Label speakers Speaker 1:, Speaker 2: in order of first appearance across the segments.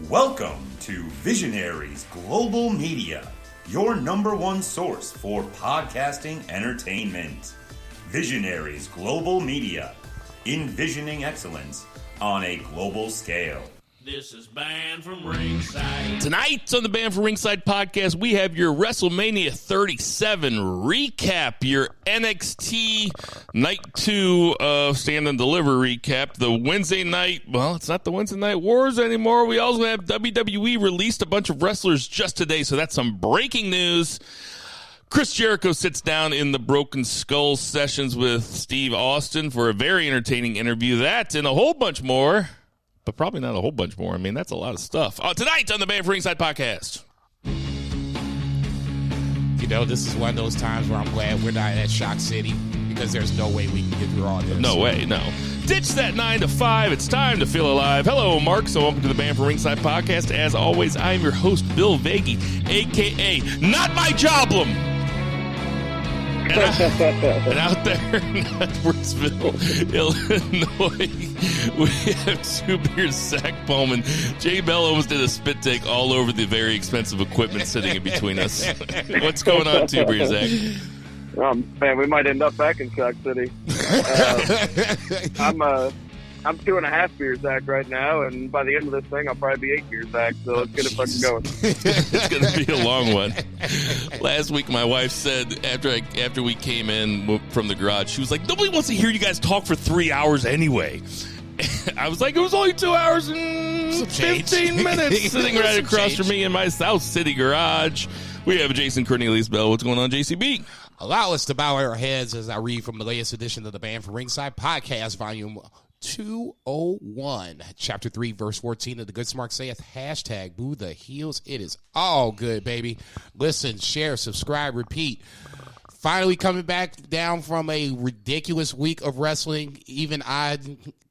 Speaker 1: Welcome to Visionaries Global Media, your number one source for podcasting entertainment. Visionaries Global Media, envisioning excellence on a global scale.
Speaker 2: This is Banned from Ringside.
Speaker 3: Tonight on the Banned from Ringside podcast, we have your WrestleMania 37 recap, your NXT Night 2 Stand and Deliver recap, the Wednesday night, well, it's not the Wednesday Night Wars anymore. We also have WWE released a bunch of wrestlers just today, so that's some breaking news. Chris Jericho sits down in the Broken Skull sessions with Steve Austin for a very entertaining interview. That and a whole bunch more. But probably not a whole bunch more. I mean, that's a lot of stuff. Tonight on the Banned from Ringside podcast.
Speaker 4: You know, this is one of those times where I'm glad we're not at Shock City because there's no way we can get through all this.
Speaker 3: No way, no. Ditch that 9 to 5. It's time to feel alive. Hello, Mark. So welcome to the Banned from Ringside podcast. As always, I'm your host, Bill Vagey, a.k.a. Not My Joblem. And out there in Edwardsville, Illinois, we have Two Beers Zach Bowman. Jay Bell almost did a spit take all over the very expensive equipment sitting in between us. What's going on, Two Beers Zach?
Speaker 5: Man, we might end up back in Shock City. I'm 2.5 beers Zach right now, and by the end of this thing, I'll probably be 8 beers Zach. So let's get it fucking going.
Speaker 3: It's going to be a long one. Last week, my wife said after we came in from the garage, she was like, "Nobody wants to hear you guys talk for 3 hours anyway." I was like, "It was only 2 hours and 15 minutes sitting right across from me in my South City garage." We have Jason Cornelius Bell. What's going on, JCB?
Speaker 4: Allow us to bow our heads as I read from the latest edition of the Banned from Ringside podcast, volume 201, chapter 3, verse 14 of the Good Smart saith, hashtag boo the heels. It is all good, baby. Listen, share, subscribe, repeat. Finally coming back down from a ridiculous week of wrestling. Even I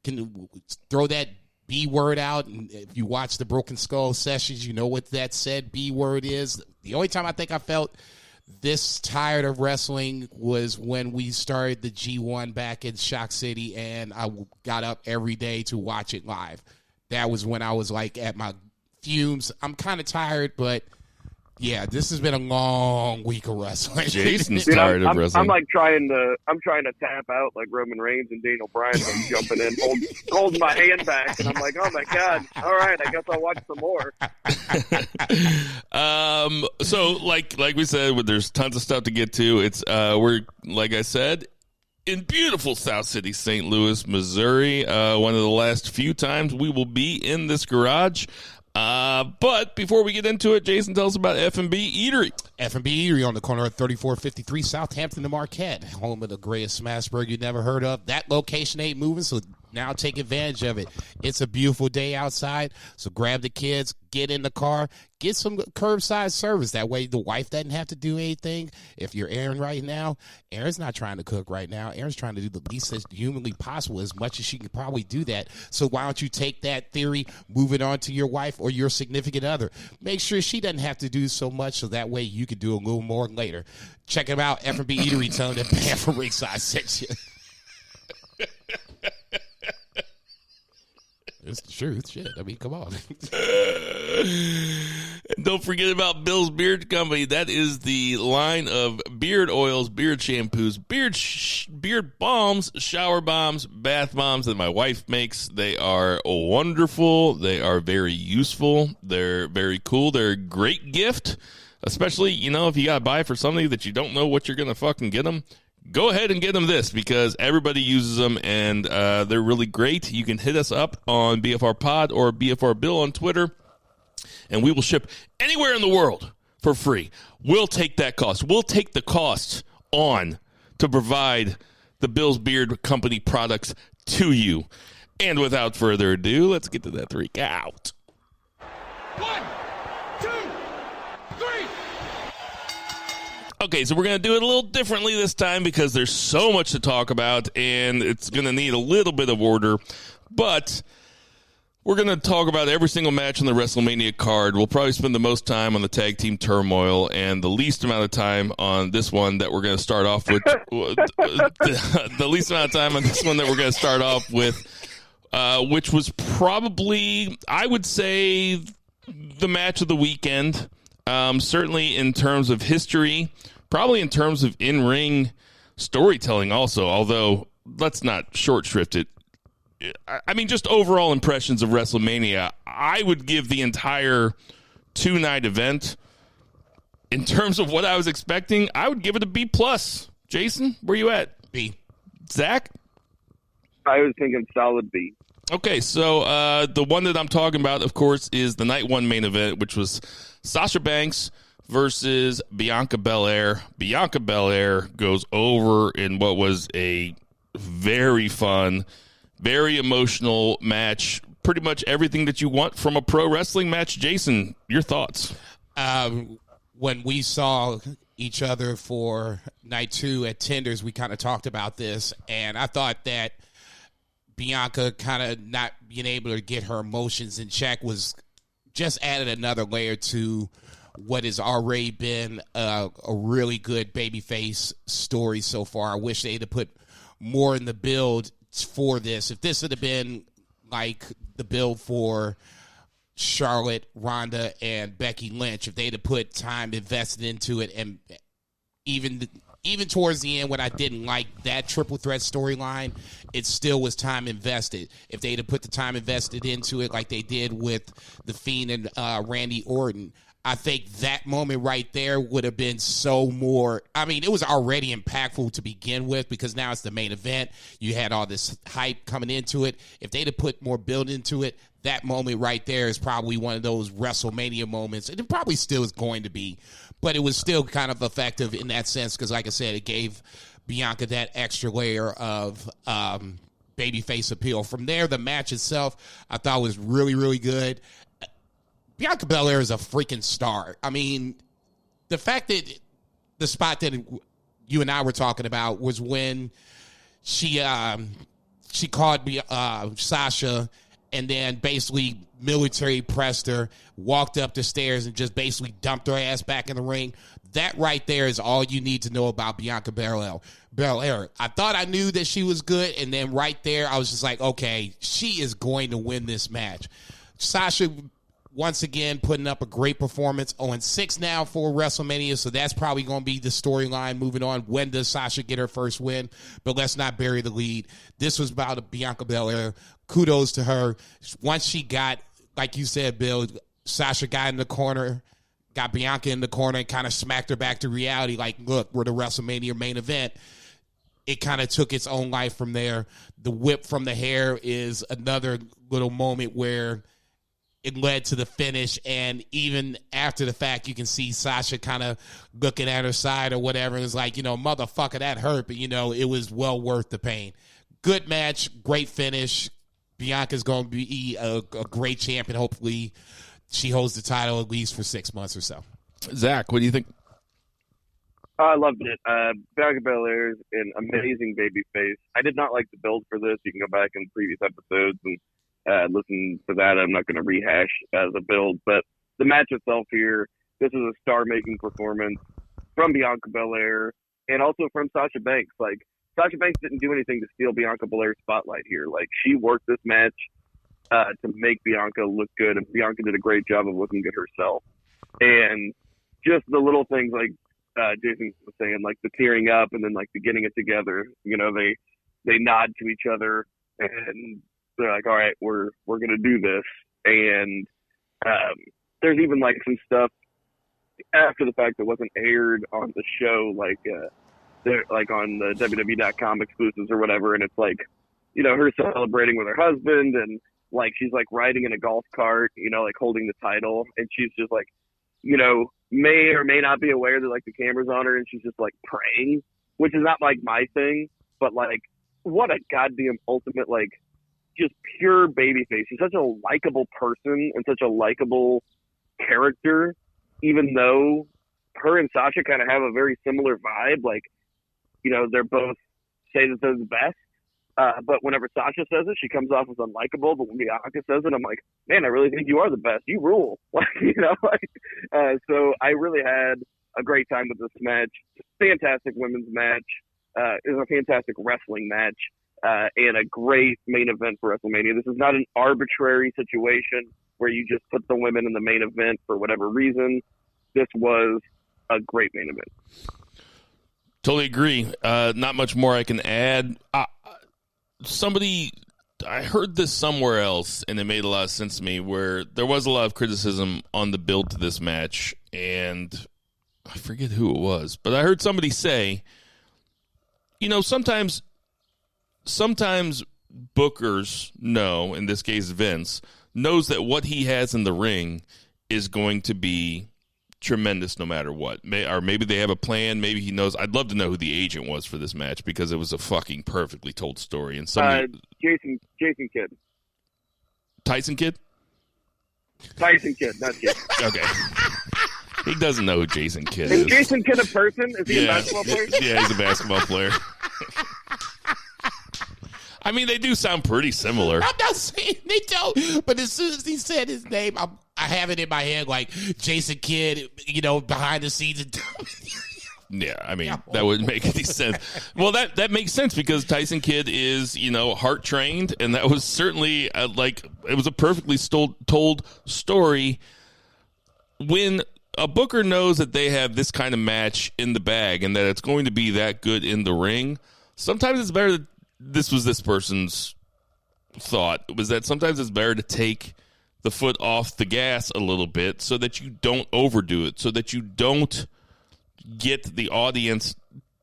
Speaker 4: can throw that B word out. And if you watch the Broken Skull sessions, you know what that said B word is. The only time I think I felt this tired of wrestling was when we started the G1 back in Shock City, and I got up every day to watch it live. That was when I was like at my fumes. I'm kind of tired, but yeah, this has been a long week of wrestling.
Speaker 3: Jason's tired of wrestling.
Speaker 5: I'm trying to tap out like Roman Reigns and Daniel Bryan. I'm jumping in, holding my hand back, and I'm like, oh my god! All right, I guess I'll watch some more.
Speaker 3: So like we said, there's tons of stuff to get to. It's we're, like I said, in beautiful South City, St. Louis, Missouri. One of the last few times we will be in this garage. But before we get into it, Jason, tell us about F&B Eatery.
Speaker 4: F&B Eatery on the corner of 3453 Southampton and Marquette, home of the greatest smashburger you never heard of. That location ain't moving, so now take advantage of it. It's a beautiful day outside, so grab the kids, get in the car, get some curbside service. That way the wife doesn't have to do anything. If you're Aaron right now, Aaron's not trying to cook right now. Aaron's trying to do the least as humanly possible, as much as she can probably do that. So why don't you take that theory, move it on to your wife or your significant other. Make sure she doesn't have to do so much, so that way you can do a little more later. Check them out, F&B Eatery, tell them that Banned from Ringside sent you. It's the truth. Shit. I mean, come on.
Speaker 3: And don't forget about Bill's Beard Company. That is the line of beard oils, beard shampoos, beard balms, shower bombs, bath bombs that my wife makes. They are wonderful. They are very useful. They're very cool. They're a great gift, especially, you know, if you got to buy for somebody that you don't know what you're going to fucking get them. Go ahead and get them this, because everybody uses them, and they're really great. You can hit us up on BFR Pod or BFR Bill on Twitter, and we will ship anywhere in the world for free. We'll take that cost. We'll take the cost on to provide the Bill's Beard Company products to you. And without further ado, let's get to that freak out.
Speaker 2: 1, 2, 3.
Speaker 3: Okay, so we're going to do it a little differently this time because there's so much to talk about, and it's going to need a little bit of order. But we're going to talk about every single match on the WrestleMania card. We'll probably spend the most time on the tag team turmoil and the least amount of time on this one that we're going to start off with. The least amount of time on this one that we're going to start off with, which was probably, I would say, the match of the weekend. Certainly in terms of history, probably in terms of in-ring storytelling also, although let's not short shrift it. I mean, just overall impressions of WrestleMania, I would give the entire two-night event, in terms of what I was expecting, I would give it a B+. Jason, where you at?
Speaker 4: B.
Speaker 3: Zach?
Speaker 5: I was thinking solid B.
Speaker 3: Okay, so the one that I'm talking about, of course, is the night one main event, which was Sasha Banks versus Bianca Belair. Bianca Belair goes over in what was a very fun, very emotional match. Pretty much everything that you want from a pro wrestling match. Jason, your thoughts?
Speaker 4: When we saw each other for night two at Tenders, we kind of talked about this, and I thought that Bianca kind of not being able to get her emotions in check was just added another layer to what has already been a really good babyface story so far. I wish they'd have put more in the build for this. If this would have been like the build for Charlotte, Ronda, and Becky Lynch, if they'd have put time invested into it, and even towards the end when I didn't like that triple threat storyline, it still was time invested. If they'd have put the time invested into it like they did with The Fiend and Randy Orton, I think that moment right there would have been so more. I mean, it was already impactful to begin with because now it's the main event. You had all this hype coming into it. If they'd have put more build into it, that moment right there is probably one of those WrestleMania moments. And it probably still is going to be, but it was still kind of effective in that sense because, like I said, it gave Bianca that extra layer of babyface appeal. From there, the match itself I thought was really, really good. Bianca Belair is a freaking star. I mean, the fact that the spot that you and I were talking about was when she called me Sasha and then basically military pressed her, walked up the stairs and just basically dumped her ass back in the ring. That right there is all you need to know about Bianca Belair. I thought I knew that she was good, and then right there I was just like, okay, she is going to win this match. Sasha, once again, putting up a great performance. 0-6 now for WrestleMania, so that's probably going to be the storyline moving on. When does Sasha get her first win? But let's not bury the lead. This was about Bianca Belair. Kudos to her. Once she got, like you said, Bill, Sasha got in the corner, got Bianca in the corner, and kind of smacked her back to reality. Like, look, we're the WrestleMania main event. It kind of took its own life from there. The whip from the hair is another little moment where it led to the finish, and even after the fact, you can see Sasha kind of looking at her side or whatever. It's like, motherfucker, that hurt, but, it was well worth the pain. Good match, great finish. Bianca's going to be a great champion. Hopefully, she holds the title at least for 6 months or so.
Speaker 3: Zach, what do you think?
Speaker 5: I loved it. Bianca Belair is an amazing babyface. I did not like the build for this. You can go back in previous episodes and listen to that. I'm not going to rehash as a build, but the match itself here, this is a star-making performance from Bianca Belair and also from Sasha Banks. Like, Sasha Banks didn't do anything to steal Bianca Belair's spotlight here. Like, she worked this match to make Bianca look good, and Bianca did a great job of looking good herself. And just the little things like Jason was saying, like the tearing up and then like the getting it together. They nod to each other and they're like, all right, we're going to do this. And there's even like some stuff after the fact that wasn't aired on the show, like they're like on the WWE.com exclusives or whatever. And it's like, her celebrating with her husband and like, she's like riding in a golf cart, like holding the title. And she's just like, may or may not be aware that like the camera's on her and she's just like praying, which is not like my thing, but like, what a goddamn ultimate, like, just pure babyface. She's such a likable person and such a likable character, even though her and Sasha kind of have a very similar vibe. Like, they're both say that they're the best. But whenever Sasha says it, she comes off as unlikable. But when Bianca says it, I'm like, man, I really think you are the best. You rule. So I really had a great time with this match. Fantastic women's match. It was a fantastic wrestling match. And a great main event for WrestleMania. This is not an arbitrary situation. where you just put the women in the main event for whatever reason. This was a great main event.
Speaker 3: Totally agree. Not much more I can add. I heard this somewhere else, and it made a lot of sense to me, where there was a lot of criticism on the build to this match, and I forget who it was, but I heard somebody say, sometimes bookers know, in this case Vince, knows that what he has in the ring is going to be tremendous no matter what. Or maybe they have a plan. Maybe he knows. I'd love to know who the agent was for this match, because it was a fucking perfectly told story. And
Speaker 5: Jason Kidd.
Speaker 3: Tyson Kidd?
Speaker 5: Tyson Kidd, not Kidd.
Speaker 3: Okay. He doesn't know who Jason Kidd
Speaker 5: is.
Speaker 3: Is
Speaker 5: Jason Kidd a person? Is he a basketball player?
Speaker 3: Yeah, he's a basketball player. I mean, they do sound pretty similar.
Speaker 4: I'm not saying they don't, but as soon as he said his name, I have it in my head like Jason Kidd, behind the scenes.
Speaker 3: Yeah, I mean, that wouldn't make any sense. Well, that makes sense, because Tyson Kidd is, heart trained, and that was certainly it was a perfectly told story. When a booker knows that they have this kind of match in the bag and that it's going to be that good in the ring, sometimes it's better. This was this person's thought, was that sometimes it's better to take the foot off the gas a little bit so that you don't overdo it, so that you don't get the audience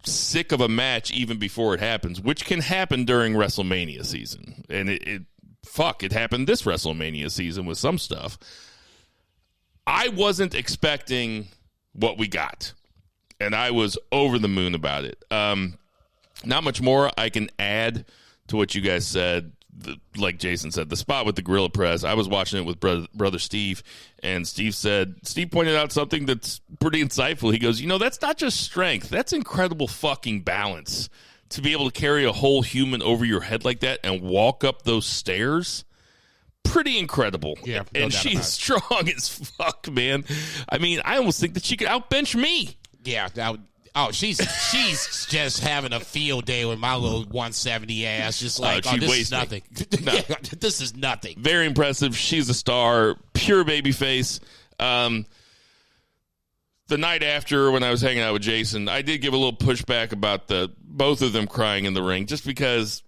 Speaker 3: sick of a match even before it happens, which can happen during WrestleMania season. And it happened this WrestleMania season with some stuff. I wasn't expecting what we got, and I was over the moon about it. Not much more I can add to what you guys said. Like Jason said, the spot with the gorilla press, I was watching it with brother Steve, and Steve pointed out something that's pretty insightful. He goes, that's not just strength, that's incredible fucking balance. To be able to carry a whole human over your head like that and walk up those stairs, pretty incrable.
Speaker 4: Yeah,
Speaker 3: and she's strong as fuck, man. I mean, I almost think that she could outbench me.
Speaker 4: Yeah, she's just having a field day with my little 170 ass. Just like, this is nothing. No. Yeah, this is nothing.
Speaker 3: Very impressive. She's a star. Pure babyface. The night after, when I was hanging out with Jason, I did give a little pushback about both of them crying in the ring, just because.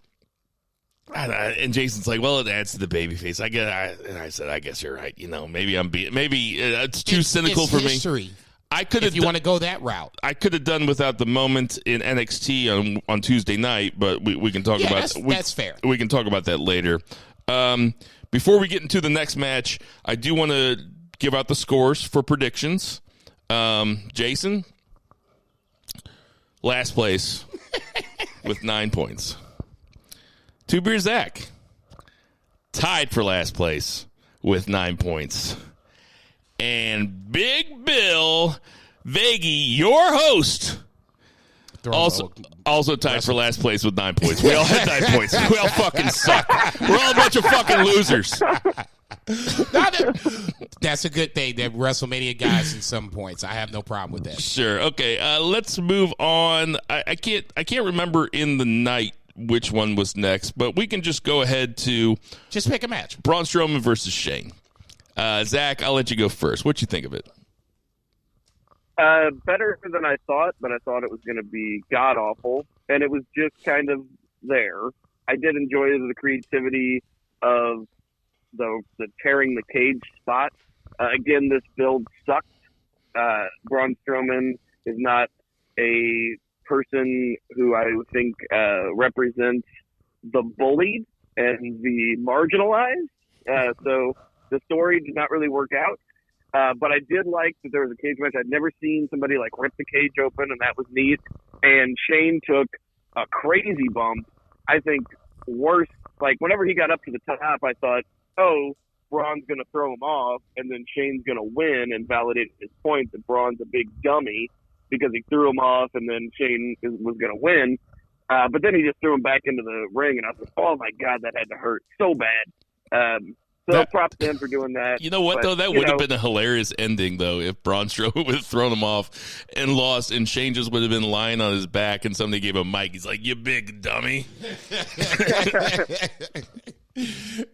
Speaker 3: And Jason's like, well, it adds to the babyface. And I said, I guess you're right. Maybe it's too cynical for me. I could have.
Speaker 4: If you want to go that route,
Speaker 3: I could have done without the moment in NXT on Tuesday night, but we can talk about
Speaker 4: that's fair.
Speaker 3: We can talk about that later. Before we get into the next match, I do want to give out the scores for predictions. Jason, last place with 9 points. Two Beer Zach, tied for last place with 9 points. And Big Bill Vagey, your host, also tied for last place with 9 points. We all had 9 points. We all fucking suck. We're all a bunch of fucking losers.
Speaker 4: That's a good thing that WrestleMania guys in some points. I have no problem with that.
Speaker 3: Sure. Okay. Let's move on. I can't remember in the night which one was next, but we can just go ahead to
Speaker 4: just pick a match.
Speaker 3: Braun Strowman versus Shane. Zach, I'll let you go first. What'd you think of it?
Speaker 5: Better than I thought, but I thought it was going to be god-awful, and it was just kind of there. I did enjoy the creativity of the tearing the cage spot. Again, this build sucked. Braun Strowman is not a person who I would think represents the bullied and the marginalized. So the story did not really work out. But I did like that there was a cage match. I'd never seen somebody like rip the cage open, and that was neat. And Shane took a crazy bump. I think worse, like whenever he got up to the top, I thought, oh, Braun's going to throw him off, and then Shane's going to win and validate his point that Braun's a big dummy because he threw him off, and then Shane was going to win. But then he just threw him back into the ring, and I was like, oh, my God, that had to hurt so bad. So props to him for doing that.
Speaker 3: You know what, though? That would have been a hilarious ending, though, if Braun Strowman would have thrown him off and lost, and Shane just would have been lying on his back, and somebody gave him a mic. He's like, you big dummy.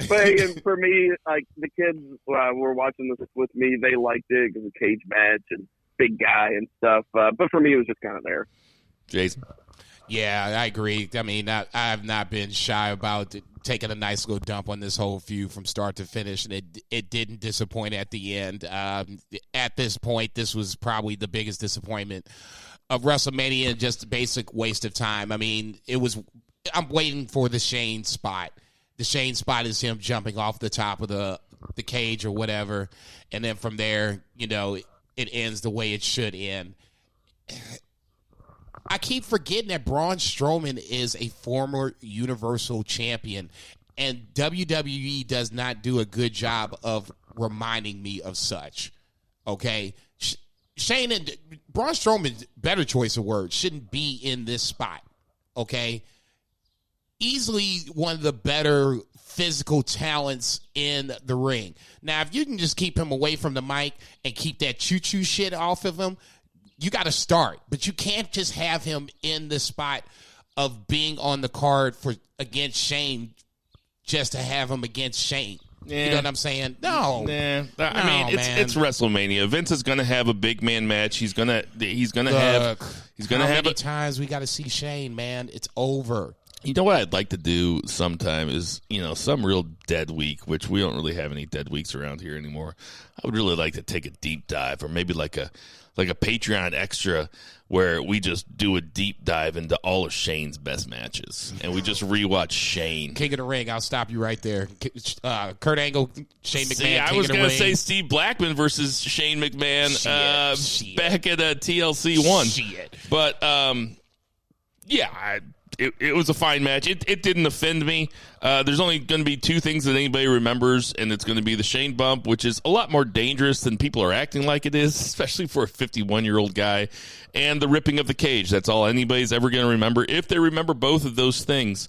Speaker 5: But and for me, like the kids were watching this with me, they liked it because of cage match and big guy and stuff. But for me, it was just kind of there.
Speaker 3: Jason?
Speaker 4: Yeah, I agree. I mean, I have not been shy about taking a nice little dump on this whole feud from start to finish, and it didn't disappoint at the end. At this point, this was probably the biggest disappointment of WrestleMania and just a basic waste of time. I mean, I'm waiting for the Shane spot. The Shane spot is him jumping off the top of the cage or whatever, and then from there, it ends the way it should end. I keep forgetting that Braun Strowman is a former Universal Champion, and WWE does not do a good job of reminding me of such. Okay? Shane and Braun Strowman, better choice of words, shouldn't be in this spot. Okay? Easily one of the better physical talents in the ring. Now, if you can just keep him away from the mic and keep that choo-choo shit off of him, you got to start, but you can't just have him in the spot of being on the card against Shane just to have him against Shane. Yeah. You know what I'm saying? No.
Speaker 3: I mean, it's WrestleMania. Vince is going to have a big man match. He's going to have
Speaker 4: how many times we got to see Shane, man? It's over.
Speaker 3: You know what I'd like to do sometime is, some real dead week, which we don't really have any dead weeks around here anymore. I would really like to take a deep dive, or maybe like a Patreon extra where we just do a deep dive into all of Shane's best matches, and we just rewatch Shane.
Speaker 4: King of the Ring, I'll stop you right there. Kurt Angle, Shane McMahon,
Speaker 3: See, I was going to say Steve Blackman versus Shane McMahon back at TLC 1.
Speaker 4: Shit.
Speaker 3: But, it was a fine match. It didn't offend me. There's only going to be two things that anybody remembers, and it's going to be the Shane bump, which is a lot more dangerous than people are acting like it is, especially for a 51-year-old guy, and the ripping of the cage. That's all anybody's ever going to remember. If they remember both of those things,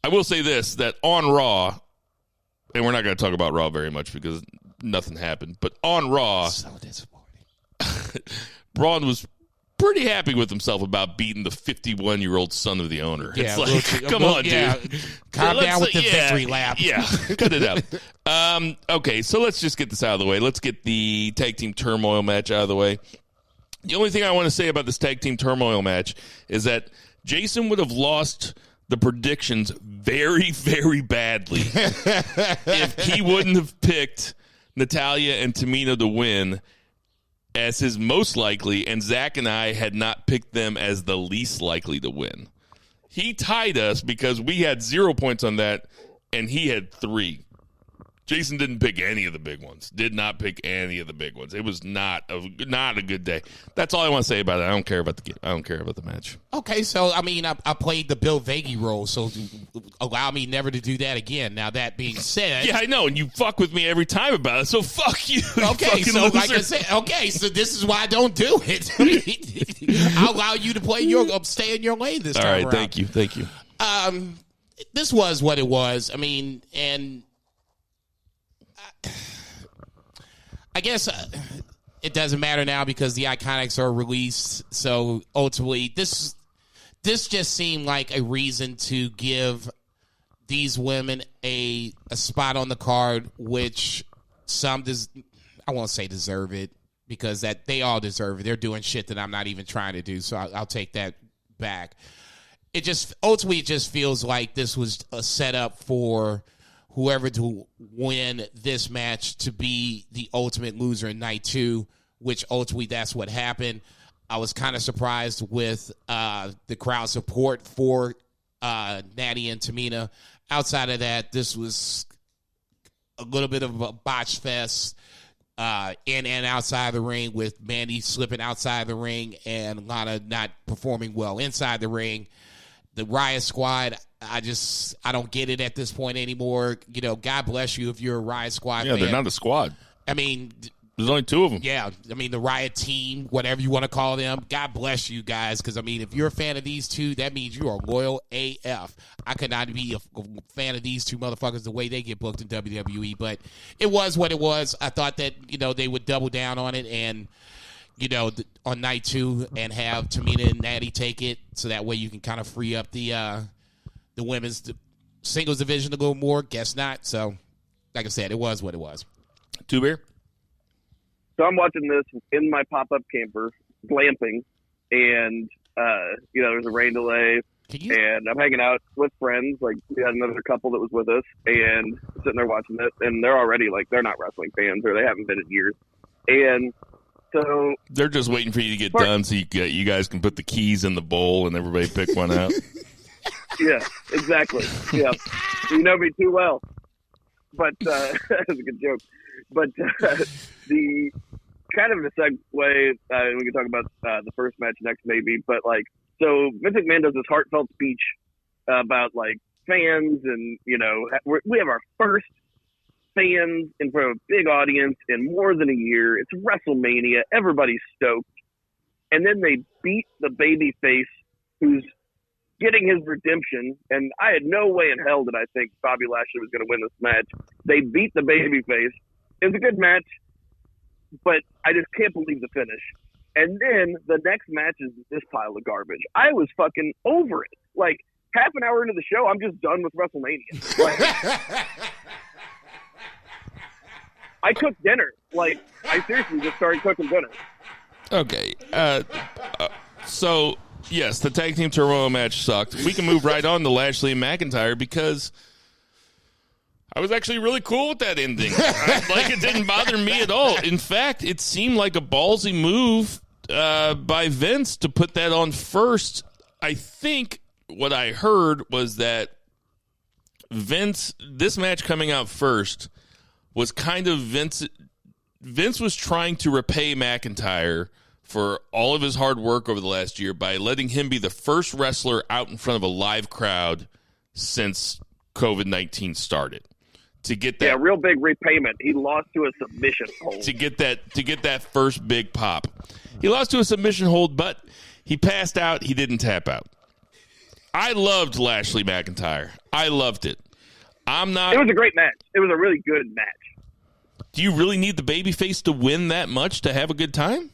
Speaker 3: I will say this, that on Raw, and we're not going to talk about Raw very much because nothing happened, but on Raw,
Speaker 4: so disappointing.
Speaker 3: Braun was pretty happy with himself about beating the 51-year-old son of the owner.
Speaker 4: Yeah,
Speaker 3: it's like, come on, dude.
Speaker 4: Calm down with the victory lap.
Speaker 3: Yeah, cut it out. Okay, so let's just get this out of the way. Let's get the tag team turmoil match out of the way. The only thing I want to say about this tag team turmoil match is that Jason would have lost the predictions very, very badly if he wouldn't have picked Natalya and Tamina to win as his most likely, and Zach and I had not picked them as the least likely to win. He tied us because we had 0 points on that, and he had 3. Jason didn't pick any of the big ones. Did not pick any of the big ones. It was not a good day. That's all I want to say about it. I don't care about the game. I don't care about the match.
Speaker 4: Okay, so I mean, I played the Bill Vagey role, so allow me never to do that again. Now that being said,
Speaker 3: yeah, I know, and you fuck with me every time about it. So fuck you.
Speaker 4: Okay, so loser. Like I said, so this is why I don't do it. I'll allow you to stay in your lane this time.
Speaker 3: All right,
Speaker 4: around.
Speaker 3: thank you.
Speaker 4: This was what it was. I mean, and I guess it doesn't matter now because the Iconics are released. So ultimately, this just seemed like a reason to give these women a spot on the card, which some I won't say deserve it because that they all deserve it. They're doing shit that I'm not even trying to do, so I'll take that back. It just feels like this was a setup for whoever to win this match to be the ultimate loser in night 2, which ultimately that's what happened. I was kind of surprised with the crowd support for Natty and Tamina. Outside of that, this was a little bit of a botch fest in and outside the ring, with Mandy slipping outside the ring and Lana not performing well inside the ring. The Riot Squad, I don't get it at this point anymore. You know, God bless you if you're a Riot Squad fan.
Speaker 3: Yeah, they're not a squad.
Speaker 4: I mean,
Speaker 3: there's only 2 of them.
Speaker 4: Yeah, I mean, the Riot team, whatever you want to call them, God bless you guys, because, I mean, if you're a fan of these 2, that means you are loyal AF. I could not be a fan of these 2 motherfuckers the way they get booked in WWE, but it was what it was. I thought that, you know, they would double down on it and, you know, on night 2 and have Tamina and Natty take it, so that way you can kind of free up the women's singles division a little more. Guess not. So, like I said, it was what it was.
Speaker 3: Two Beer?
Speaker 5: So I'm watching this in my pop-up camper, glamping, and, there's a rain delay, and I'm hanging out with friends. Like, we had another couple that was with us, and sitting there watching this, and they're already, they're not wrestling fans, or they haven't been in years. And so...
Speaker 3: They're just waiting for you to get done so you guys can put the keys in the bowl and everybody pick one out.
Speaker 5: Yeah, exactly. Yeah. You know me too well. But that's a good joke. But the kind of a segue, we can talk about the first match next maybe, but so Vince McMahon does this heartfelt speech about fans and, we have our first fans in front of a big audience in more than a year. It's WrestleMania. Everybody's stoked. And then they beat the baby face who's getting his redemption, and I had no way in hell did I think Bobby Lashley was going to win this match. They beat the babyface. It was a good match, but I just can't believe the finish. And then the next match is this pile of garbage. I was fucking over it. Half an hour into the show, I'm just done with WrestleMania. I cooked dinner. I seriously just started cooking dinner.
Speaker 3: Okay. So... Yes, the tag team turmoil match sucked. We can move right on to Lashley and McIntyre because I was actually really cool with that ending. It didn't bother me at all. In fact, it seemed like a ballsy move by Vince to put that on first. I think what I heard was that this match coming out first was kind of Vince was trying to repay McIntyre for all of his hard work over the last year by letting him be the first wrestler out in front of a live crowd since COVID-19 started. To get that,
Speaker 5: real big repayment. He lost to a submission hold.
Speaker 3: To get that first big pop. He lost to a submission hold, but he passed out. He didn't tap out. I loved Lashley McIntyre. I loved it. It
Speaker 5: was a great match. It was a really good match.
Speaker 3: Do you really need the babyface to win that much to have a good time?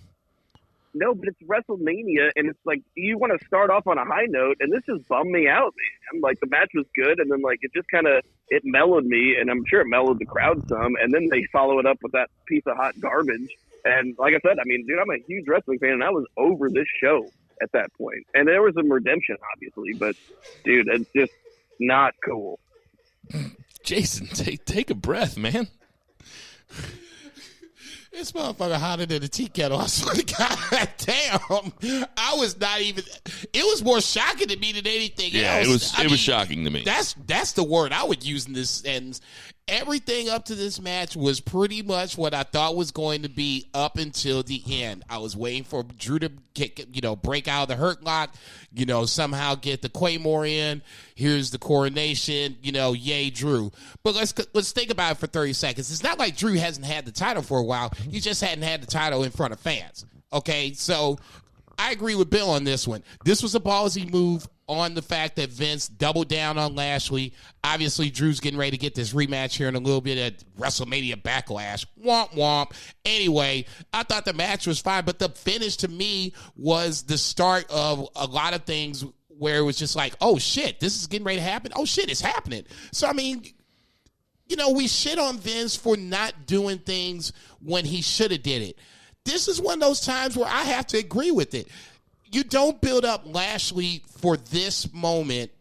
Speaker 5: No, but it's WrestleMania, and it's you want to start off on a high note, and this just bummed me out, man. The match was good, and then, it just kind of, it mellowed me, and I'm sure it mellowed the crowd some, and then they follow it up with that piece of hot garbage. And like I said, dude, I'm a huge wrestling fan, and I was over this show at that point. And there was some redemption, obviously, but, dude, it's just not cool.
Speaker 3: Jason, take a breath, man.
Speaker 4: This motherfucker hotter than a tea kettle. I swear to God, damn. I was not even. It was more shocking to me than anything else.
Speaker 3: It was shocking to me.
Speaker 4: That's the word I would use in this sentence. Everything up to this match was pretty much what I thought was going to be up until the end. I was waiting for Drew to break out of the hurt lock, somehow get the Claymore in. Here's the coronation, yay, Drew. But let's think about it for 30 seconds. It's not like Drew hasn't had the title for a while. He just hadn't had the title in front of fans. Okay, so I agree with Bill on this one. This was a ballsy move on the fact that Vince doubled down on Lashley. Obviously, Drew's getting ready to get this rematch here in a little bit at WrestleMania Backlash. Womp womp. Anyway, I thought the match was fine, but the finish to me was the start of a lot of things where it was just oh shit, this is getting ready to happen. Oh shit, it's happening. So, we shit on Vince for not doing things when he should have did it. This is one of those times where I have to agree with it. You don't build up Lashley for this moment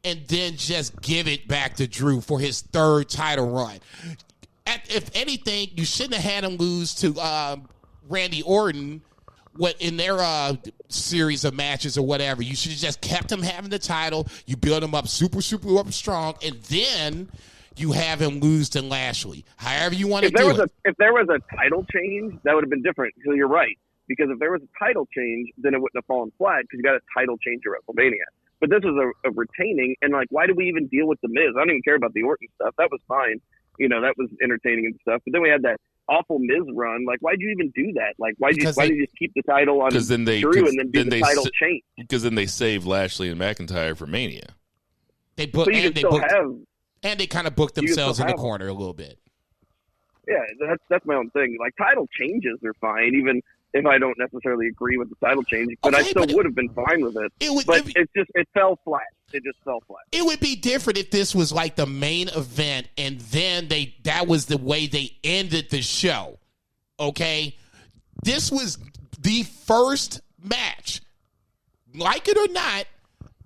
Speaker 4: and then just give it back to Drew for his third title run. If anything, you shouldn't have had him lose to Randy Orton in their series of matches or whatever. You should have just kept him having the title. You build him up super, super up strong, and then you have him lose to Lashley. However you want to do it.
Speaker 5: If there was a title change, that would have been different. So you're right. Because if there was a title change, then it wouldn't have fallen flat because you got a title change at WrestleMania. But this was a retaining, and why do we even deal with The Miz? I don't even care about the Orton stuff. That was fine. That was entertaining and stuff. But then we had that awful Miz run. Why'd you even do that? Why did you just keep the title on Drew and then do the title change?
Speaker 3: Because then they saved Lashley and McIntyre for Mania.
Speaker 4: And they kind of booked themselves in the corner a little bit.
Speaker 5: Yeah, that's my own thing. Title changes are fine. Even if I don't necessarily agree with the title change, but
Speaker 4: Okay,
Speaker 5: I still would have been fine with it. It fell flat. It just fell flat.
Speaker 4: It would be different if this was like the main event and then that was the way they ended the show. Okay? This was the first match. Like it or not,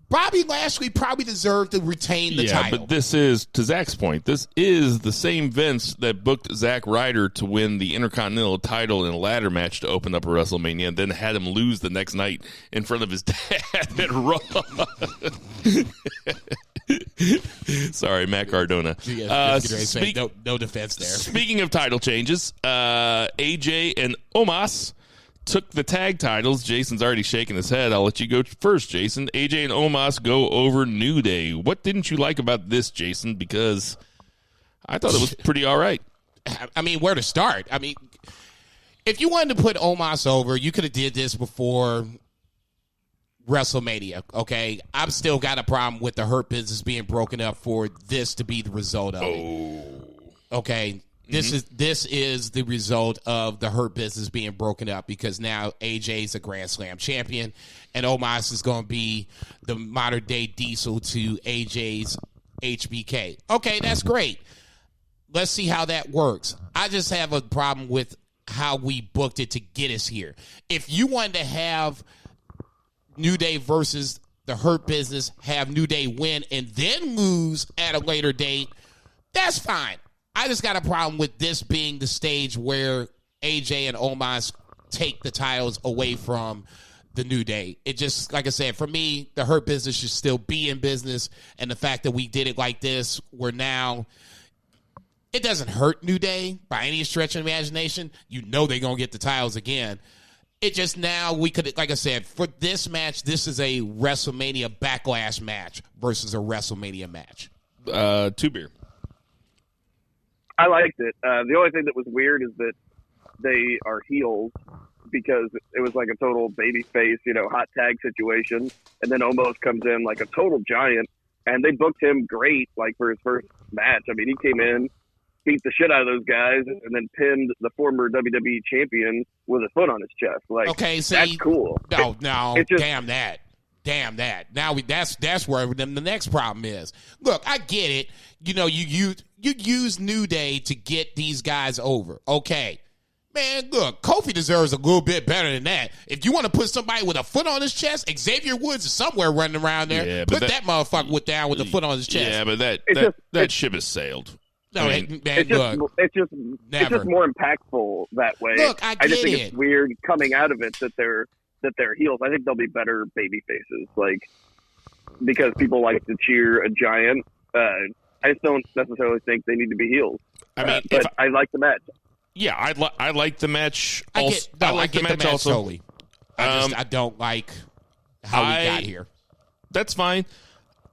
Speaker 4: Bobby Lashley probably deserved to retain the title.
Speaker 3: Yeah, but this is, to Zach's point, this is the same Vince that booked Zack Ryder to win the Intercontinental title in a ladder match to open up a WrestleMania and then had him lose the next night in front of his dad at Raw. Sorry, Matt Cardona.
Speaker 4: No defense there.
Speaker 3: Speaking of title changes, AJ and Omos took the tag titles. Jason's already shaking his head. I'll let you go first, Jason. AJ and Omos go over New Day. What didn't you like about this, Jason? Because I thought it was pretty all right.
Speaker 4: I mean, where to start? I mean, if you wanted to put Omos over, you could have did this before WrestleMania, okay? I've still got a problem with the Hurt Business being broken up for this to be the result of it. Okay? This is the result of the Hurt Business being broken up because now AJ's a Grand Slam champion and Omos is going to be the modern day Diesel to AJ's HBK. Okay, that's great. Let's see how that works. I just have a problem with how we booked it to get us here. If you wanted to have New Day versus the Hurt Business, have New Day win and then lose at a later date, that's fine. I just got a problem with this being the stage where AJ and Omos take the titles away from the New Day. It just, like I said, for me, the Hurt Business should still be in business, and the fact that we did it like this, where now it doesn't hurt New Day by any stretch of imagination. You know they're going to get the titles again. It just now we could, like I said, for this match, this is a WrestleMania Backlash match versus a WrestleMania match.
Speaker 3: Two beer.
Speaker 5: I liked it. The only thing that was weird is that they are heels because it was like a total babyface, hot tag situation. And then Omos comes in like a total giant, and they booked him great, like for his first match. I mean, he came in, beat the shit out of those guys, and then pinned the former WWE champion with a foot on his chest. Like, okay, see, that's cool.
Speaker 4: No, damn that. Damn that. Now that's where the next problem is. Look, I get it. You use New Day to get these guys over. Okay. Man, look, Kofi deserves a little bit better than that. If you want to put somebody with a foot on his chest, Xavier Woods is somewhere running around there. Yeah, put that motherfucker down with a foot on his chest.
Speaker 3: Yeah, but that ship has sailed.
Speaker 4: No,
Speaker 5: it's just more impactful that way.
Speaker 4: Look, I just
Speaker 5: think it's weird coming out of it that they're heels. I think they'll be better baby faces, like, because people like to cheer a giant. I just don't necessarily think they need to be heels. I mean, but I like the match.
Speaker 3: Yeah, I like the match.
Speaker 4: I get the match also. Solely. I don't like how we got here.
Speaker 3: That's fine.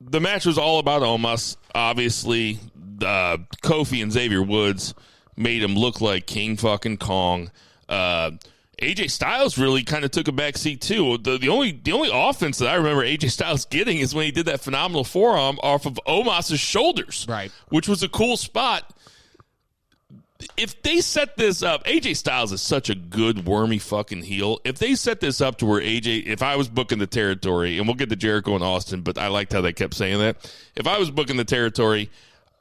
Speaker 3: The match was all about Omos. Obviously, Kofi and Xavier Woods made him look like King fucking Kong. AJ Styles really kind of took a back seat too. The only offense that I remember AJ Styles getting is when he did that phenomenal forearm off of Omos' shoulders,
Speaker 4: right? Which
Speaker 3: was a cool spot. If they set this up, AJ Styles is such a good wormy fucking heel. If they set this up to where if I was booking the territory, and we'll get to Jericho and Austin, but I liked how they kept saying that. If I was booking the territory,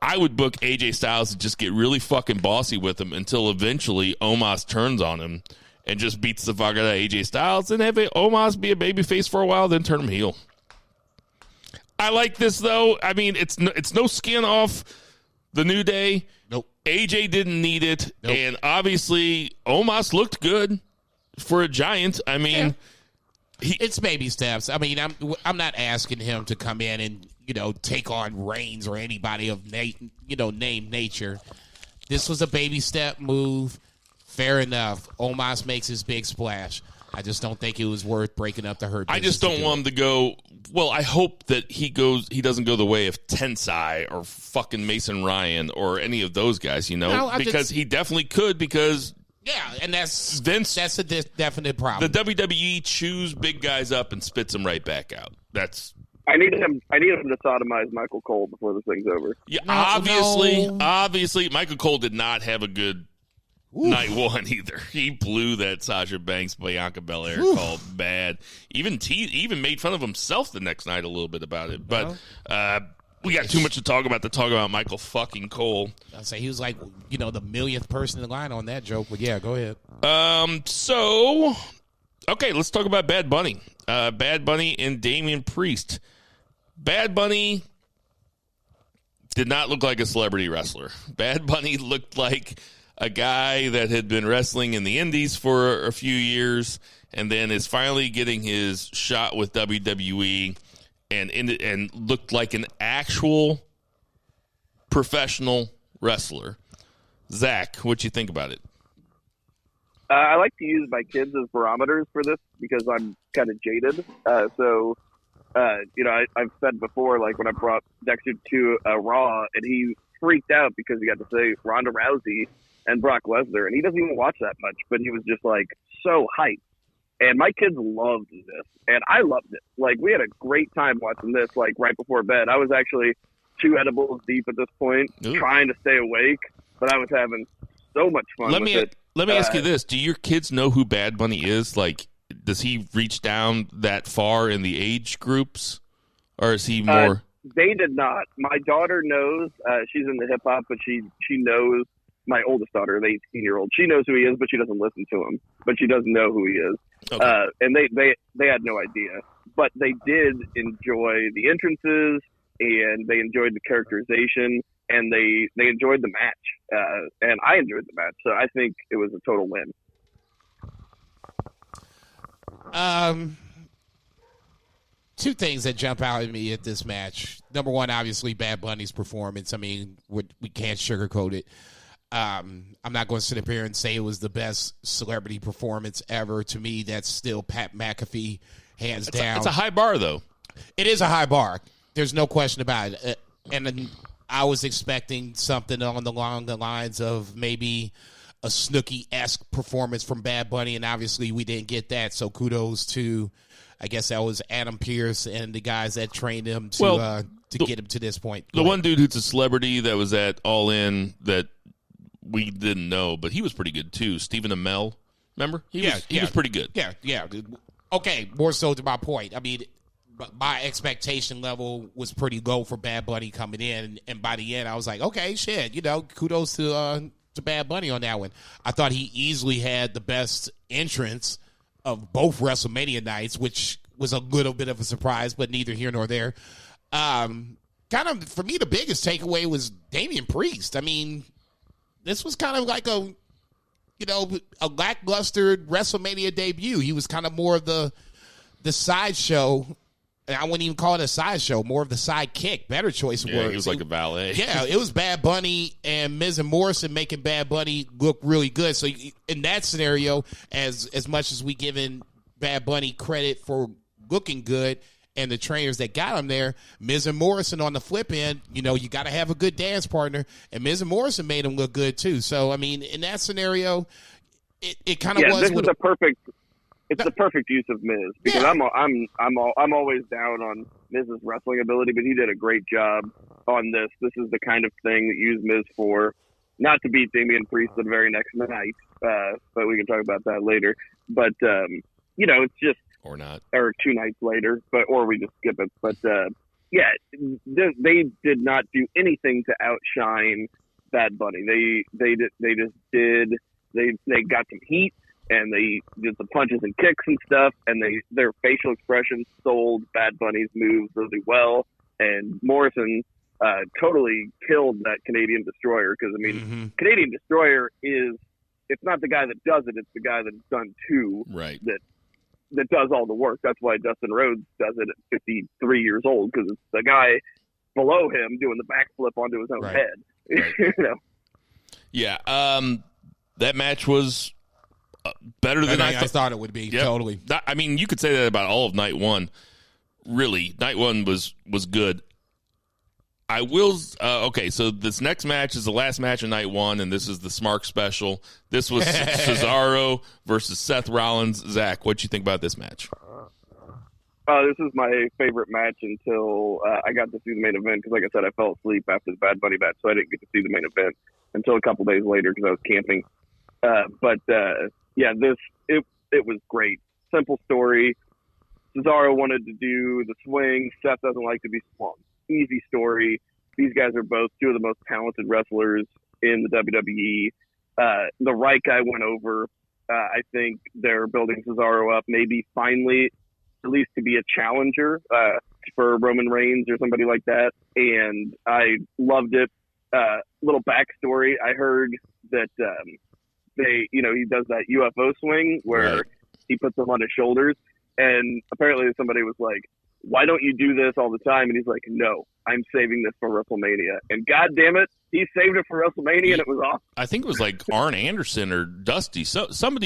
Speaker 3: I would book AJ Styles and just get really fucking bossy with him until eventually Omos turns on him and just beats the fuck out of AJ Styles, and have Omos be a babyface for a while, then turn him heel. I like this, though. I mean, it's no skin off the New Day.
Speaker 4: Nope.
Speaker 3: AJ didn't need it, and obviously Omos looked good for a giant. I mean,
Speaker 4: it's baby steps. I mean, I'm not asking him to come in and take on Reigns or anybody of name nature. This was a baby step move. Fair enough. Omos makes his big splash. I just don't think it was worth breaking up the Hurt Business.
Speaker 3: I just don't want him to go. Well, I hope that he doesn't go the way of Tensai or fucking Mason Ryan or any of those guys, because he definitely could. Because
Speaker 4: and that's
Speaker 3: Vince.
Speaker 4: That's a definite problem.
Speaker 3: The WWE chews big guys up and spits them right back out.
Speaker 5: I need him to sodomize Michael Cole before this thing's over.
Speaker 3: Yeah, obviously, Michael Cole did not have a good night one either. He blew that Sasha Banks Bianca Belair call bad. Even made fun of himself the next night a little bit about it. But we got too much to talk about Michael fucking Cole.
Speaker 4: I'd say he was like, the millionth person in line on that joke. But yeah, go ahead.
Speaker 3: So, okay, let's talk about Bad Bunny. Bad Bunny and Damien Priest. Bad Bunny did not look like a celebrity wrestler. Bad Bunny looked like a guy that had been wrestling in the indies for a few years and then is finally getting his shot with WWE and looked like an actual professional wrestler. Zach, what you think about it?
Speaker 5: I like to use my kids as barometers for this because I'm kind of jaded. I've said before, like when I brought Dexter to Raw and he freaked out because he got to say Ronda Rousey and Brock Lesnar, and he doesn't even watch that much, but he was just like so hyped. And my kids loved this, and I loved it. Like we had a great time watching this, like right before bed. I was actually 2 edibles deep at this point, trying to stay awake, but I was having so much fun with it.
Speaker 3: Let me ask you this. Do your kids know who Bad Bunny is? Like, does he reach down that far in the age groups? Or is he more...
Speaker 5: They did not. My daughter knows. She's into hip-hop, but she knows. My oldest daughter, the 18-year-old, she knows who he is, but she doesn't listen to him. But she doesn't know who he is. Okay. And they had no idea. But they did enjoy the entrances, and they enjoyed the characterization, and they enjoyed the match. And I enjoyed the match, so I think it was a total win.
Speaker 4: Two things that jump out at me at this match. Number one, obviously, Bad Bunny's performance. I mean, we can't sugarcoat it. I'm not going to sit up here and say it was the best celebrity performance ever. To me, that's still Pat McAfee, hands down.
Speaker 3: It's a high bar, though.
Speaker 4: It is a high bar. There's no question about it. And I was expecting something along the lines of maybe a Snooki-esque performance from Bad Bunny, and obviously we didn't get that. So kudos to, I guess that was Adam Pearce and the guys that trained him to get him to this point.
Speaker 3: The one dude who's a celebrity that was at All In that we didn't know, but he was pretty good too. Stephen Amell, remember? He was pretty good.
Speaker 4: Yeah. Okay, more so to my point. I mean, my expectation level was pretty low for Bad Bunny coming in, and by the end, I was like, okay, shit, kudos to Bad Bunny on that one. I thought he easily had the best entrance of both WrestleMania nights, which was a little bit of a surprise, but neither here nor there. Kind of, for me, the biggest takeaway was Damien Priest. I mean, this was kind of like a lackluster WrestleMania debut. He was kind of more of the sideshow. I wouldn't even call it a sideshow, more of the sidekick. Better choice of words.
Speaker 3: He was like a valet.
Speaker 4: Yeah, it was Bad Bunny and Miz and Morrison making Bad Bunny look really good. So in that scenario, as much as we given Bad Bunny credit for looking good and the trainers that got him there, Miz and Morrison on the flip end, you got to have a good dance partner, and Miz and Morrison made him look good too. So I mean, in that scenario, it kind of was.
Speaker 5: This is the perfect. It's the perfect use of Miz because I'm always down on Miz's wrestling ability, but he did a great job on this. This is the kind of thing that you use Miz for, not to beat Damien Priest the very next night, but we can talk about that later. But it's just
Speaker 3: or
Speaker 5: 2 nights later, or we just skip it. But they did not do anything to outshine Bad Bunny. They just did. They got some heat. And they did the punches and kicks and stuff, and their facial expressions sold Bad Bunny's moves really well. And Morrison totally killed that Canadian Destroyer because, Canadian Destroyer it's not the guy that does it, it's the guy that's done too.
Speaker 3: Right.
Speaker 5: That does all the work. That's why Dustin Rhodes does it at 53 years old, because it's the guy below him doing the backflip onto his own head.
Speaker 3: Right. Yeah. That match was better than I
Speaker 4: thought it would be.
Speaker 3: Yep.
Speaker 4: Totally.
Speaker 3: I mean, you could say that about all of night one. Really, night one was good. I will. Okay, so this next match is the last match of night one, and this is the Smark special. This was Cesaro versus Seth Rollins. Zach, what you think about this match?
Speaker 5: This is my favorite match until I got to see the main event, because like I said, I fell asleep after the Bad Bunny match, so I didn't get to see the main event until a couple days later because I was camping. It was great. Simple story. Cesaro wanted to do the swing. Seth doesn't like to be swung. Easy story. These guys are both two of the most talented wrestlers in the WWE. The right guy went over. I think they're building Cesaro up, maybe finally, at least to be a challenger for Roman Reigns or somebody like that. And I loved it. Little backstory. I heard that he does that UFO swing where he puts them on his shoulders. And apparently somebody was like, why don't you do this all the time? And he's like, no, I'm saving this for WrestleMania. And God damn it, he saved it for WrestleMania, and it was awesome.
Speaker 3: I think it was like Arn Anderson or Dusty. So some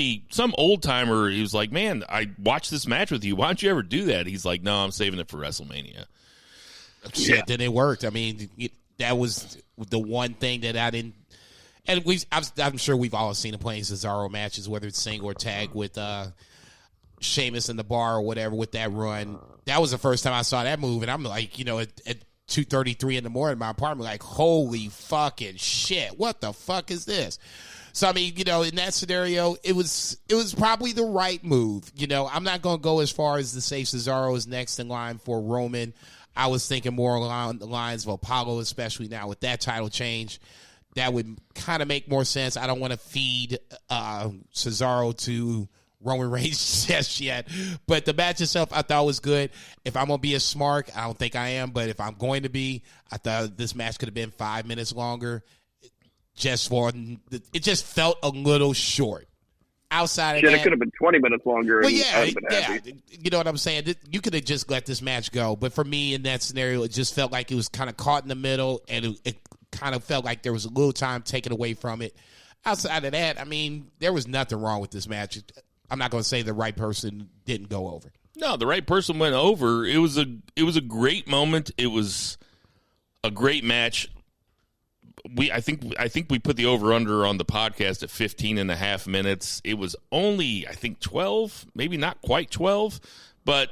Speaker 3: old timer, he was like, man, I watched this match with you. Why don't you ever do that? He's like, no, I'm saving it for WrestleMania.
Speaker 4: Shit, then it worked. I mean, that was the one thing that I didn't. And I'm sure we've all seen him playing Cesaro matches, whether it's single or tag with Sheamus in the bar or whatever with that run. That was the first time I saw that move, and I'm like, at 2:33 in the morning in my apartment, like, holy fucking shit, what the fuck is this? So, I mean, in that scenario, it was probably the right move. I'm not going to go as far as to say Cesaro is next in line for Roman. I was thinking more along the lines of Apollo, especially now with that title change. That would kind of make more sense. I don't want to feed Cesaro to Roman Reigns just yet. But the match itself, I thought was good. If I'm going to be a smart, I don't think I am, but if I'm going to be, I thought this match could have been 5 minutes longer. It just felt a little short. Outside of that,
Speaker 5: it could have been 20 minutes longer.
Speaker 4: Well, yeah. You know what I'm saying? You could have just let this match go. But for me, in that scenario, it just felt like it was kind of caught in the middle, and it kind of felt like there was a little time taken away from it. Outside of that, I mean, there was nothing wrong with this match. I'm not going to say the right person didn't go over.
Speaker 3: No, the right person went over. It was a great moment. It was a great match. I think we put the over-under on the podcast at 15 and a half minutes. It was only, I think, 12, maybe not quite 12, but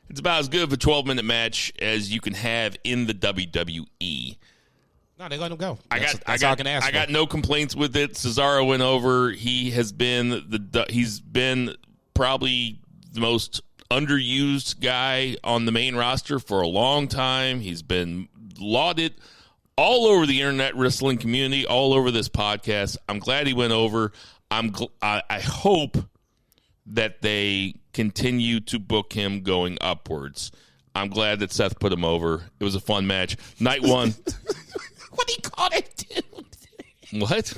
Speaker 3: it's about as good of a 12-minute match as you can have in the WWE.
Speaker 4: No, they're going to go.
Speaker 3: I got no complaints with it. Cesaro went over. He's been probably the most underused guy on the main roster for a long time. He's been lauded all over the internet wrestling community, all over this podcast. I'm glad he went over. I hope that they continue to book him going upwards. I'm glad that Seth put him over. It was a fun match. Night one.
Speaker 4: What do you call that dude?
Speaker 3: What?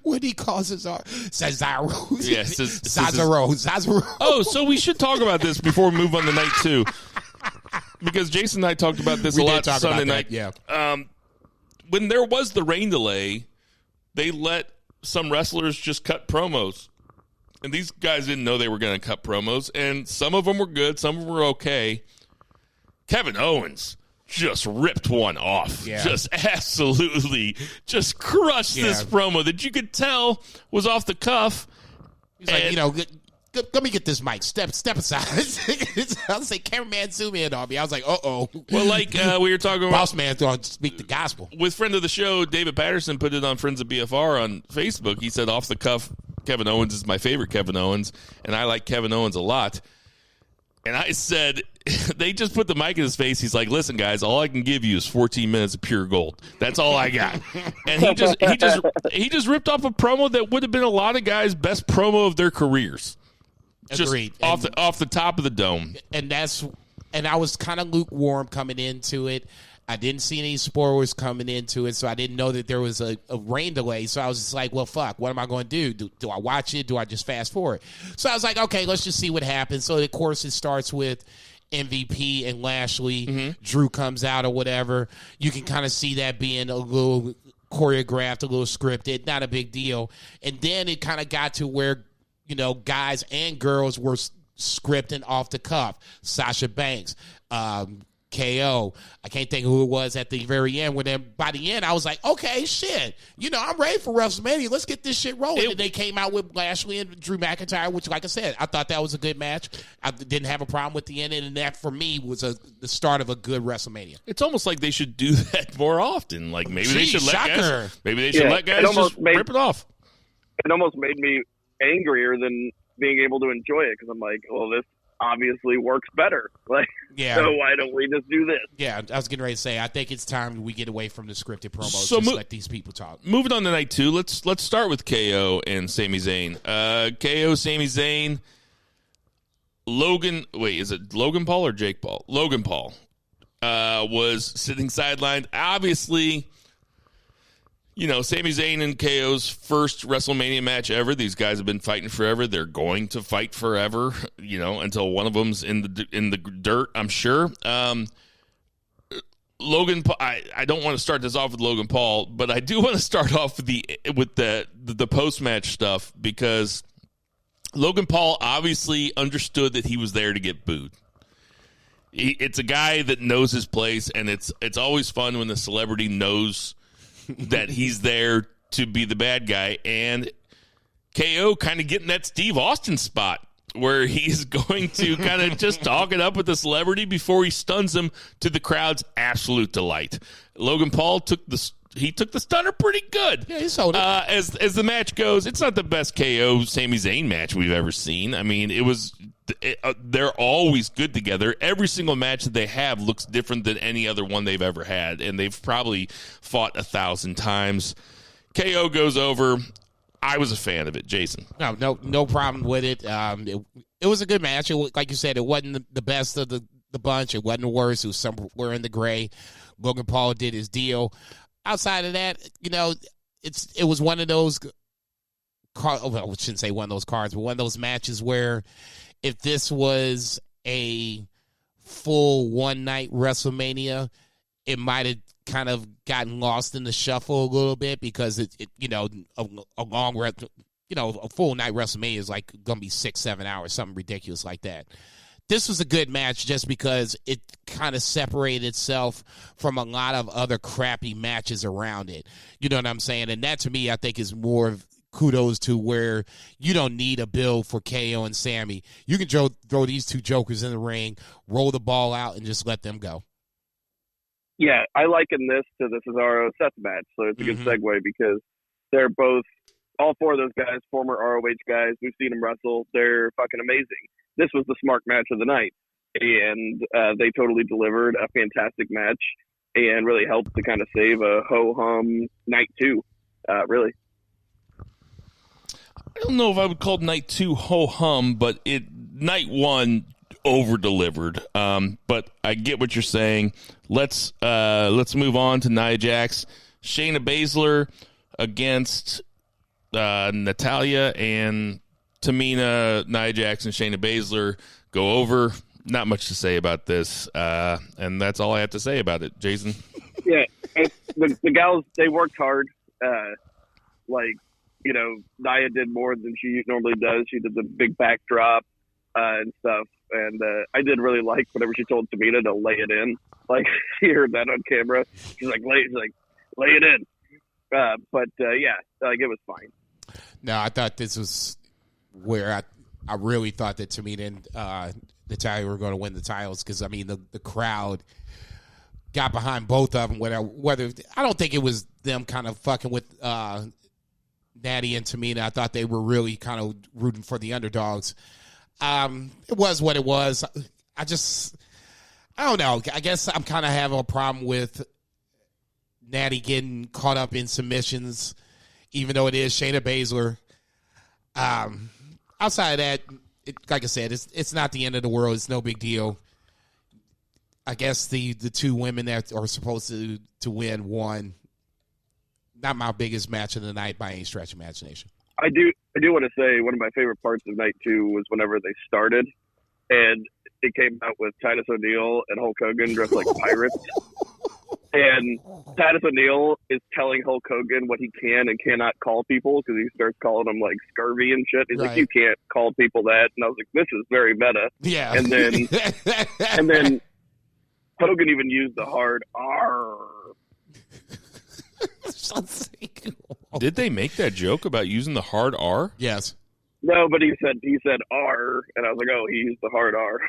Speaker 4: What do you call Cesaro? Cesaro.
Speaker 3: Yeah,
Speaker 4: Cesaro.
Speaker 3: Oh, so we should talk about this before we move on to night two. Because Jason and I talked about this a lot Sunday night.
Speaker 4: Yeah.
Speaker 3: When there was the rain delay, they let some wrestlers just cut promos. And these guys didn't know they were going to cut promos. And some of them were good. Some of them were okay. Kevin Owens just ripped one off.
Speaker 4: Yeah.
Speaker 3: Just absolutely just crushed this promo that you could tell was off the cuff.
Speaker 4: He's like, let me get this mic. Step aside. I was like, cameraman, zoom in on me. I was like, uh-oh.
Speaker 3: Well, like we were talking about.
Speaker 4: Boss man throwing speak the gospel.
Speaker 3: With friend of the show, David Patterson, put it on Friends of BFR on Facebook. He said, off the cuff, Kevin Owens is my favorite Kevin Owens, and I like Kevin Owens a lot. And I said, they just put the mic in his face. He's like, listen, guys, all I can give you is 14 minutes of pure gold. That's all I got. And he just ripped off a promo that would have been a lot of guys' best promo of their careers.
Speaker 4: Agreed.
Speaker 3: Just off the top of the dome.
Speaker 4: And I was kind of lukewarm coming into it. I didn't see any spoilers coming into it, so I didn't know that there was a rain delay. So I was just like, well, fuck, what am I going to do? Do I watch it? Do I just fast forward? So I was like, okay, let's just see what happens. So, of course, it starts with MVP and Lashley. Mm-hmm. Drew comes out or whatever. You can kind of see that being a little choreographed, a little scripted, not a big deal. And then it kind of got to where, guys and girls were scripting off the cuff. Sasha Banks, KO. I can't think of who it was at the very end. By the end, I was like, okay, shit. I'm ready for WrestleMania. Let's get this shit rolling. And they came out with Lashley and Drew McIntyre, which, like I said, I thought that was a good match. I didn't have a problem with the ending, and that, for me, was the start of a good WrestleMania.
Speaker 3: It's almost like they should do that more often. Like, maybe they should let guys
Speaker 4: just
Speaker 3: rip it off.
Speaker 5: it almost made me angrier than being able to enjoy it because I'm like, well, this obviously works better. Like, so why don't we just do this?
Speaker 4: Yeah, I was getting ready to say, I think it's time we get away from the scripted promos.
Speaker 3: So
Speaker 4: just let these people talk.
Speaker 3: Moving on to night 2, let's start with KO and Sami Zayn. KO, Sami Zayn, is it Logan Paul or Jake Paul? Logan Paul was sitting sidelined. Obviously, Sami Zayn and KO's first WrestleMania match ever. These guys have been fighting forever. They're going to fight forever, until one of them's in the dirt, I'm sure. Logan Paul, I don't want to start this off with Logan Paul, but I do want to start off with the post-match stuff because Logan Paul obviously understood that he was there to get booed. It's a guy that knows his place, and it's always fun when the celebrity knows that he's there to be the bad guy. And KO kind of getting that Steve Austin spot where he's going to kind of just talk it up with the celebrity before he stuns him to the crowd's absolute delight. Logan Paul took the stunner pretty good.
Speaker 4: Yeah, he sold it.
Speaker 3: As the match goes, it's not the best KO Sami Zayn match we've ever seen. I mean, they're always good together. Every single match that they have looks different than any other one they've ever had, and they've probably fought 1,000 times. KO goes over. I was a fan of it, Jason.
Speaker 4: No problem with it. It was a good match. Like you said, it wasn't the best of the bunch. It wasn't the worst. It was somewhere in the gray. Logan Paul did his deal. Outside of that, it was one of those I shouldn't say one of those cards, but one of those matches where if this was a full one-night WrestleMania, it might have kind of gotten lost in the shuffle a little bit because a full night WrestleMania is like going to be 6-7 hours, something ridiculous like that. This was a good match just because it kind of separated itself from a lot of other crappy matches around it. You know what I'm saying? And that to me, I think is more of kudos to where you don't need a build for KO and Sammy. You can throw these two jokers in the ring, roll the ball out, and just let them go.
Speaker 5: Yeah, I liken this to the Cesaro-Seth match, so it's a good segue because they're both, all four of those guys, former ROH guys. We've seen them wrestle. They're fucking amazing. This was the smart match of the night, and they totally delivered a fantastic match and really helped to kind of save a ho-hum night 2, really.
Speaker 3: I don't know if I would call night 2 ho-hum, but night 1 over-delivered. But I get what you're saying. Let's move on to Nia Jax. Shayna Baszler against Natalya and Tamina. Nia Jax and Shayna Baszler go over. Not much to say about this, and that's all I have to say about it. Jason?
Speaker 5: Yeah, the gals, they worked hard. Nia did more than she normally does. She did the big backdrop and stuff. And I did really like whenever she told Tamina to lay it in. Like, she heard that on camera. She's like, lay it in. It was fine.
Speaker 4: No, I thought this was where I really thought that Tamina and Natalya were going to win the titles because, I mean, the crowd got behind both of them. Whether I don't think it was them kind of fucking with Natty and Tamina. I thought they were really kind of rooting for the underdogs. It was what it was. I don't know. I guess I'm kind of having a problem with Natty getting caught up in submissions, even though it is Shayna Baszler. Outside of that, like I said, it's not the end of the world. It's no big deal. I guess the two women that are supposed to win won. Not my biggest match of the night by any stretch of imagination.
Speaker 5: I do want to say one of my favorite parts of night 2 was whenever they started and it came out with Titus O'Neil and Hulk Hogan dressed like pirates. And Titus O'Neil is telling Hulk Hogan what he can and cannot call people because he starts calling them like scurvy and shit. He's like, you can't call people that. And I was like, this is very meta.
Speaker 4: Yeah.
Speaker 5: And then Hogan even used the hard R.
Speaker 3: Did they make that joke about using the hard R?
Speaker 4: Yes.
Speaker 5: No, but he said R, and I was like, oh, he used the hard R.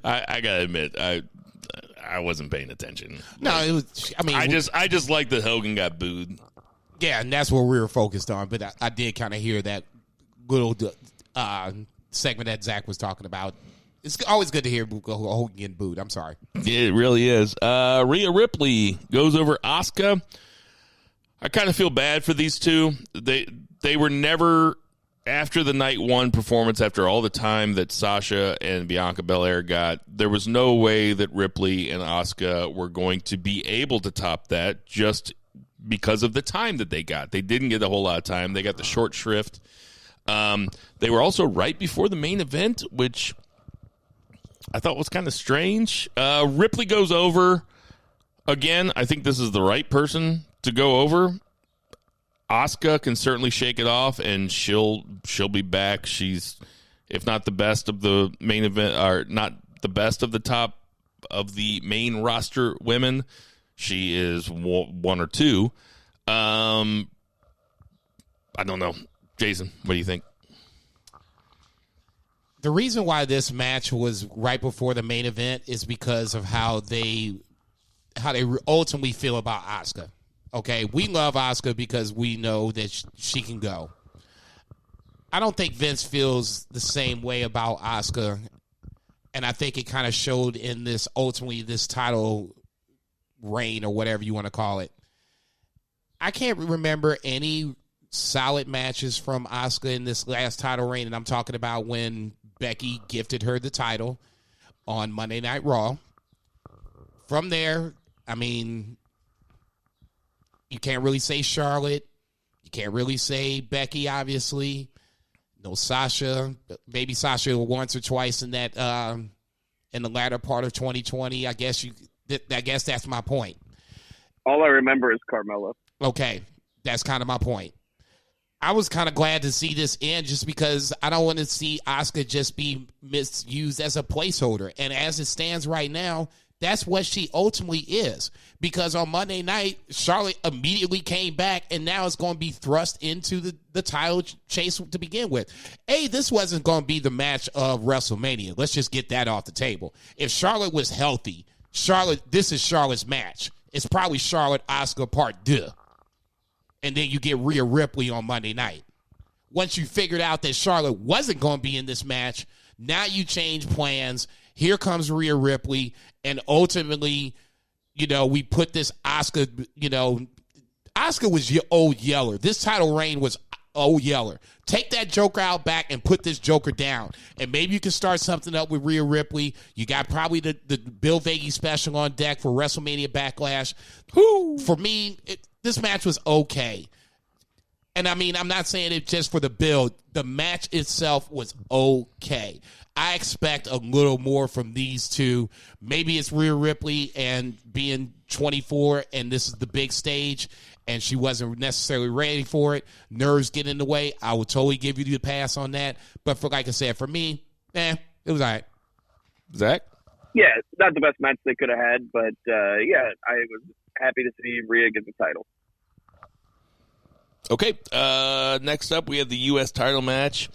Speaker 3: I gotta admit, I wasn't paying attention.
Speaker 4: No, it was. I mean,
Speaker 3: I just like that Hogan got booed.
Speaker 4: Yeah, and that's what we were focused on. But I did kind of hear that little segment that Zach was talking about. It's always good to hear Hogan getting booed. I'm sorry.
Speaker 3: It really is. Rhea Ripley goes over Asuka. I kind of feel bad for these two. They were never, after the night one performance, after all the time that Sasha and Bianca Belair got, there was no way that Ripley and Asuka were going to be able to top that just because of the time that they got. They didn't get a whole lot of time. They got the short shrift. They were also right before the main event, which I thought was kind of strange. Ripley goes over. Again, I think this is the right person to go over. Asuka can certainly shake it off, and she'll be back. She's, if not the best of the main event, or not the best of the top of the main roster women, she is one or two. I don't know. Jason, what do you think?
Speaker 4: The reason why this match was right before the main event is because of how they ultimately feel about Asuka. Okay, we love Asuka because we know that she can go. I don't think Vince feels the same way about Asuka, and I think it kind of showed in this title reign or whatever you want to call it. I can't remember any solid matches from Asuka in this last title reign, and I'm talking about when Becky gifted her the title on Monday Night Raw. From there, I mean, you can't really say Charlotte. You can't really say Becky, obviously. No Sasha. Maybe Sasha once or twice in that in the latter part of 2020. I guess that's my point.
Speaker 5: All I remember is Carmella.
Speaker 4: Okay, that's kind of my point. I was kind of glad to see this end just because I don't want to see Asuka just be misused as a placeholder. And as it stands right now, that's what she ultimately is. Because on Monday night, Charlotte immediately came back, and now it's going to be thrust into the title chase to begin with. This wasn't going to be the match of WrestleMania. Let's just get that off the table. If Charlotte was healthy, this is Charlotte's match. It's probably Charlotte Asuka Part 2. And then you get Rhea Ripley on Monday night. Once you figured out that Charlotte wasn't going to be in this match, now you change plans. Here comes Rhea Ripley, and ultimately, we put this Asuka, Asuka was your old Yeller. This title reign was old Yeller. Take that Joker out back and put this Joker down. And maybe you can start something up with Rhea Ripley. You got probably the Bill Vegas special on deck for WrestleMania Backlash. For me, this match was okay. And I mean, I'm not saying it just for the build. The match itself was okay. I expect a little more from these two. Maybe it's Rhea Ripley and being 24 and this is the big stage and she wasn't necessarily ready for it. Nerves get in the way. I would totally give you the pass on that. But like I said, for me, it was all right.
Speaker 3: Zach?
Speaker 5: Yeah, not the best match they could have had, but I was happy to see Rhea get the title.
Speaker 3: Okay, next up we have the U.S. title match.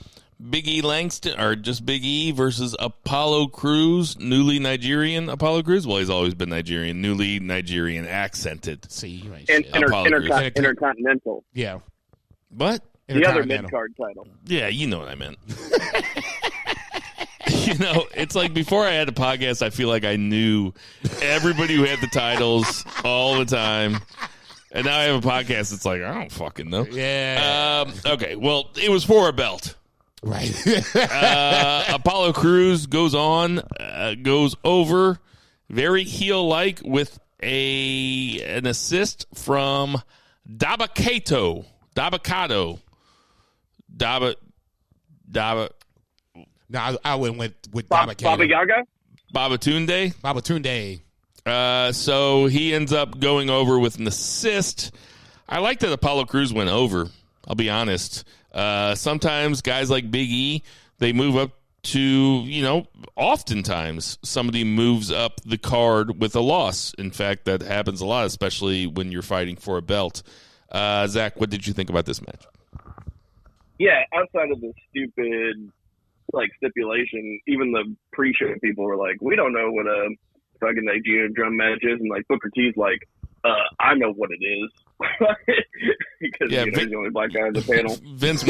Speaker 3: Big E Langston, or just Big E versus Apollo Crews, newly Nigerian Apollo Crews. Well, he's always been Nigerian, newly Nigerian accented.
Speaker 4: See, you ain't
Speaker 5: and
Speaker 4: shit.
Speaker 5: Intercontinental.
Speaker 4: Yeah.
Speaker 3: What?
Speaker 5: The other mid-card title.
Speaker 3: Yeah, you know what I meant. It's like before I had a podcast, I feel like I knew everybody who had the titles all the time. And now I have a podcast, it's like, I don't fucking know.
Speaker 4: Yeah.
Speaker 3: Okay, well, it was for a belt.
Speaker 4: Right.
Speaker 3: Apollo Crews goes over, very heel-like with an assist from Dabba-Kato.
Speaker 4: No, I went with
Speaker 5: Baba Yaga?
Speaker 3: Babatunde. So he ends up going over with an assist. I like that Apollo Crews went over. I'll be honest. Sometimes guys like Big E, they move up to, oftentimes somebody moves up the card with a loss. In fact, that happens a lot, especially when you're fighting for a belt. Zach, what did you think about this match?
Speaker 5: Yeah, outside of the stupid stipulation, even the pre-show people were like, we don't know what a fucking Nigerian drum match is, and Booker T's like, I know what it is. because
Speaker 3: Yeah,
Speaker 5: he's the only black guy on the panel.
Speaker 3: Vince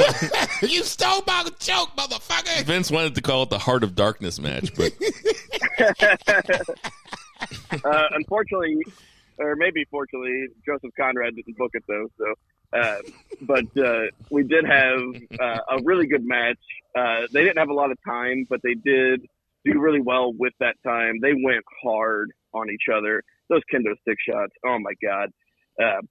Speaker 4: You stole my joke, motherfucker.
Speaker 3: Vince wanted to call it the Heart of Darkness match, but
Speaker 5: Unfortunately, or maybe fortunately, Joseph Conrad didn't book it though. So, but we did have a really good match. They didn't have a lot of time, but they did do really well with that time. They went hard on each other. Those kendo stick shots, oh my god!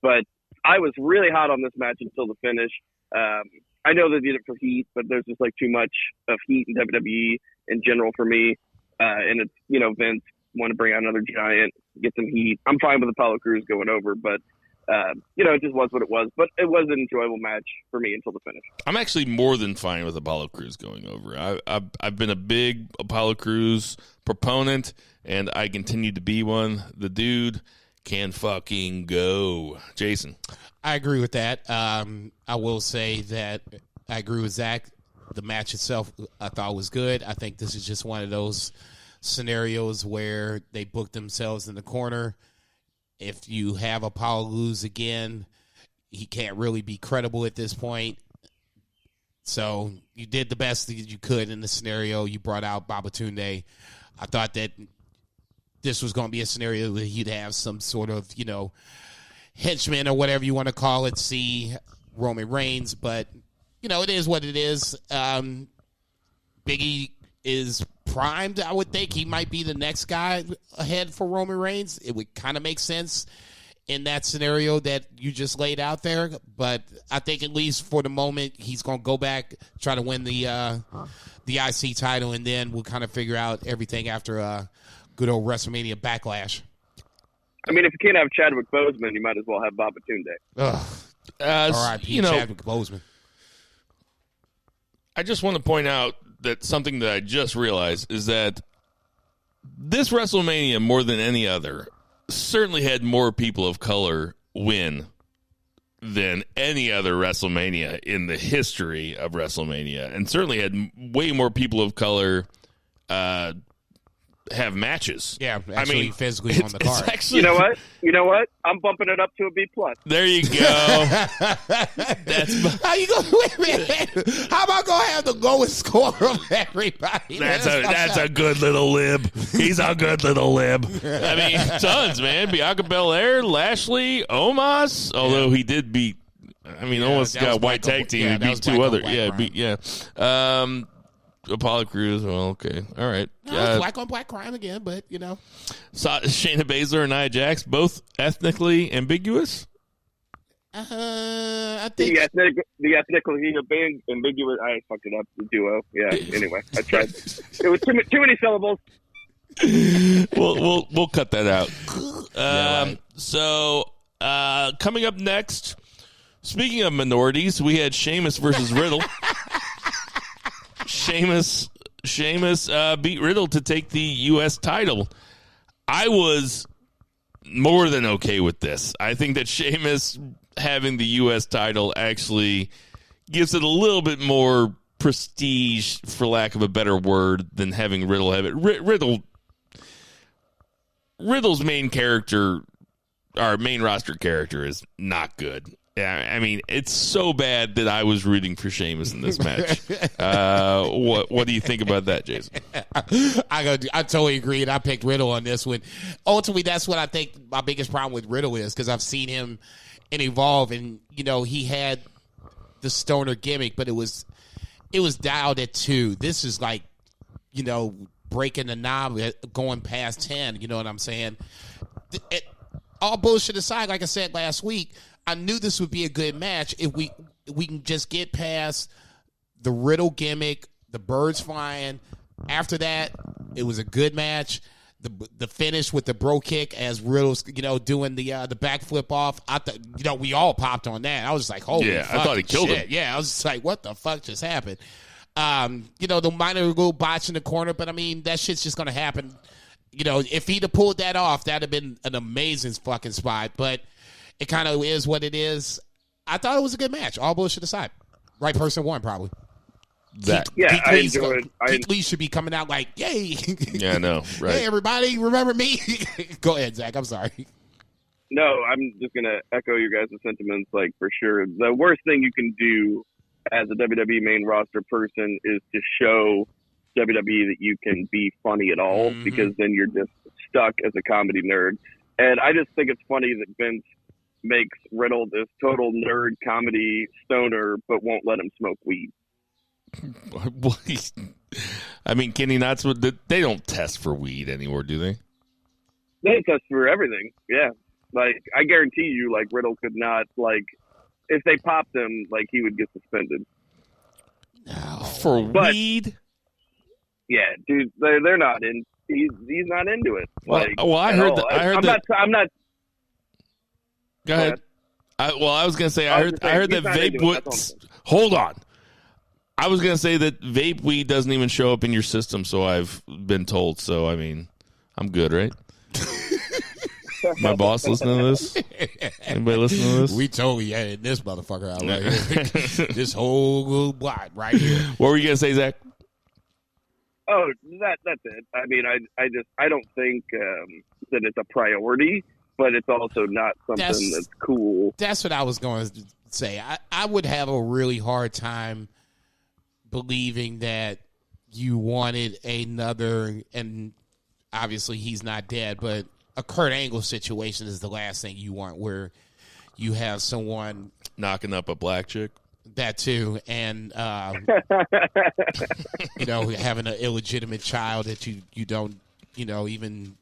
Speaker 5: But I was really hot on this match until the finish. I know they did it for heat, but there's just like too much of heat in WWE in general for me. And it's, Vince want to bring out another giant, get some heat. I'm fine with Apollo Crews going over, but it just was what it was. But it was an enjoyable match for me until the finish.
Speaker 3: I'm actually more than fine with Apollo Crews going over. I've been a big Apollo Crews proponent, and I continue to be one. The dude can fucking go. Jason.
Speaker 4: I agree with that. I will say that I agree with Zach. The match itself I thought was good. I think this is just one of those scenarios where they book themselves in the corner. If you have Apollo lose again, he can't really be credible at this point. So you did the best that you could in the scenario. You brought out Babatunde. I thought that this was going to be a scenario where he'd have some sort of, henchman or whatever you want to call it, see Roman Reigns. But, it is what it is. Biggie is primed, I would think. He might be the next guy ahead for Roman Reigns. It would kind of make sense in that scenario that you just laid out there. But I think at least for the moment, he's going to go back, try to win the IC title, and then we'll kind of figure out everything after a good old WrestleMania Backlash.
Speaker 5: I mean, if you can't have Chadwick Boseman, you might as well have Babatunde.
Speaker 4: R.I.P. Chadwick Boseman.
Speaker 3: I just want to point out that something that I just realized is that this WrestleMania, more than any other, certainly had more people of color win than any other WrestleMania in the history of WrestleMania, and certainly had way more people of color have matches.
Speaker 4: Yeah, actually physically on the card.
Speaker 5: Actually, you know what? I'm bumping it up to a B+.
Speaker 3: There you go.
Speaker 4: How you going? Wait a minute. How about go have the lowest score of everybody?
Speaker 3: That's a good little lib. He's a good little lib. I mean, tons, man. Bianca Belair, Lashley, Omos. Although he did beat. I mean, almost got white tag team. He beat two other. Apollo Crews. Well, okay, all right.
Speaker 4: Black on black crime again, but
Speaker 3: Shayna Baszler and Nia Jax, both ethnically ambiguous.
Speaker 4: I think
Speaker 5: the ethnically ambiguous. I fucked it up. The duo. Yeah. Anyway, I tried. It was too many syllables.
Speaker 3: We'll cut that out. So coming up next, speaking of minorities, we had Sheamus versus Riddle. Sheamus beat Riddle to take the U.S. title. I was more than okay with this. I think that Sheamus having the U.S. title actually gives it a little bit more prestige, for lack of a better word, than having Riddle have it. Riddle's main character, our main roster character, is not good. Yeah, I mean, it's so bad that I was rooting for Sheamus in this match. What do you think about that, Jason?
Speaker 4: I totally agree, and I picked Riddle on this one. Ultimately, that's what I think my biggest problem with Riddle is, because I've seen him evolve, and he had the stoner gimmick, but it was dialed at 2. This is like, breaking the knob, going past 10. You know what I'm saying? All bullshit aside, like I said last week, I knew this would be a good match if we can just get past the Riddle gimmick, the birds flying. After that, it was a good match. The finish with the bro kick as Riddle's doing the backflip off. I thought we all popped on that. I was like, holy fuck,
Speaker 3: I thought he killed him.
Speaker 4: Yeah, I was just like, what the fuck just happened? The minor little botch in the corner, but I mean that shit's just gonna happen. If he'd have pulled that off, that'd have been an amazing fucking spot. But it kind of is what it is. I thought it was a good match. All bullshit aside. Right person won, probably.
Speaker 5: I enjoyed it.
Speaker 4: Keith Lee should be coming out like, yay.
Speaker 3: Yeah, I know. Right.
Speaker 4: Hey, everybody, remember me? Go ahead, Zach. I'm sorry.
Speaker 5: no, I'm just gonna echo your guys' sentiments, like for sure. The worst thing you can do as a WWE main roster person is to show WWE that you can be funny at all, because then you're just stuck as a comedy nerd. And I just think it's funny that Vince makes Riddle this total nerd comedy stoner, but won't let him smoke weed.
Speaker 3: I mean, can he not? They don't test for weed anymore, do they?
Speaker 5: They test for everything. Yeah. Like, I guarantee you, like, Riddle could not, like, if they popped him, like, he would get suspended.
Speaker 3: For weed?
Speaker 5: Yeah, dude, they're not in. He's not into it. Like,
Speaker 3: I heard that.
Speaker 5: I'm not.
Speaker 3: Go ahead. I was gonna say I heard that vape would. Hold on. I was gonna say that vape weed doesn't even show up in your system, so I've been told. So I mean, I'm good, right? My boss listening to this? Anybody listening to this?
Speaker 4: We totally edited this motherfucker out right here. This whole good block right here.
Speaker 3: What were you gonna say, Zach?
Speaker 5: Oh, that's it. I mean, I don't think that it's a priority, but it's also not something that's cool.
Speaker 4: That's what I was going to say. I would have a really hard time believing that you wanted another, and obviously he's not dead, but a Kurt Angle situation is the last thing you want, where you have someone
Speaker 3: knocking up a black chick.
Speaker 4: That too, and having an illegitimate child that you don't even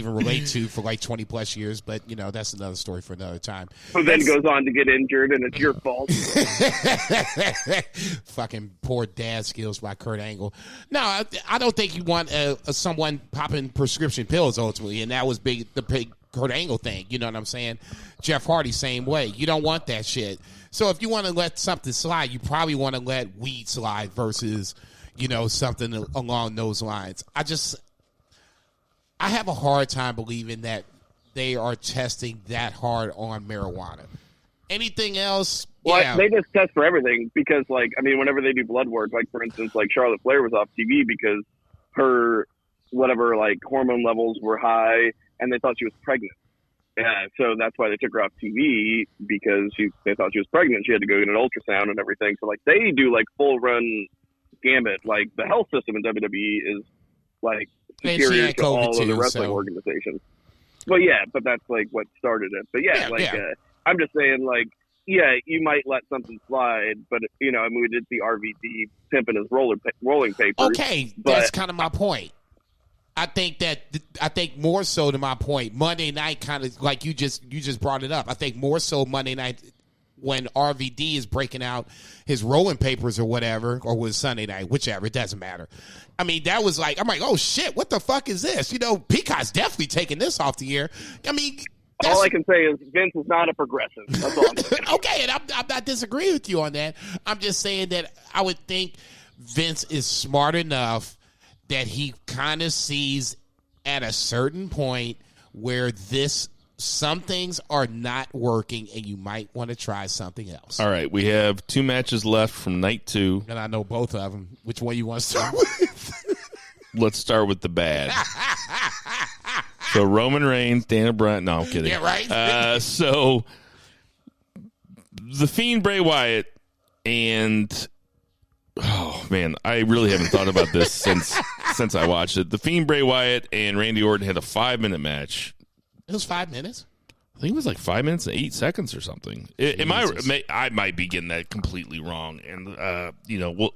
Speaker 4: relate to for like 20 plus years, but that's another story for another time.
Speaker 5: Who then goes on to get injured, and it's your fault.
Speaker 4: Fucking poor dad skills by Kurt Angle. No, I don't think you want someone popping prescription pills ultimately, and that was the big Kurt Angle thing. You know what I'm saying? Jeff Hardy, same way. You don't want that shit. So if you want to let something slide, you probably want to let weed slide versus, something along those lines. I have a hard time believing that they are testing that hard on marijuana. Anything else?
Speaker 5: Well,
Speaker 4: yeah.
Speaker 5: They just test for everything because, whenever they do blood work, like, for instance, like Charlotte Flair was off TV because her, hormone levels were high and they thought she was pregnant. Yeah, so that's why they took her off TV, because they thought she was pregnant. She had to go get an ultrasound and everything. So, they do, full run gamut. Like, the health system in WWE is, superior to all of the wrestling organizations. Well, yeah, but that's, what started it. But, I'm just saying, you might let something slide, but, we did see RVD pimping his rolling papers.
Speaker 4: Okay, that's kind of my point. I think more so to my point, Monday night kind of like you just brought it up. I think more so Monday night when RVD is breaking out his rolling papers or whatever, or was Sunday night, whichever, it doesn't matter. I mean, that was I'm like, oh shit, what the fuck is this? Peacock's definitely taking this off the air. I mean,
Speaker 5: all I can say is Vince is not a progressive. That's all I'm saying.
Speaker 4: Okay, and I'm not disagreeing with you on that. I'm just saying that I would think Vince is smart enough that he kind of sees at a certain point where some things are not working and you might want to try something else.
Speaker 3: All right, we have 2 matches left from night 2.
Speaker 4: And I know both of them. Which one you want to start with?
Speaker 3: Let's start with the bad. So Roman Reigns, Daniel Bryan. No, I'm kidding.
Speaker 4: Yeah, right?
Speaker 3: So The Fiend, Bray Wyatt, and... Oh, man, I really haven't thought about this since I watched it. The Fiend, Bray Wyatt, and Randy Orton had a 5-minute match.
Speaker 4: It was 5 minutes?
Speaker 3: I think it was 5 minutes and 8 seconds or something. I might be getting that completely wrong, and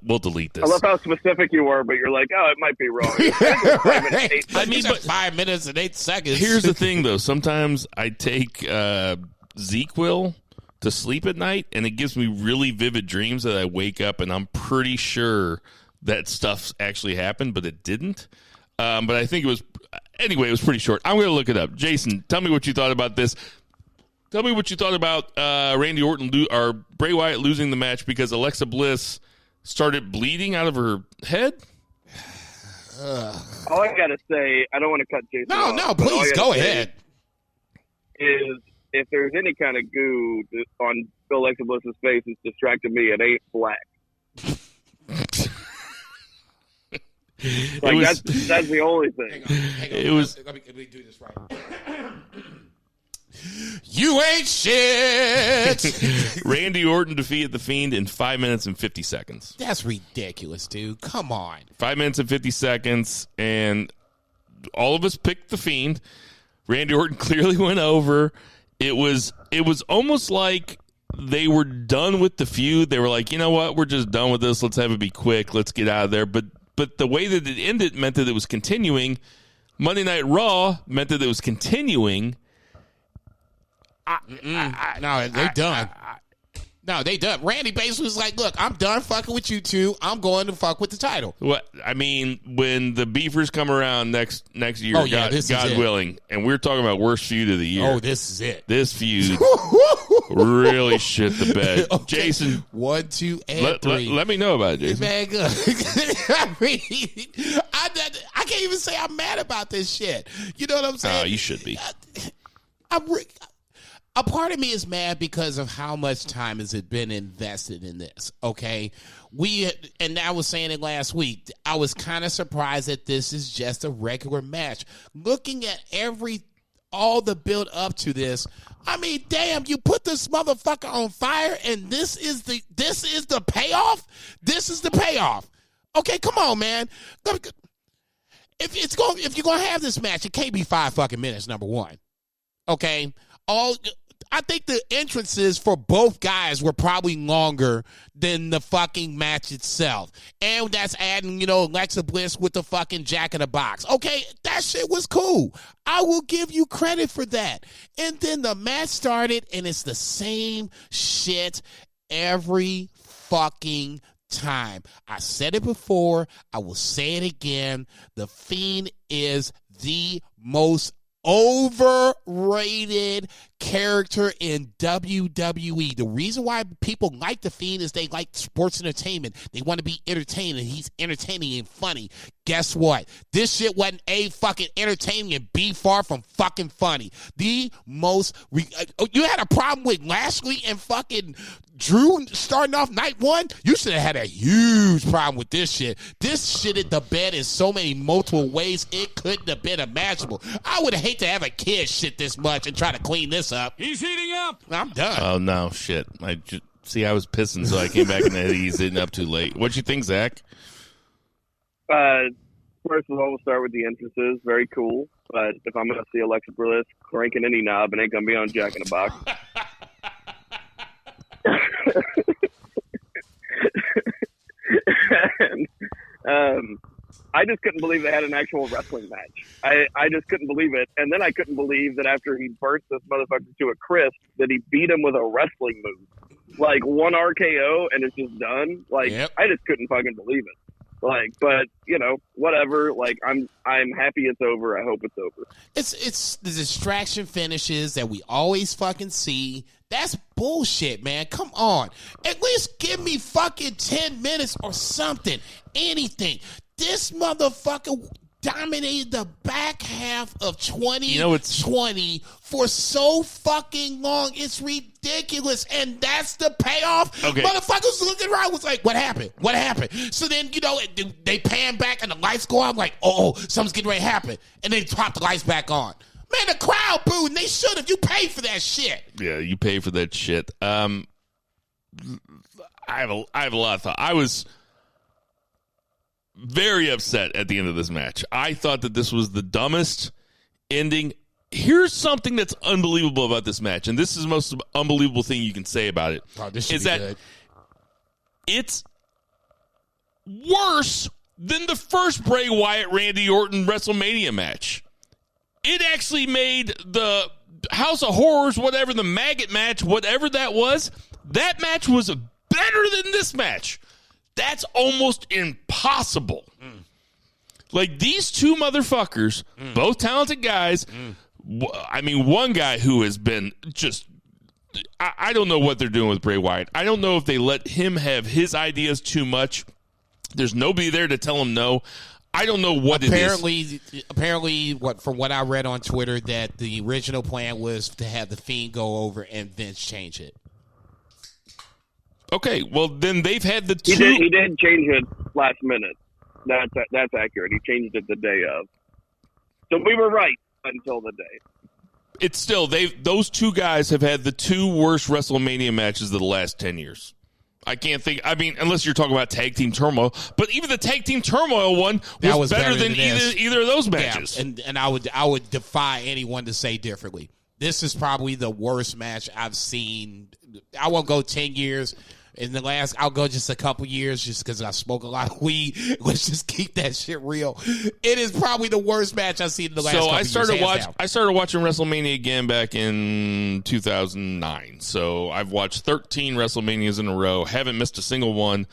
Speaker 3: we'll delete this.
Speaker 5: I love how specific you were, but you're like, oh, it might be wrong.
Speaker 4: 5 minutes, but 5 minutes and 8 seconds.
Speaker 3: Here's the thing, though. Sometimes I take ZzzQuil to sleep at night, and it gives me really vivid dreams that I wake up and I'm pretty sure that stuff actually happened, but it didn't. But I think it was pretty short. I'm going to look it up. Jason, tell me what you thought about this. Tell me what you thought about Randy Orton or Bray Wyatt losing the match because Alexa Bliss started bleeding out of her head.
Speaker 5: All I got to say, I don't want to cut Jason off.
Speaker 4: No, please go ahead.
Speaker 5: Is if there's any kind of goo on Alexa Bliss's face, it's distracted me. It ain't black.
Speaker 3: That's
Speaker 5: the only thing.
Speaker 4: Hang on. Let me do this right. You ain't shit.
Speaker 3: Randy Orton defeated The Fiend in 5 minutes and 50 seconds.
Speaker 4: That's ridiculous, dude. Come on.
Speaker 3: 5 minutes and 50 seconds, and all of us picked The Fiend. Randy Orton clearly went over. It was almost like they were done with the feud. They were like, you know what? We're just done with this. Let's have it be quick. Let's get out of there. But the way that it ended meant that it was continuing. Monday Night Raw meant that it was continuing.
Speaker 4: No, they done. No, they done. Randy basically was like, look, I'm done fucking with you two. I'm going to fuck with the title.
Speaker 3: What I mean, when the Beefers come around next year, God willing, and we're talking about worst feud of the year.
Speaker 4: Oh, this is it.
Speaker 3: This feud really shit the bed.
Speaker 4: Okay.
Speaker 3: Jason,
Speaker 4: 1, 2, and 3.
Speaker 3: Let me know about it, Jason.
Speaker 4: Man, good. I mean, I can't even say I'm mad about this shit. You know what I'm saying?
Speaker 3: Oh, you should be.
Speaker 4: A part of me is mad because of how much time has it been invested in this, okay? And I was saying it last week, I was kind of surprised that this is just a regular match. Looking at all the build up to this, I mean, damn, you put this motherfucker on fire and this is the payoff? This is the payoff. Okay, come on, man. If you're going to have this match, it can't be 5 fucking minutes, number one. Okay? I think the entrances for both guys were probably longer than the fucking match itself. And that's adding, Alexa Bliss with the fucking Jack in the Box. Okay, that shit was cool. I will give you credit for that. And then the match started, and it's the same shit every fucking time. I said it before. I will say it again. The Fiend is the most overrated character in WWE. The reason why people like The Fiend is they like sports entertainment. They want to be entertained, and he's entertaining and funny. Guess what? This shit wasn't A, fucking entertaining, and B, far from fucking funny. The most... you had a problem with Lashley and fucking Drew starting off night one? You should have had a huge problem with this shit. This shit at the bed in so many multiple ways, it couldn't have been imaginable. I would hate to have a kid shit this much and try to clean this up.
Speaker 2: He's heating up.
Speaker 4: I'm done.
Speaker 3: Oh, no, shit. I was pissing, so I came back and he's hitting up too late. What'd you think, Zach?
Speaker 5: First of all, we'll start with the entrances. Very cool. But if I'm going to see Alexa Bliss cranking any knob, it ain't going to be on Jack in the Box. And, I just couldn't believe they had an actual wrestling match. I just couldn't believe it. And then I couldn't believe that after he burnt this motherfucker to a crisp, that he beat him with a wrestling move. Like, one RKO and it's just done. Like, yep. I just couldn't fucking believe it. Like, but, whatever. Like, I'm happy it's over. I hope it's over.
Speaker 4: It's the distraction finishes that we always fucking see. That's bullshit, man. Come on. At least give me fucking 10 minutes or something. Anything. This motherfucker dominated the back half of 2020 for so fucking long. It's ridiculous. And that's the payoff. Okay. Motherfuckers looking around was like, what happened? What happened? So then, they pan back and the lights go on. I'm like, oh, something's getting ready to happen. And they pop the lights back on. Man, the crowd booed, and they should have. You paid for that shit.
Speaker 3: Yeah, you pay for that shit. I have a lot of thought. I was very upset at the end of this match. I thought that this was the dumbest ending. Here's something that's unbelievable about this match, and this is the most unbelievable thing you can say about it.
Speaker 4: Oh, this should be good.
Speaker 3: It's worse than the first Bray Wyatt Randy Orton WrestleMania match. It actually made the House of Horrors, whatever, the maggot match, whatever that was, that match was better than this match. That's almost impossible. Like, these two motherfuckers, both talented guys, I mean, one guy who has been just, I don't know what they're doing with Bray Wyatt. I don't know if they let him have his ideas too much. There's nobody there to tell him no. I don't know what it is.
Speaker 4: Apparently, from what I read on Twitter, that the original plan was to have the Fiend go over and Vince change it.
Speaker 3: Okay, well then they've had the two.
Speaker 5: He did change it last minute. That's accurate. He changed it the day of. So we were right until the day.
Speaker 3: it's still those two guys have had the two worst WrestleMania matches of the last 10 years. I can't think. I mean, unless you're talking about tag team turmoil, but even the tag team turmoil one was better than either of those matches.
Speaker 4: Yeah, and I would defy anyone to say differently. This is probably the worst match I've seen. I won't go 10 years. I'll go just a couple years just because I smoke a lot of weed. Let's just keep that shit real. It is probably the worst match I've seen in the last couple years. So
Speaker 3: I started watching WrestleMania again back in 2009. So I've watched 13 WrestleManias in a row. Haven't missed a single one.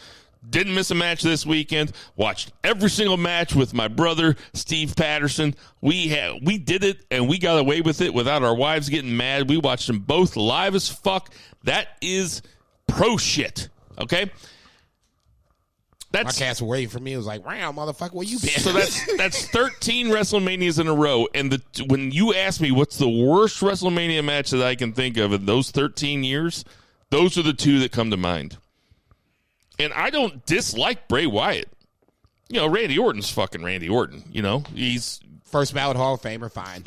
Speaker 3: Didn't miss a match this weekend. Watched every single match with my brother, Steve Patterson. We did it, and we got away with it without our wives getting mad. We watched them both live as fuck. That is pro shit, okay?
Speaker 4: My cats were waiting for me. It was like, wow, motherfucker, where you been?
Speaker 3: So that's 13 WrestleManias in a row. And when you ask me what's the worst WrestleMania match that I can think of in those 13 years, those are the two that come to mind. And I don't dislike Bray Wyatt. You know, Randy Orton's fucking Randy Orton. You know, he's
Speaker 4: first ballot Hall of Famer. Fine,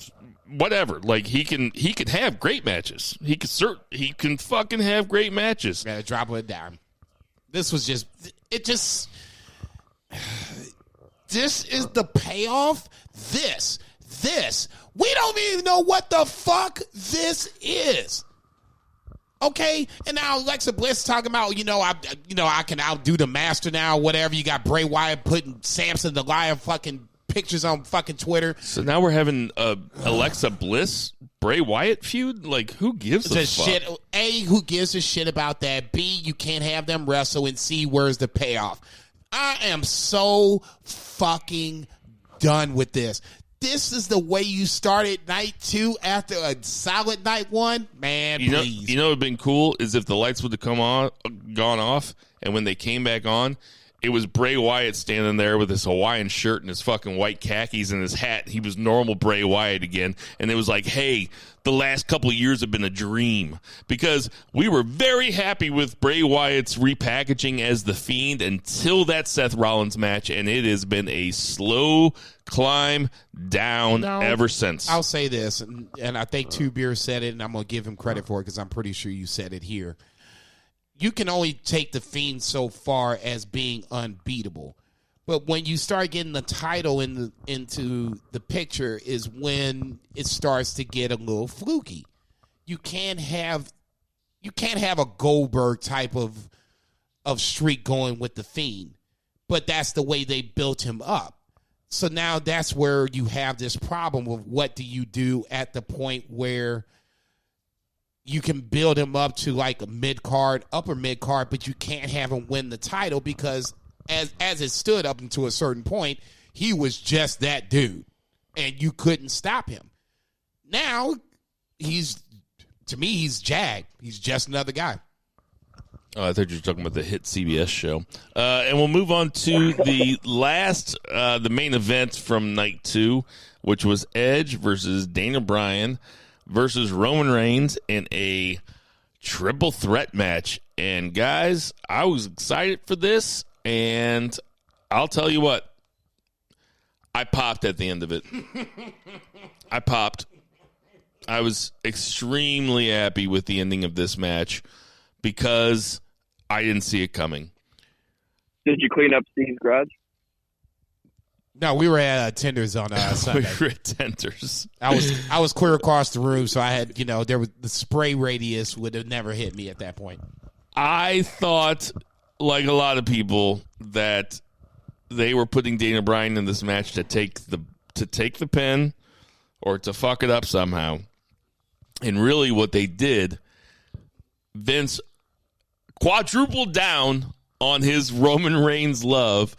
Speaker 3: whatever. Like he can have great matches. He can fucking have great matches.
Speaker 4: Yeah, drop it down. This was just this is the payoff. This we don't even know what the fuck this is. Okay, and now Alexa Bliss talking about, I can outdo the master now, whatever. You got Bray Wyatt putting Samson the Lion fucking pictures on fucking Twitter.
Speaker 3: So now we're having Alexa Bliss Bray Wyatt feud? Like, who gives a fuck?
Speaker 4: Shit, A, who gives a shit about that? B, you can't have them wrestle, and C, where's the payoff? I am so fucking done with this. This is the way you started night 2 after a solid night 1? Man, please.
Speaker 3: You know what would have been cool is if the lights would have gone off, and when they came back on, it was Bray Wyatt standing there with his Hawaiian shirt and his fucking white khakis and his hat. He was normal Bray Wyatt again. And it was like, hey, the last couple of years have been a dream. Because we were very happy with Bray Wyatt's repackaging as The Fiend until that Seth Rollins match. And it has been a slow climb down ever since.
Speaker 4: I'll say this, and I think Two Beers said it, and I'm going to give him credit for it because I'm pretty sure you said it here. You can only take the Fiend so far as being unbeatable. But when you start getting the title into the picture is when it starts to get a little fluky. You can't have a Goldberg type of streak going with the Fiend. But that's the way they built him up. So now that's where you have this problem of what do you do at the point where you can build him up to like a mid-card, upper mid-card, but you can't have him win the title because as it stood up until a certain point, he was just that dude, and you couldn't stop him. Now, he's Jag. He's just another guy.
Speaker 3: Oh, I thought you were talking about the hit CBS show. And we'll move on to the main event from night 2, which was Edge versus Daniel Bryan versus Roman Reigns in a triple threat match. And guys, I was excited for this, and I'll tell you what, I popped at the end of it. I popped. I was extremely happy with the ending of this match because I didn't see it coming.
Speaker 5: Did you clean up Steve's garage?
Speaker 4: No, we were at Tenders on Sunday.
Speaker 3: We were at Tenders.
Speaker 4: I was clear across the room, so I had, there was the spray radius would have never hit me at that point.
Speaker 3: I thought, like a lot of people, that they were putting Daniel Bryan in this match to take the pin or to fuck it up somehow. And really what they did, Vince quadrupled down on his Roman Reigns love,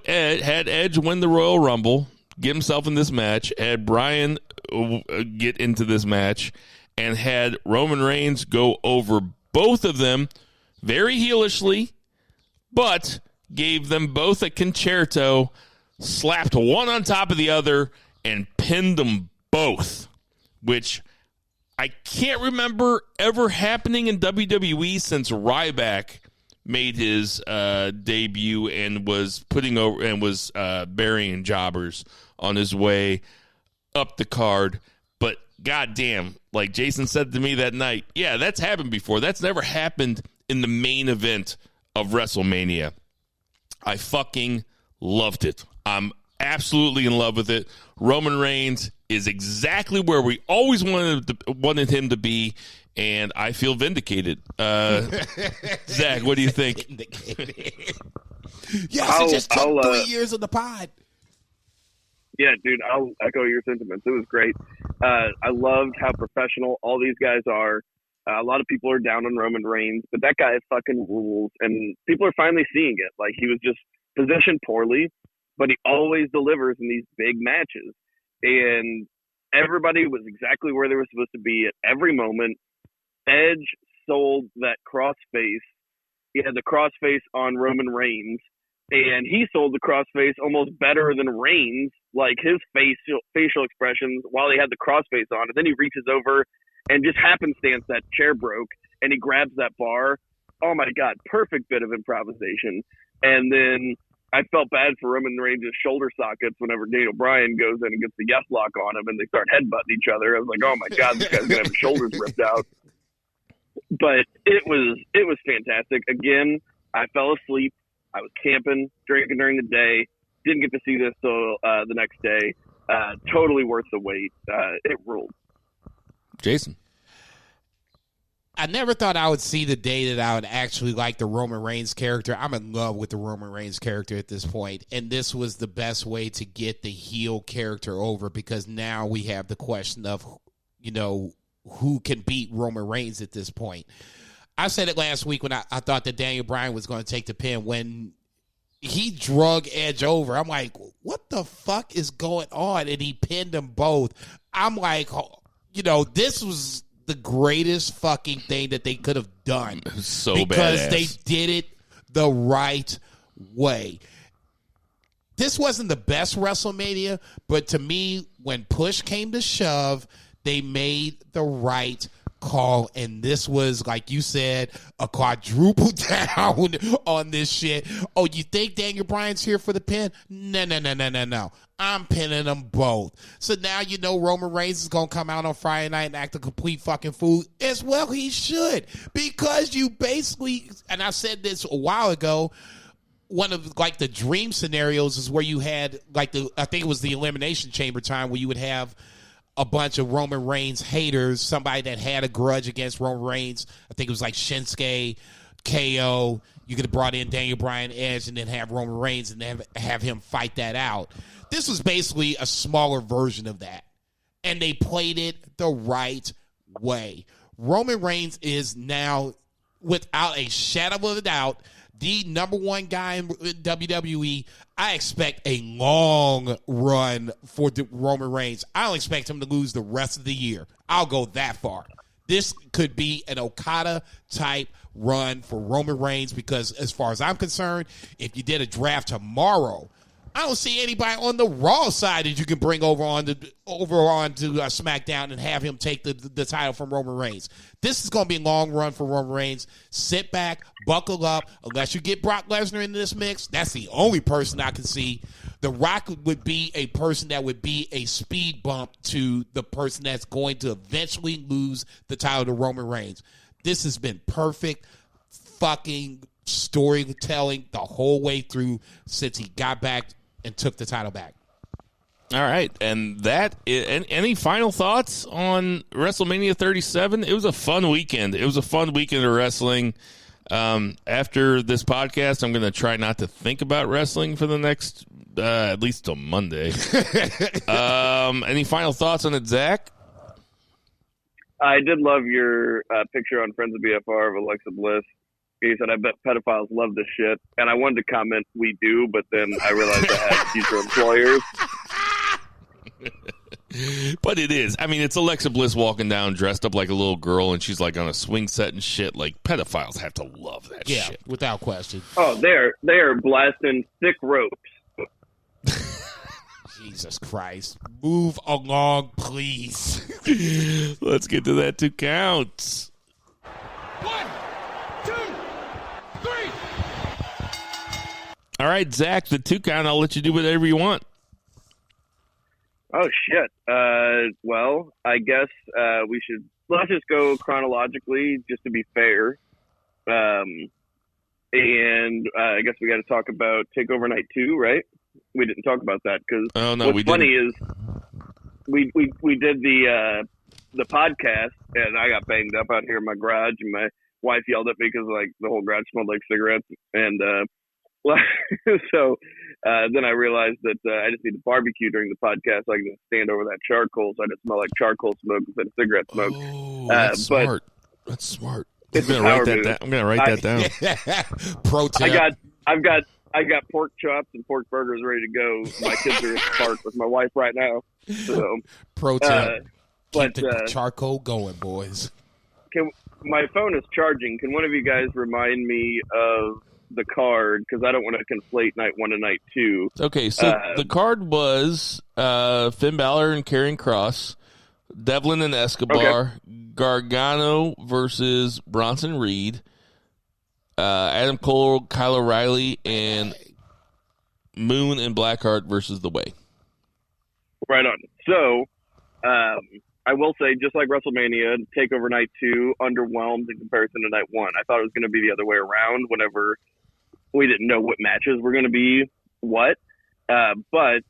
Speaker 3: had Edge win the Royal Rumble, get himself in this match, had Bryan get into this match, and had Roman Reigns go over both of them very heelishly, but gave them both a concerto, slapped one on top of the other, and pinned them both, which I can't remember ever happening in WWE since Ryback made his debut and was burying jobbers on his way up the card. But goddamn, like Jason said to me that night, yeah, that's happened before. That's never happened in the main event of WrestleMania. I fucking loved it. I'm absolutely in love with it. Roman Reigns is exactly where we always wanted him to be, and I feel vindicated. Zach, what do you think?
Speaker 4: Yes, it just took 3 years of the pod.
Speaker 5: Yeah, dude, I'll echo your sentiments. It was great. I loved how professional all these guys are. A lot of people are down on Roman Reigns, but that guy fucking rules, and people are finally seeing it. Like, he was just positioned poorly, but he always delivers in these big matches. And everybody was exactly where they were supposed to be at every moment. Edge sold that crossface. He had the crossface on Roman Reigns, and he sold the crossface almost better than Reigns, like his facial expressions while he had the crossface on. And then he reaches over and just happenstance that chair broke, and he grabs that bar. Oh my God, perfect bit of improvisation. And then I felt bad for Roman Reigns' shoulder sockets whenever Daniel Bryan goes in and gets the yes lock on him and they start headbutting each other. I was like, oh my God, this guy's gonna have his shoulders ripped out. But it was fantastic. Again, I fell asleep. I was camping, drinking during the day. Didn't get to see this till the next day. Totally worth the wait. It ruled.
Speaker 3: Jason.
Speaker 4: I never thought I would see the day that I would actually like the Roman Reigns character. I'm in love with the Roman Reigns character at this point, and this was the best way to get the heel character over, because now we have the question of, who can beat Roman Reigns at this point. I said it last week when I thought that Daniel Bryan was going to take the pin. When he drug Edge over, I'm like, what the fuck is going on? And he pinned them both. I'm like, this was the greatest fucking thing that they could have done.
Speaker 3: So
Speaker 4: because
Speaker 3: badass.
Speaker 4: They did it the right way. This wasn't the best WrestleMania, but to me, when push came to shove, they made the right call, and this was, like you said, a quadruple down on this shit. Oh, you think Daniel Bryan's here for the pin? No. I'm pinning them both. So now Roman Reigns is going to come out on Friday night and act a complete fucking fool. As well he should, because you basically, and I said this a while ago, one of the dream scenarios is where you had I think it was the Elimination Chamber time, where you would have a bunch of Roman Reigns haters, somebody that had a grudge against Roman Reigns. I think it was like Shinsuke, KO. You could have brought in Daniel Bryan, Edge, and then have Roman Reigns and then have him fight that out. This was basically a smaller version of that, and they played it the right way. Roman Reigns is now, without a shadow of a doubt, the number one guy in WWE. I expect a long run for Roman Reigns. I don't expect him to lose the rest of the year. I'll go that far. This could be an Okada-type run for Roman Reigns, because as far as I'm concerned, if you did a draft tomorrow, I don't see anybody on the Raw side that you can bring over onto SmackDown and have him take the title from Roman Reigns. This is going to be a long run for Roman Reigns. Sit back, buckle up. Unless you get Brock Lesnar into this mix, that's the only person I can see. The Rock would be a person that would be a speed bump to the person that's going to eventually lose the title to Roman Reigns. This has been perfect fucking storytelling the whole way through since he got back and took the title back.
Speaker 3: All right, and any final thoughts on WrestleMania 37? It was a fun weekend. It was a fun weekend of wrestling. After this podcast, I'm going to try not to think about wrestling for the next, at least till Monday. Any final thoughts on it, Zach?
Speaker 5: I did love your picture on Friends of BFR of Alexa Bliss. He said, I bet pedophiles love this shit. And I wanted to comment, we do, but then I realized I had future employers.
Speaker 3: But it is. I mean, it's Alexa Bliss walking down dressed up like a little girl, and she's like on a swing set and shit. Like, pedophiles have to love that shit.
Speaker 4: Yeah, without question.
Speaker 5: Oh, they are blasting thick ropes.
Speaker 4: Jesus Christ. Move along, please.
Speaker 3: Let's get to that 2 counts.
Speaker 2: 1, 2, 3.
Speaker 3: All right, Zach, the 2 count. I'll let you do whatever you want.
Speaker 5: Oh shit. Well, I guess let's just go chronologically, just to be fair. And I guess we got to talk about TakeOver Night 2, right? We didn't talk about that because what's funny is we did the podcast, and I got banged up out here in my garage, and my wife yelled at me because like the whole garage smelled like cigarettes, and so then I realized that I just need to barbecue during the podcast so I can stand over that charcoal so I just smell like charcoal smoke instead of cigarette smoke.
Speaker 3: Oh, that's smart. That's smart. I'm gonna write that down.
Speaker 4: Pro tip.
Speaker 5: I got pork chops and pork burgers ready to go. My kids are at the park with my wife right now. So
Speaker 4: pro tip. Keep the charcoal going, boys.
Speaker 5: My phone is charging. Can one of you guys remind me of the card? Because I don't want to conflate night 1 and night 2.
Speaker 3: Okay, so the card was Finn Balor and Karrion Kross, Devlin and Escobar, Gargano versus Bronson Reed, Adam Cole, Kyle O'Reilly, and Moon and Blackheart versus The Way.
Speaker 5: Right on. So, I will say, just like WrestleMania, TakeOver Night 2 underwhelmed in comparison to Night 1. I thought it was going to be the other way around whenever we didn't know what matches were going to be what. But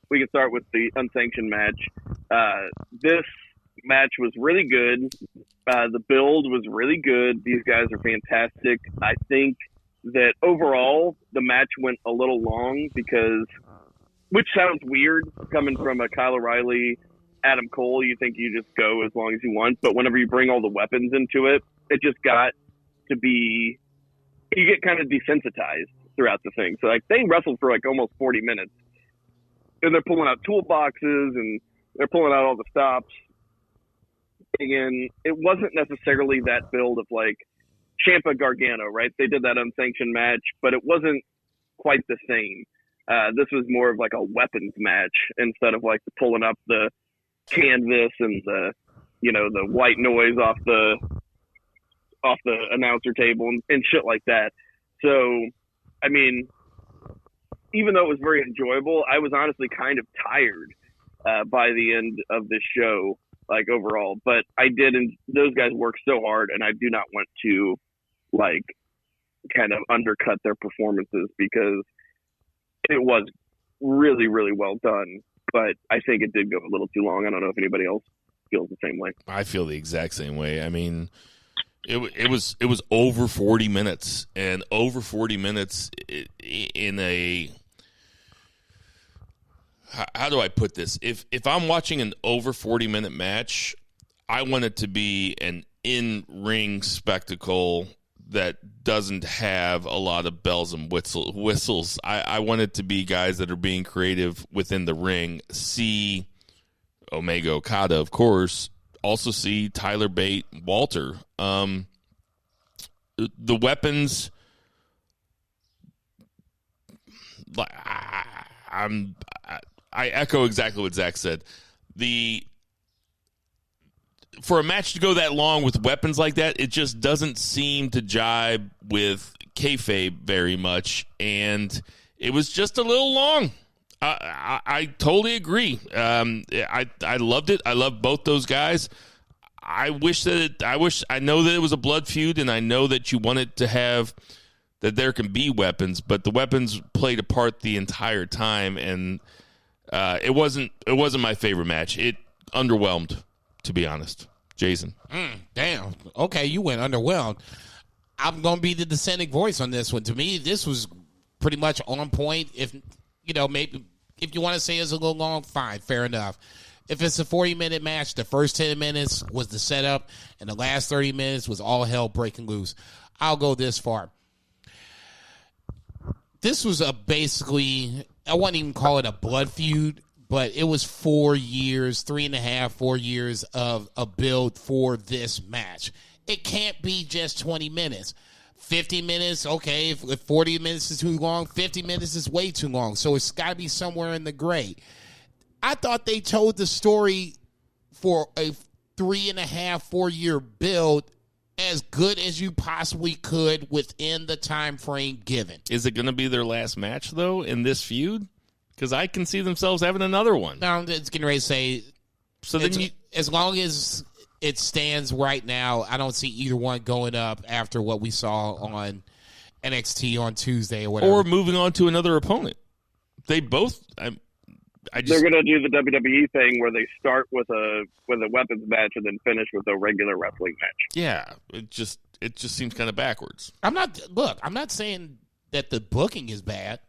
Speaker 5: we can start with the unsanctioned match. This match was really good. The build was really good. These guys are fantastic. I think that overall the match went a little long because, which sounds weird coming from a Kyle O'Reilly, Adam Cole, you think you just go as long as you want, but whenever you bring all the weapons into it, it just got to be, you get kind of desensitized throughout the thing. So like they wrestled for like almost 40 minutes, and they're pulling out toolboxes and they're pulling out all the stops. And it wasn't necessarily that build of like Ciampa Gargano, right? They did that unsanctioned match, but it wasn't quite the same. This was more of like a weapons match instead of like pulling up the canvas and the white noise off the announcer table and shit like that. So, I mean, even though it was very enjoyable, I was honestly kind of tired by the end of this show, like overall. But I did, and those guys worked so hard, and I do not want to like kind of undercut their performances because it was really, really well done. But I think it did go a little too long. I don't know if anybody else feels the same way.
Speaker 3: I feel the exact same way. I mean, it was over 40 minutes, and over 40 minutes in a, how do I put this? If I'm watching an over 40-minute match, I want it to be an in-ring spectacle that doesn't have a lot of bells and whistles. I want it to be guys that are being creative within the ring. See Omega Okada, of course. Also see Tyler Bate, Walter. The weapons, I echo exactly what Zach said. For a match to go that long with weapons like that, it just doesn't seem to jibe with kayfabe very much, and it was just a little long. I totally agree. I loved it. I love both those guys. I know that it was a blood feud, and I know that you wanted to have that there can be weapons, but the weapons played a part the entire time, and it wasn't my favorite match. It underwhelmed, to be honest. Jason.
Speaker 4: Damn. Okay, you went underwhelmed. I'm going to be the dissenting voice on this one. To me, this was pretty much on point. If maybe if you want to say it's a little long, fine, fair enough. If it's a 40-minute match, the first 10 minutes was the setup, and the last 30 minutes was all hell breaking loose. I'll go this far. This was basically, I wouldn't even call it a blood feud, but it was 4 years, 3.5, 4 years of a build for this match. It can't be just 20 minutes. 50 minutes, okay, if 40 minutes is too long, 50 minutes is way too long. So it's got to be somewhere in the gray. I thought they told the story for a 3.5, 4 year build as good as you possibly could within the time frame given.
Speaker 3: Is it going to be their last match, though, in this feud? Because I can see themselves having another one.
Speaker 4: No, I'm just getting ready to say,
Speaker 3: So then
Speaker 4: as long as it stands right now, I don't see either one going up after what we saw on NXT on Tuesday or whatever.
Speaker 3: or moving on to another opponent. They both.
Speaker 5: They're going to do the WWE thing where they start with a weapons match and then finish with a regular wrestling match.
Speaker 3: Yeah, it just seems kind of backwards.
Speaker 4: I'm not saying that the booking is bad.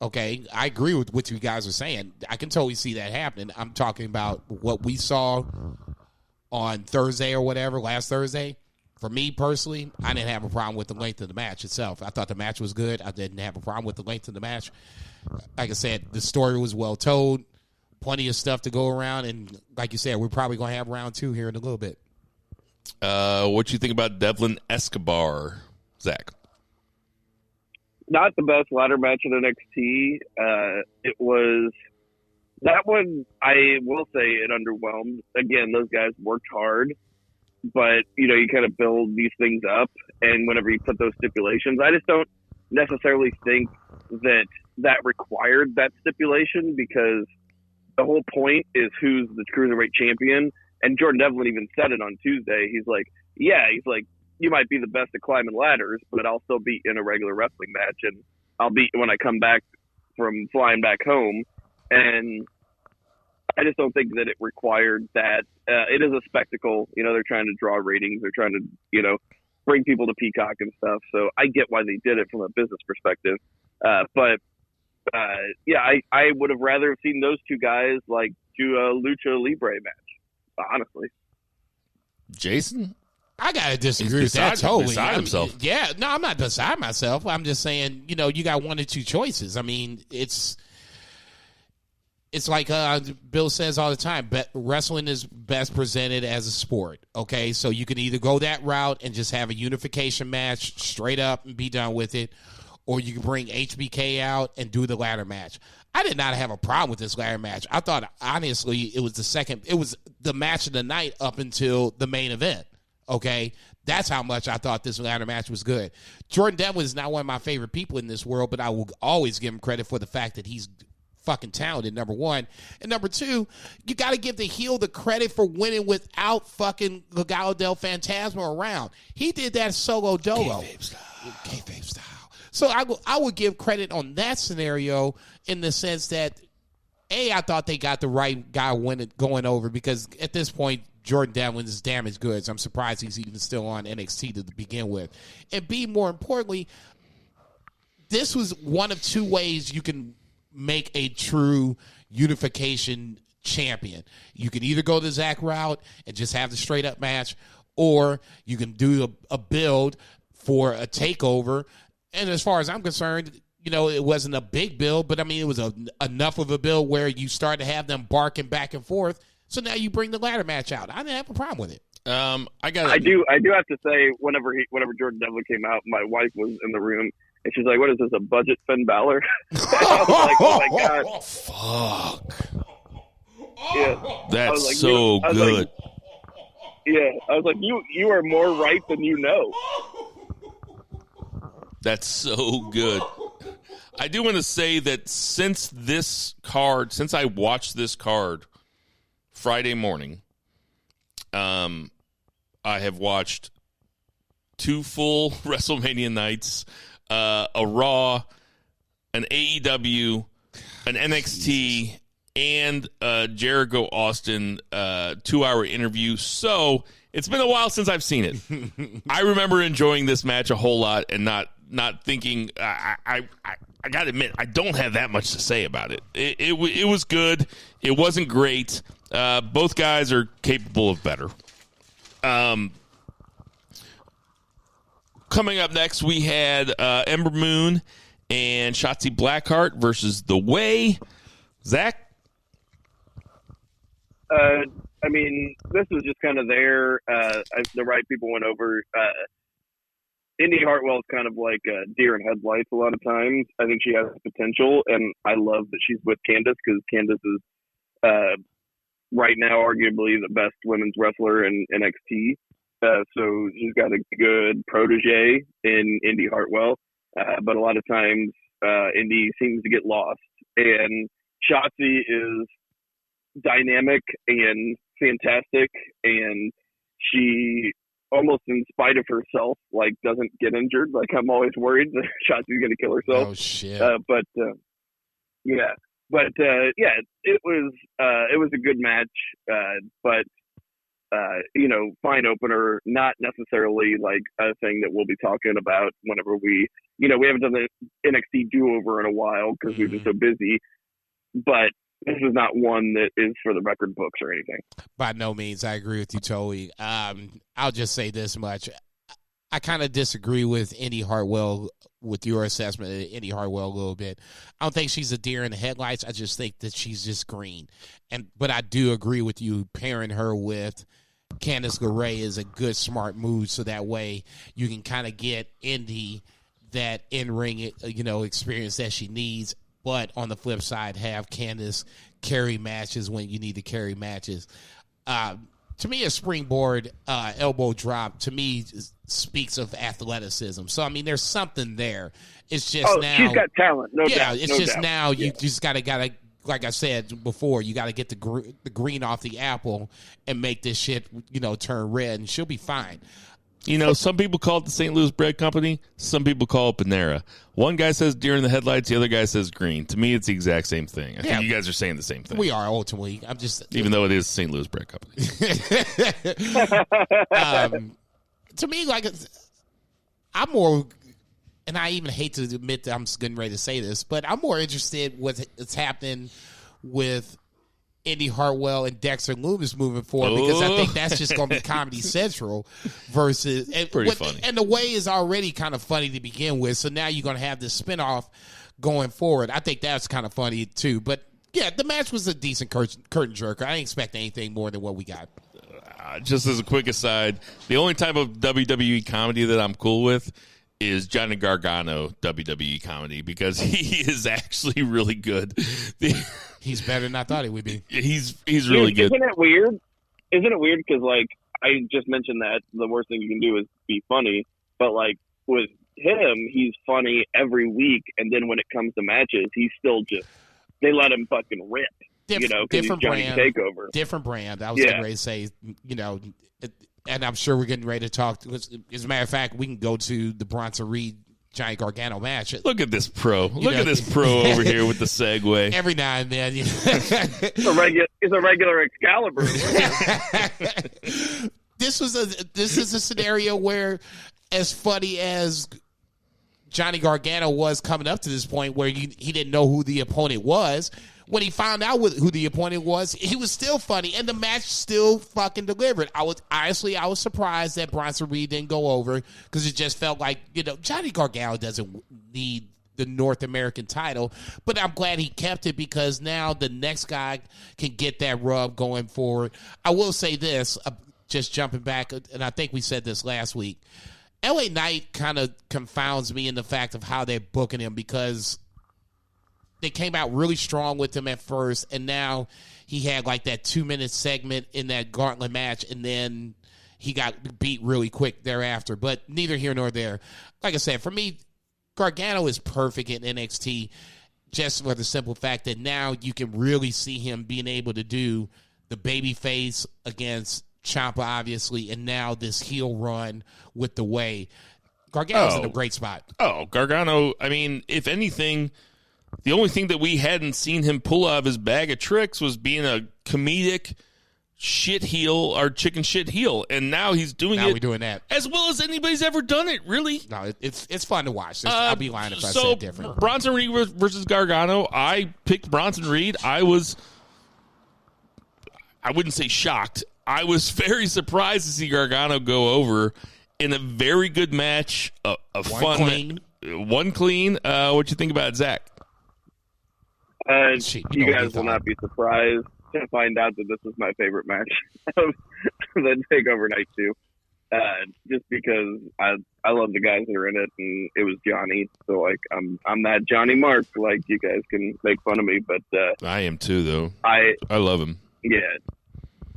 Speaker 4: Okay, I agree with what you guys are saying. I can totally see that happening. I'm talking about what we saw on Thursday or whatever, last Thursday. For me personally, I didn't have a problem with the length of the match itself. I thought the match was good. I didn't have a problem with the length of the match. Like I said, the story was well told. Plenty of stuff to go around. And like you said, we're probably going to have round 2 here in a little bit.
Speaker 3: What you think about Devlin Escobar, Zach?
Speaker 5: Not the best ladder match in NXT. It was that one. I will say it underwhelmed. Again, those guys worked hard, but you kind of build these things up, and whenever you put those stipulations, I just don't necessarily think that required that stipulation, because the whole point is who's the cruiserweight champion. And Jordan Devlin even said it on Tuesday. He's like, you might be the best at climbing ladders, but I'll still beat in a regular wrestling match, and I'll beat when I come back from flying back home. And I just don't think that it required that. It is a spectacle. They're trying to draw ratings. They're trying to, bring people to Peacock and stuff. So I get why they did it from a business perspective. But I would have rather have seen those two guys do a lucha libre match, honestly.
Speaker 3: Jason?
Speaker 4: I gotta disagree with that totally.
Speaker 3: Beside himself.
Speaker 4: Yeah, no, I'm not beside myself. I'm just saying, you got one or two choices. I mean, it's like Bill says all the time, wrestling is best presented as a sport, okay? So you can either go that route and just have a unification match straight up and be done with it, or you can bring HBK out and do the ladder match. I did not have a problem with this ladder match. I thought, honestly, it was the match of the night up until the main event, okay? That's how much I thought this ladder match was good. Jordan Devlin is not one of my favorite people in this world, but I will always give him credit for the fact that he's fucking talented, number one. And number two, you got to give the heel the credit for winning without fucking Legado del Fantasma around. He did that solo dolo. Kayfabe style. So I would give credit on that scenario in the sense that, I thought they got the right guy going over, because at this point, Jordan Devlin is damaged goods. I'm surprised he's even still on NXT to begin with. And B, more importantly, this was one of two ways you can make a true unification champion. You can either go the Zach route and just have the straight up match, or you can do a build for a takeover. And as far as I'm concerned, it wasn't a big build, but I mean, it was enough of a build where you start to have them barking back and forth. So now you bring the ladder match out. I didn't have a problem with it.
Speaker 5: I do have to say, whenever Jordan Devlin came out, my wife was in the room. And she's like, what is this, a budget Finn Balor? I was like, oh, my God.
Speaker 3: Fuck.
Speaker 5: Yeah.
Speaker 3: That's so good.
Speaker 5: Yeah. I was like, you are more right than you know.
Speaker 3: That's so good. I do want to say that since I watched this card Friday morning, I have watched 2 full WrestleMania nights, a Raw, an AEW, an NXT, and a Jericho Austin 2-hour interview. So it's been a while since I've seen it. I remember enjoying this match a whole lot and not thinking. I got to admit, I don't have that much to say about it. It was good. It wasn't great. Both guys are capable of better. Coming up next, we had Ember Moon and Shotzi Blackheart versus The Way. Zach?
Speaker 5: I mean, this was just kind of there. The right people went over. Indy Hartwell is kind of like a deer in headlights a lot of times. I think she has potential, and I love that she's with Candice, because Candice is right now arguably the best women's wrestler in NXT. So she's got a good protege in Indy Hartwell. But a lot of times Indy seems to get lost. And Shotzi is dynamic and fantastic, and she almost in spite of herself, like, doesn't get injured. Like, I'm always worried that Shotzi's going to kill herself.
Speaker 4: Oh shit!
Speaker 5: It was a good match, but fine opener, not necessarily like a thing that we'll be talking about whenever we haven't done the NXT do-over in a while because we've been so busy, but this is not one that is for the record books or anything.
Speaker 4: By no means. I agree with you totally. I'll just say this much. I kind of disagree with Indy Hartwell, with your assessment of Indy Hartwell a little bit. I don't think she's a deer in the headlights. I just think that she's just green. But I do agree with you, pairing her with Candice LeRae is a good, smart move, so that way you can kind of get Indy that in-ring experience that she needs, but on the flip side, have Candice carry matches when you need to carry matches. To me, a springboard elbow drop, to me, speaks of athleticism. So, I mean, there's something there. It's just now.
Speaker 5: She's got talent, no doubt.
Speaker 4: Yeah, it's just
Speaker 5: doubt.
Speaker 4: now you just got to, like I said before, you got to get the green off the apple and make this shit, turn red, and she'll be fine.
Speaker 3: Some people call it the St. Louis Bread Company. Some people call it Panera. One guy says deer in the headlights. The other guy says green. To me, it's the exact same thing. I think you guys are saying the same thing.
Speaker 4: We are, ultimately. I'm just...
Speaker 3: Even though it is St. Louis Bread Company.
Speaker 4: To me, like, I'm more... And I even hate to admit that I'm getting ready to say this, but I'm more interested what's happening with Indy Hartwell and Dexter Lumis moving forward, because I think that's just going to be Comedy Central versus...
Speaker 3: Pretty funny.
Speaker 4: And the way is already kind of funny to begin with, so now you're going to have this spinoff going forward. I think that's kind of funny, too. But, yeah, the match was a decent curtain jerker. I didn't expect anything more than what we got.
Speaker 3: Just as a quick aside, the only type of WWE comedy that I'm cool with is Johnny Gargano WWE comedy, because he is actually really good.
Speaker 4: He's better than I thought he would be.
Speaker 3: He's really good.
Speaker 5: Isn't it weird? Because, like, I just mentioned that the worst thing you can do is be funny, but, like, with him, he's funny every week, and then when it comes to matches, he's still just, they let him fucking rip, because he's Johnny TakeOver.
Speaker 4: Different brand. I was getting ready to say, and I'm sure we're getting ready to talk. As a matter of fact, we can go to the Bronson Reed Johnny Gargano match.
Speaker 3: Look at this pro. Look at this pro over here with the segue.
Speaker 4: Every now and then.
Speaker 5: It's a regular Excalibur.
Speaker 4: This is a scenario where, as funny as Johnny Gargano was coming up to this point, where he didn't know who the opponent was, when he found out who the opponent was, he was still funny, and the match still fucking delivered. I was surprised that Bronson Reed didn't go over, because it just felt like, Johnny Gargano doesn't need the North American title, but I'm glad he kept it, because now the next guy can get that rub going forward. I will say this, just jumping back, and I think we said this last week, LA Knight kind of confounds me in the fact of how they're booking him, because they came out really strong with him at first, and now he had like that 2-minute segment in that gauntlet match, and then he got beat really quick thereafter. But neither here nor there. Like I said, for me, Gargano is perfect in NXT, just for the simple fact that now you can really see him being able to do the babyface against Ciampa, obviously, and now this heel run with the way. Gargano's in a great spot.
Speaker 3: Oh, Gargano, I mean, if anything, the only thing that we hadn't seen him pull out of his bag of tricks was being a comedic shit heel or chicken shit heel, and now he's doing
Speaker 4: now
Speaker 3: it.
Speaker 4: We're doing that
Speaker 3: as well as anybody's ever done it. Really,
Speaker 4: no, it's fun to watch. I'll be lying if I said different.
Speaker 3: Bronson Reed versus Gargano. I picked Bronson Reed. I wouldn't say shocked. I was very surprised to see Gargano go over in a very good match. One clean. What you think about it, Zach?
Speaker 5: You guys will not be surprised to find out that this was my favorite match of the TakeOver Night 2. Just because I love the guys that are in it, and it was Johnny. So, like, I'm that Johnny Mark. Like, you guys can make fun of me, but
Speaker 3: I am too, though.
Speaker 5: I
Speaker 3: love him.
Speaker 5: Yeah,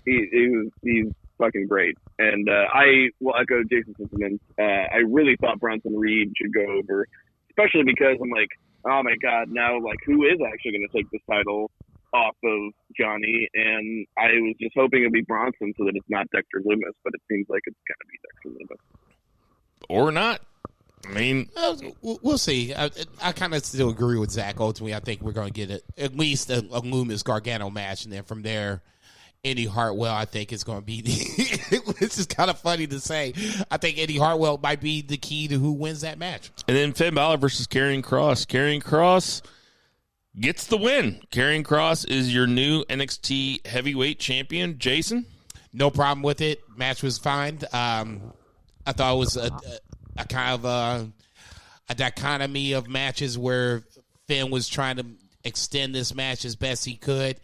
Speaker 5: he's fucking great. And I will echo Jason's sentiments. I really thought Bronson Reed should go over, especially because I'm like, oh my god, now, like, who is actually going to take this title off of Johnny, and I was just hoping it'd be Bronson so that it's not Dexter Lumis, but it seems like it's going to be Dexter Lumis.
Speaker 3: Or not. I mean,
Speaker 4: we'll see. I kind of still agree with Zach. Ultimately, I think we're going to get at least a Lumis Gargano match, and then from there, Eddie Hartwell, I think, is going to be this is kind of funny to say. I think Eddie Hartwell might be the key to who wins that match.
Speaker 3: And then Finn Balor versus Karrion Kross. Karrion Kross gets the win. Karrion Kross is your new NXT heavyweight champion. Jason?
Speaker 4: No problem with it. Match was fine. I thought it was a kind of a dichotomy of matches where Finn was trying to extend this match as best he could.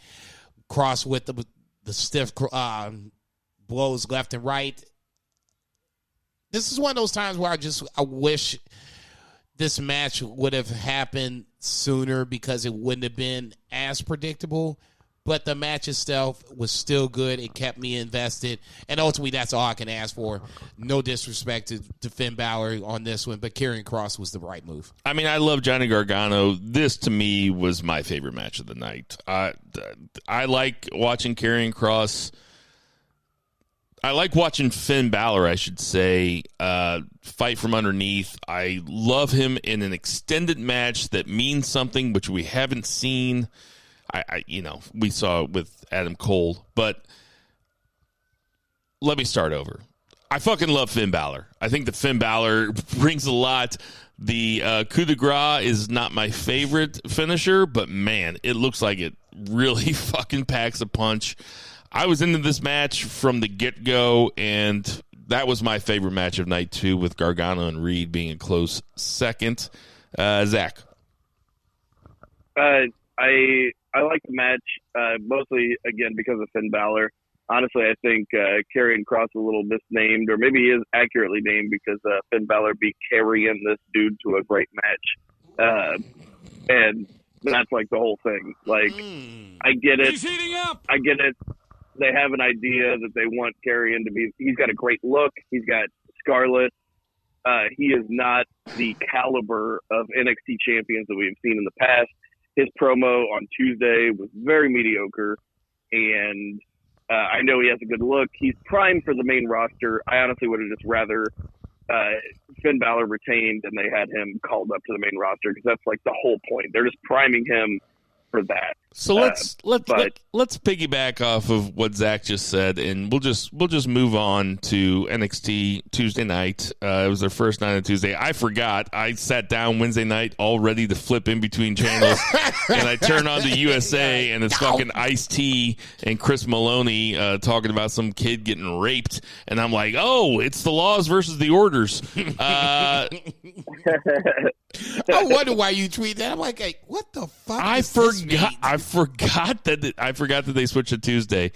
Speaker 4: Kross with the stiff blows left and right. This is one of those times where I wish this match would have happened sooner because it wouldn't have been as predictable. But the match itself was still good. It kept me invested. And ultimately, that's all I can ask for. No disrespect to Finn Balor on this one, but Karrion Kross was the right move.
Speaker 3: I mean, I love Johnny Gargano. This, to me, was my favorite match of the night. I like watching Karrion Kross. I like watching Finn Balor, I should say, fight from underneath. I love him in an extended match that means something, which we haven't seen. We saw it with Adam Cole, but let me start over. I fucking love Finn Balor. I think that Finn Balor brings a lot. The coup de grace is not my favorite finisher, but man, it looks like it really fucking packs a punch. I was into this match from the get-go, and that was my favorite match of night 2 with Gargano and Reed being a close second. Zach?
Speaker 5: I like the match, mostly, again, because of Finn Balor. Honestly, I think Karrion Kross is a little misnamed, or maybe he is accurately named because Finn Balor beat carrying this dude to a great match. And that's like the whole thing. Like, I get it.
Speaker 2: He's heating up.
Speaker 5: I get it. They have an idea that they want Karrion to be. He's got a great look. He's got Scarlet. He is not the caliber of NXT champions that we've seen in the past. His promo on Tuesday was very mediocre, and I know he has a good look. He's primed for the main roster. I honestly would have just rather Finn Balor retained and they had him called up to the main roster because that's like the whole point. They're just priming him for that.
Speaker 3: So let's piggyback off of what Zach just said, and we'll just move on to NXT Tuesday Night. It was their first night on Tuesday. I forgot. I sat down Wednesday night all ready to flip in between channels, and I turn on the USA, and it's fucking Ice-T and Chris Maloney talking about some kid getting raped, and I'm like, oh, it's the laws versus the orders.
Speaker 4: I wonder why you tweet that. I'm like, hey, what the fuck?
Speaker 3: I forgot that they switched to Tuesday.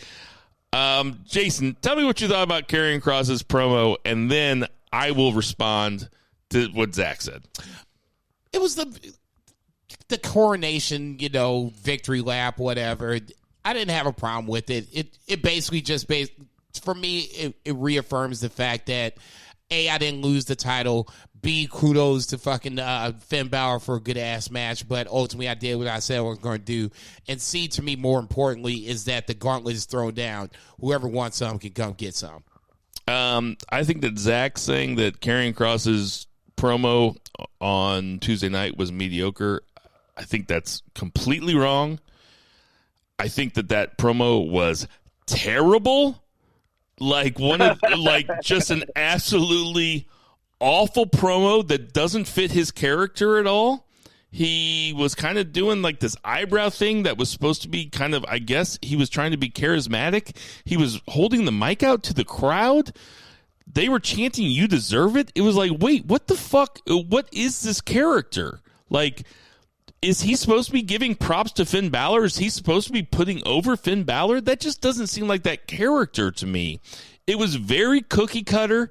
Speaker 3: Jason, tell me what you thought about Karrion Kross's promo, and then I will respond to what Zach said.
Speaker 4: It was the coronation, victory lap, whatever. I didn't have a problem with it. It basically just for me, it reaffirms the fact that A, I didn't lose the title. B, kudos to fucking Finn Balor for a good-ass match, but ultimately I did what I said I was going to do. And C, to me, more importantly, is that the gauntlet is thrown down. Whoever wants some can come get some.
Speaker 3: I think that Zach saying that Karrion Kross's promo on Tuesday night was mediocre, I think that's completely wrong. I think that promo was terrible. Just an absolutely awful promo that doesn't fit his character at all. He was kind of doing like this eyebrow thing that was supposed to be kind of, I guess he was trying to be charismatic. He was holding the mic out to the crowd. They were chanting, "You deserve it." It was like, wait, what the fuck? What is this character? Like, is he supposed to be giving props to Finn Balor? Is he supposed to be putting over Finn Balor? That just doesn't seem like that character to me. It was very cookie cutter.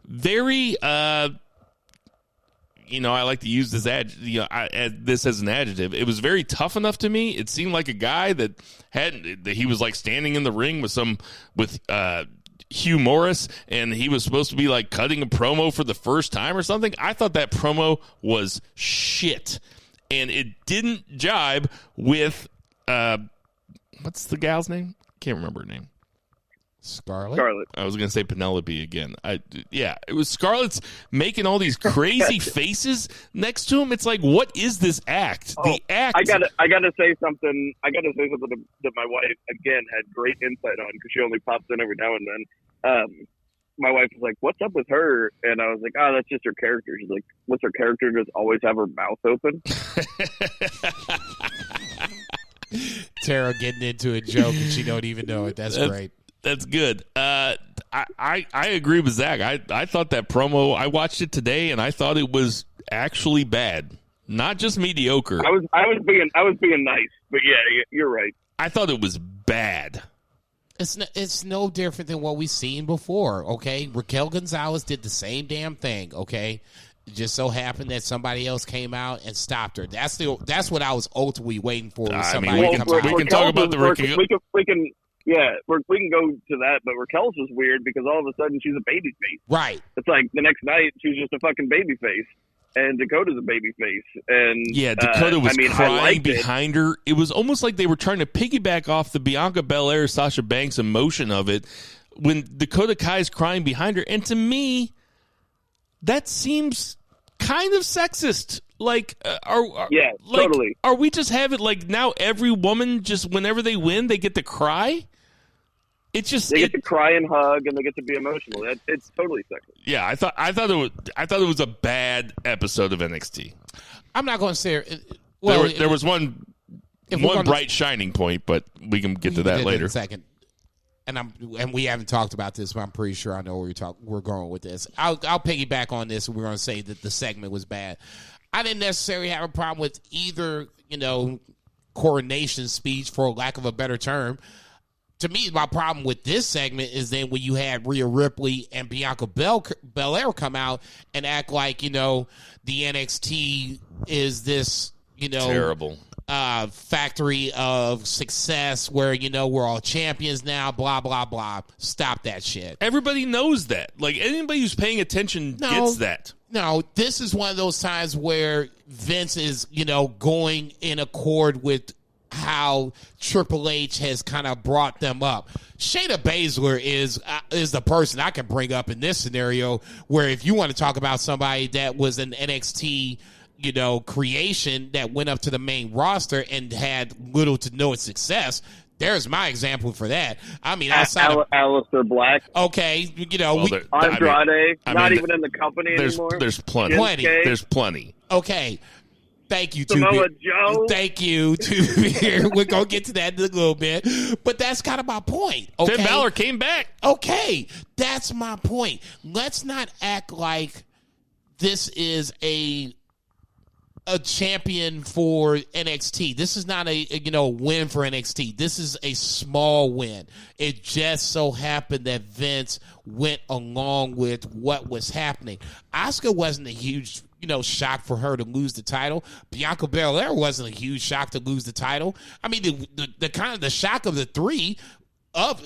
Speaker 3: Very, I like to use this this as an adjective. It was very tough enough to me. It seemed like a guy that he was like standing in the ring with Hugh Morris, and he was supposed to be like cutting a promo for the first time or something. I thought that promo was shit, and it didn't jibe with what's the gal's name? Can't remember her name.
Speaker 4: Scarlett.
Speaker 3: I was going to say Penelope again. It was Scarlett's making all these crazy faces next to him. It's like, what is this act? The act.
Speaker 5: I gotta say something. That my wife again had great insight on because she only pops in every now and then. My wife was like, "What's up with her?" And I was like, "Oh, that's just her character." She's like, "What's her character? Just always have her mouth open."
Speaker 4: Tara getting into a joke and she don't even know it. That's great.
Speaker 3: That's good. I agree with Zach. I thought that promo, I watched it today and I thought it was actually bad, not just mediocre.
Speaker 5: I was being nice, but yeah, you're right.
Speaker 3: I thought it was bad.
Speaker 4: It's no different than what we've seen before. Okay, Raquel Gonzalez did the same damn thing. Okay. It just so happened that somebody else came out and stopped her. That's what I was ultimately waiting for. Somebody
Speaker 3: we can talk about the Raquel.
Speaker 5: We can go to that, but Raquel's was weird because all of a sudden she's a baby face.
Speaker 4: Right.
Speaker 5: It's like the next night she's just a fucking baby face, and Dakota's a baby face. And
Speaker 3: yeah, Dakota was crying behind her. It was almost like they were trying to piggyback off the Bianca Belair, Sasha Banks emotion of it when Dakota Kai's crying behind her. And to me, that seems kind of sexist.
Speaker 5: Totally.
Speaker 3: Are we just having now every woman just whenever they win they get to cry? It's just
Speaker 5: they get to cry and hug and they get to be emotional. It's totally sexist.
Speaker 3: Yeah, I thought it was a bad episode of NXT.
Speaker 4: I'm not going to say.
Speaker 3: Well, there was one bright shining point, but we can get to that later.
Speaker 4: In a second. And we haven't talked about this, but I'm pretty sure I know where we're going with this. I'll piggyback on this, and we're going to say that the segment was bad. I didn't necessarily have a problem with either, coronation speech, for lack of a better term. To me, my problem with this segment is then when you had Rhea Ripley and Bianca Belair come out and act like, the NXT is this,
Speaker 3: terrible
Speaker 4: factory of success where, we're all champions now, blah, blah, blah. Stop that shit.
Speaker 3: Everybody knows that. Anybody who's paying attention gets that.
Speaker 4: No, this is one of those times where Vince is, going in accord with how Triple H has kind of brought them up. Shayna Baszler is the person I can bring up in this scenario where if you want to talk about somebody that was an NXT creation that went up to the main roster and had little to no success, there's my example for that. I mean, outside of
Speaker 5: Aleister Black.
Speaker 4: Okay,
Speaker 5: Andrade, not even in the company anymore.
Speaker 3: There's plenty. There's plenty.
Speaker 4: Okay. Thank you,
Speaker 5: Samoa Joe.
Speaker 4: Thank you, Tubeer. We're going to get to that in a little bit. But that's kind of my point. Okay?
Speaker 3: Finn Balor came back.
Speaker 4: Okay, that's my point. Let's not act like this is a champion for NXT. This is not a win for NXT. This is a small win. It just so happened that Vince went along with what was happening. Asuka wasn't a huge shock for her to lose the title. Bianca Belair wasn't a huge shock to lose the title. I mean, the kind of the shock of the three of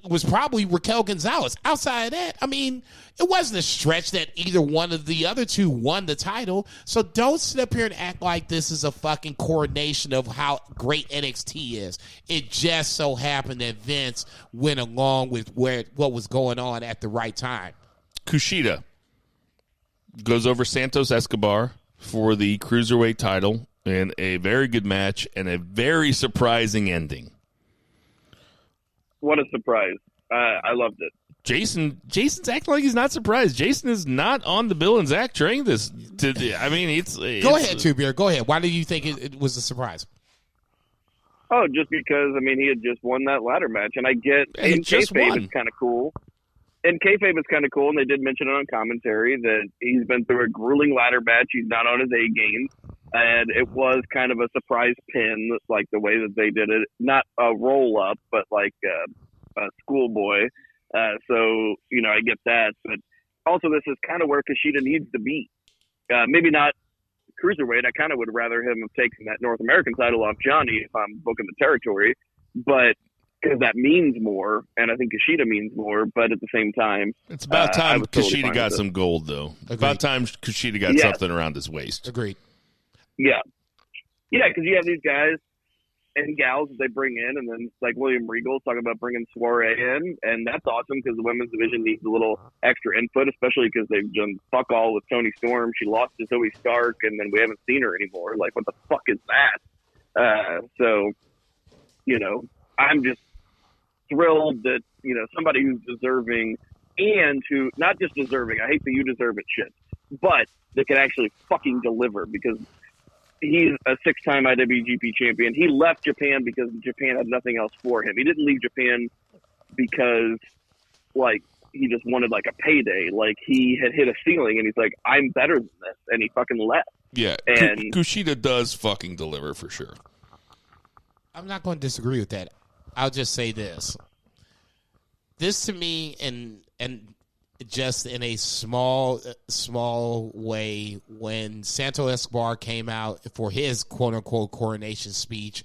Speaker 4: was probably Raquel Gonzalez. Outside of that, I mean, it wasn't a stretch that either one of the other two won the title. So don't sit up here and act like this is a fucking coronation of how great NXT is. It just so happened that Vince went along with what was going on at the right time.
Speaker 3: Kushida goes over Santos Escobar for the Cruiserweight title in a very good match and a very surprising ending.
Speaker 5: What a surprise. I loved it.
Speaker 3: Jason's acting like he's not surprised. Jason is not on the bill and Zach during this. Go
Speaker 4: ahead, Tubeer. Go ahead. Why do you think it was a surprise?
Speaker 5: Oh, just because, he had just won that ladder match. And I get, in kayfabe, it's kind of cool. And kayfabe is kind of cool, and they did mention it on commentary that he's been through a grueling ladder match. He's not on his A game, and it was kind of a surprise pin, like the way that they did it. Not a roll-up, but like a schoolboy. So, I get that. But also, this is kind of where Kushida needs to be. Maybe not Cruiserweight. I kind of would rather him have taken that North American title off Johnny if I'm booking the territory. But because that means more, and I think Kushida means more, but at the same time...
Speaker 3: It's about time Kushida got some gold, though.
Speaker 4: Agreed.
Speaker 3: About time Kushida got something around his waist.
Speaker 4: Agreed.
Speaker 5: Yeah. Yeah, because you have these guys and gals that they bring in, and then like William Regal's talking about bringing Soiree in, and that's awesome because the women's division needs a little extra input, especially because they've done fuck all with Toni Storm. She lost to Zoe Stark, and then we haven't seen her anymore. Like, what the fuck is that? So, you know, I'm just thrilled that, you know, somebody who's deserving and who, not just deserving, I hate the you deserve it shit, but that can actually fucking deliver, because he's a 6-time IWGP champion. He left Japan because Japan had nothing else for him. He didn't leave Japan because, like, he just wanted, like, a payday. Like, he had hit a ceiling, and he's like, I'm better than this, and he fucking left.
Speaker 3: Yeah,
Speaker 5: and
Speaker 3: Kushida does fucking deliver for sure.
Speaker 4: I'm not going to disagree with that. I'll just say this. This to me, and just in a small way, when Santos Escobar came out for his quote-unquote coronation speech,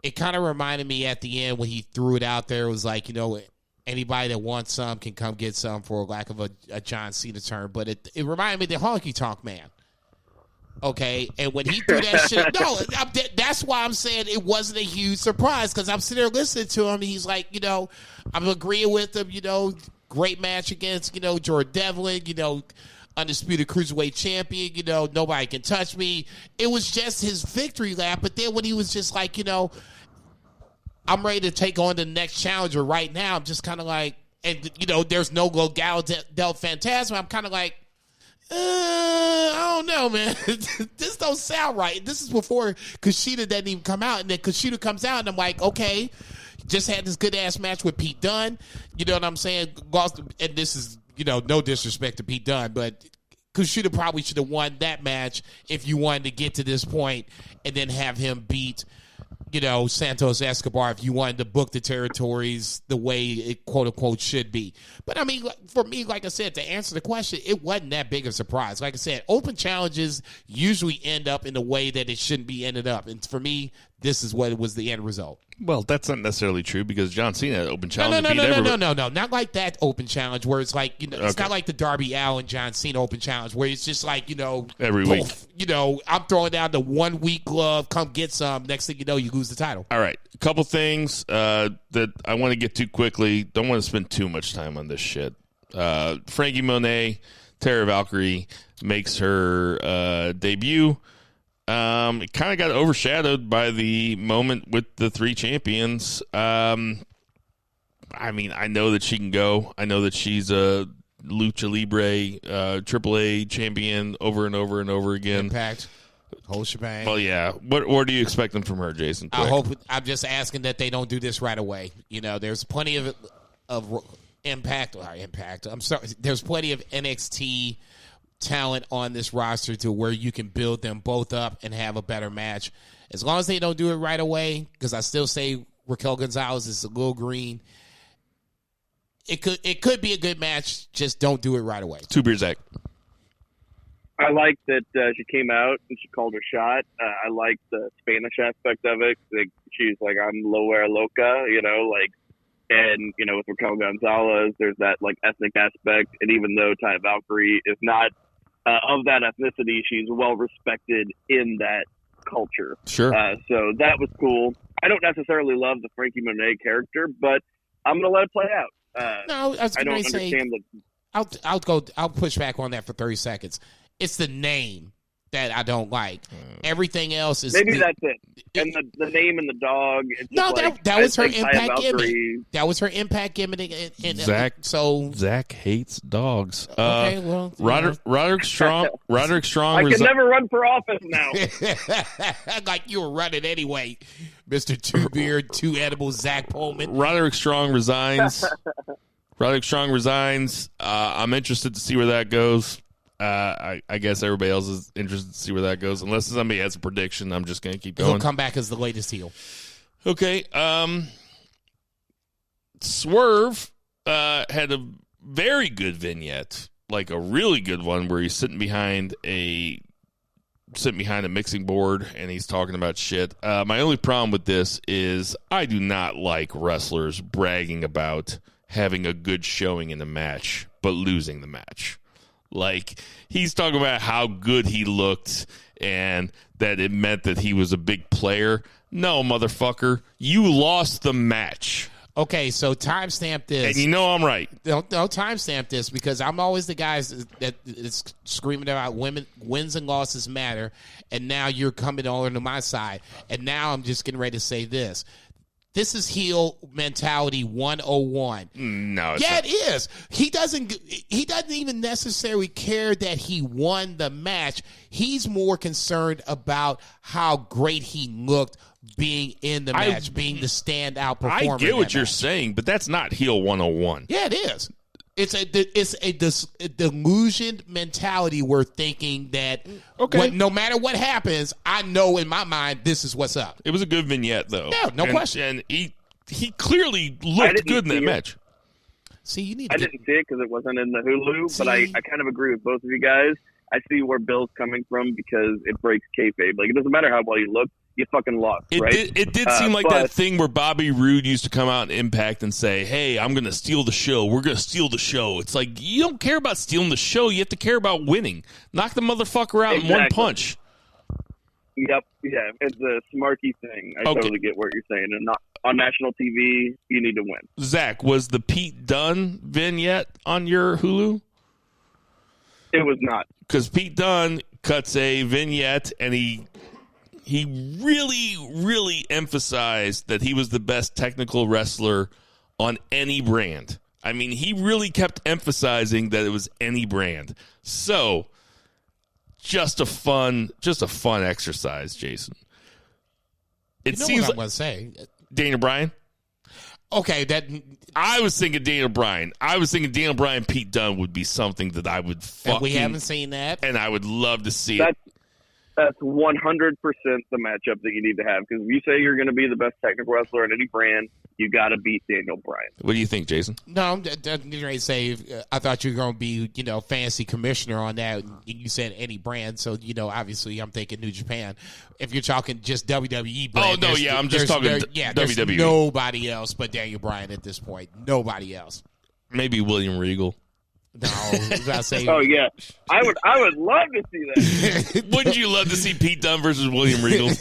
Speaker 4: it kind of reminded me at the end when he threw it out there. It was like, you know, anybody that wants some can come get some, for lack of a John Cena term. But it reminded me of the Honky Tonk Man. Okay, and when he threw that shit, no, that's why I'm saying it wasn't a huge surprise, because I'm sitting there listening to him, and he's like, you know, I'm agreeing with him, you know, great match against, you know, Jordan Devlin, you know, undisputed cruiserweight champion, you know, nobody can touch me. It was just his victory lap, but then when he was just like, you know, I'm ready to take on the next challenger right now, I'm just kind of like, and, you know, there's no Legado del Fantasma, I'm kind of like, I don't know, man. This don't sound right. This is before Kushida doesn't even come out, and then Kushida comes out, and I'm like, okay, just had this good-ass match with Pete Dunne. You know what I'm saying? Lost, and this is, you know, no disrespect to Pete Dunne, but Kushida probably should have won that match if you wanted to get to this point and then have him beat, you know, Santos Escobar, if you wanted to book the territories the way it quote-unquote should be. But, I mean, for me, like I said, to answer the question, it wasn't that big of a surprise. Like I said, open challenges usually end up in the way that it shouldn't be ended up. And for me, this is what was the end result.
Speaker 3: Well, that's not necessarily true, because John Cena had open challenge.
Speaker 4: No, not like that open challenge where it's like, you know, it's not like the Darby Allin John Cena open challenge where it's just like, you know,
Speaker 3: every week,
Speaker 4: you know, I'm throwing down the 1 week glove, come get some. Next thing you know, you lose the title.
Speaker 3: All right, a couple things that I want to get to quickly. Don't want to spend too much time on this shit. Frankie Monet, Tara Valkyrie makes her debut. It kind of got overshadowed by the moment with the 3 champions. I mean, I know that she can go. I know that she's a Lucha Libre AAA champion over and over and over again.
Speaker 4: Impact, whole shebang.
Speaker 3: Well, yeah. What are you expecting from her, Jason? Quick.
Speaker 4: I'm just asking that they don't do this right away. You know, there's plenty of Impact. I'm sorry. There's plenty of NXT talent on this roster to where you can build them both up and have a better match. As long as they don't do it right away, because I still say Raquel Gonzalez is a little green. It could be a good match. Just don't do it right away.
Speaker 3: 2 beer, Zach.
Speaker 5: I like that she came out and she called her shot. I like the Spanish aspect of it. Like, she's like, I'm Lower Loca, you know, like, and, you know, with Raquel Gonzalez, there's that, like, ethnic aspect. And even though Taya Valkyrie is not of that ethnicity, she's well respected in that culture.
Speaker 3: Sure.
Speaker 5: So that was cool. I don't necessarily love the Frankie Monet character, but I'm going to let it play out.
Speaker 4: No, I don't
Speaker 5: understand
Speaker 4: the. I'll push back on that for 30 seconds. It's the name that I don't like. Everything else is
Speaker 5: maybe that's it. And the name and the dog.
Speaker 4: No,
Speaker 5: like,
Speaker 4: that was her Impact gimmick. That was her Impact gimmick. And
Speaker 3: Zach hates dogs.
Speaker 4: Okay, well,
Speaker 3: Roderick Strong. Roderick Strong.
Speaker 5: I can never run for office now.
Speaker 4: Like you were running anyway, Mr. Two Beard, Two Edible Zach Pullman.
Speaker 3: Roderick Strong resigns. I'm interested to see where that goes. I guess everybody else is interested to see where that goes. Unless somebody has a prediction, I'm just going to keep going.
Speaker 4: He'll come back as the latest heel.
Speaker 3: Okay. Swerve had a very good vignette, like a really good one, where he's sitting behind a mixing board and he's talking about shit. My only problem with this is I do not like wrestlers bragging about having a good showing in the match but losing the match. Like, he's talking about how good he looked and that it meant that he was a big player. No, motherfucker. You lost the match.
Speaker 4: Okay, so timestamp this.
Speaker 3: And you know I'm right.
Speaker 4: No, timestamp this, because I'm always the guys that is screaming about wins and losses matter, and now you're coming over to my side. And now I'm just getting ready to say this. This is heel mentality 101.
Speaker 3: No,
Speaker 4: yeah, it is. He doesn't even necessarily care that he won the match. He's more concerned about how great he looked being in the match, being the standout performer.
Speaker 3: I get what you're saying, but that's not heel 101.
Speaker 4: Yeah, it is. It's a delusion mentality. We're thinking that no matter what happens, I know in my mind this is what's up.
Speaker 3: It was a good vignette, though.
Speaker 4: Yeah, no question.
Speaker 3: And he clearly looked good in that match.
Speaker 4: See, you need.
Speaker 5: I didn't see it because it wasn't in the Hulu, but I kind of agree with both of you guys. I see where Bill's coming from because it breaks kayfabe. Like, it doesn't matter how well you look. You fucking lost, right?
Speaker 3: It did seem like that thing where Bobby Roode used to come out in Impact and say, hey, I'm going to steal the show. We're going to steal the show. It's like, you don't care about stealing the show. You have to care about winning. Knock the motherfucker out in one punch.
Speaker 5: Yep. Yeah. It's a smarky thing. I totally get what you're saying. And not on national TV, you need to win.
Speaker 3: Zach, was the Pete Dunne vignette on your Hulu?
Speaker 5: It was not.
Speaker 3: Because Pete Dunne cuts a vignette and he really, really emphasized that he was the best technical wrestler on any brand. I mean, he really kept emphasizing that it was any brand. So, just a fun exercise, Jason. It seems
Speaker 4: what I'm
Speaker 3: like
Speaker 4: going to say.
Speaker 3: Daniel Bryan.
Speaker 4: Okay,
Speaker 3: I was thinking Daniel Bryan. Pete Dunne would be something that I would fucking.
Speaker 4: We haven't seen that,
Speaker 3: and I would love to see it.
Speaker 5: That's 100% the matchup that you need to have, because if you say you're going to be the best technical wrestler in any brand, you got to beat Daniel Bryan.
Speaker 3: What do you think, Jason?
Speaker 4: No, I'm getting ready to say I thought you were going to be, fancy commissioner on that. You said any brand, so obviously I'm thinking New Japan. If you're talking just WWE brand,
Speaker 3: I'm just talking WWE.
Speaker 4: There's nobody else but Daniel Bryan at this point. Nobody else.
Speaker 3: Maybe William Regal.
Speaker 4: No, I was about to say.
Speaker 5: Oh yeah, I would love to see that.
Speaker 3: Wouldn't you love to see Pete Dunne versus William Regal?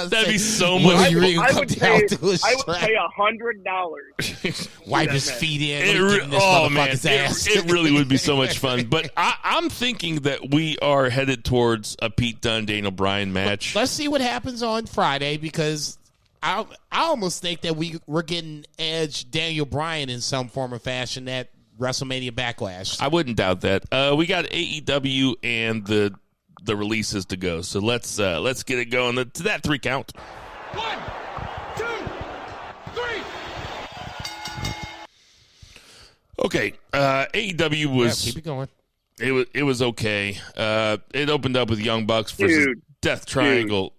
Speaker 3: That'd be so much.
Speaker 5: I would pay $100.
Speaker 4: Wipe his feet in.
Speaker 3: It really would be so much fun. But I'm thinking that we are headed towards a Pete Dunne Daniel Bryan match.
Speaker 4: Let's see what happens on Friday, because I almost think that we're getting Edge Daniel Bryan in some form or fashion at WrestleMania Backlash.
Speaker 3: I wouldn't doubt that. We got AEW and the releases to go, so let's get it going to that 3 count.
Speaker 2: 1, 2, 3.
Speaker 3: Okay, AEW was
Speaker 4: keep it going.
Speaker 3: It was okay. It opened up with Young Bucks versus Death Triangle.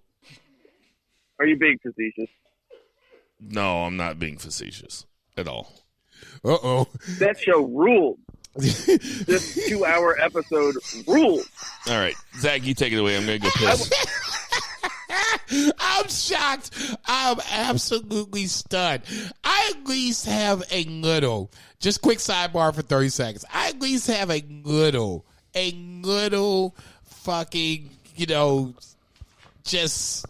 Speaker 5: Are you being facetious?
Speaker 3: No, I'm not being facetious at all.
Speaker 4: Uh-oh.
Speaker 5: That show ruled. This 2-hour episode ruled.
Speaker 3: All right. Zach, you take it away. I'm going to go piss.
Speaker 4: I'm shocked. I'm absolutely stunned. I at least have a little, just quick sidebar for 30 seconds. I at least have a little fucking, just,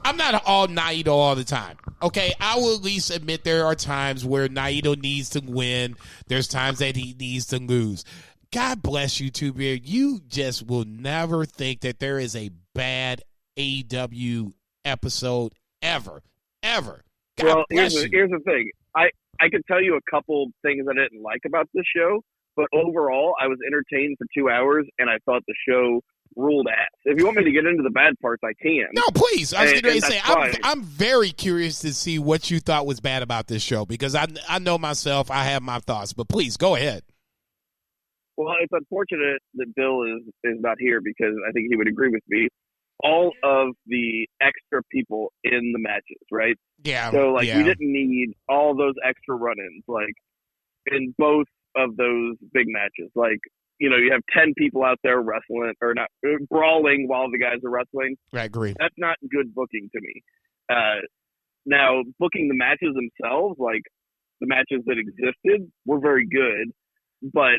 Speaker 4: I'm not all Naito all the time. Okay, I will at least admit there are times where Naito needs to win. There's times that he needs to lose. God bless you, Two Beard. You just will never think that there is a bad AEW episode ever. God
Speaker 5: well,
Speaker 4: bless
Speaker 5: here's the thing. I could tell you a couple things I didn't like about this show, but overall, I was entertained for 2 hours, and I thought the show ruled ass. If you want me to get into the bad parts, I can.
Speaker 4: No, please. I was going to say, I'm very curious to see what you thought was bad about this show, because I know myself, I have my thoughts, but please, go ahead.
Speaker 5: Well, it's unfortunate that Bill is not here, because I think he would agree with me. All of the extra people in the matches, right?
Speaker 4: Yeah.
Speaker 5: So, we didn't need all those extra run-ins, in both of those big matches. You have 10 people out there wrestling or not brawling while the guys are wrestling.
Speaker 4: I agree.
Speaker 5: That's not good booking to me. Now, booking the matches themselves, the matches that existed, were very good. But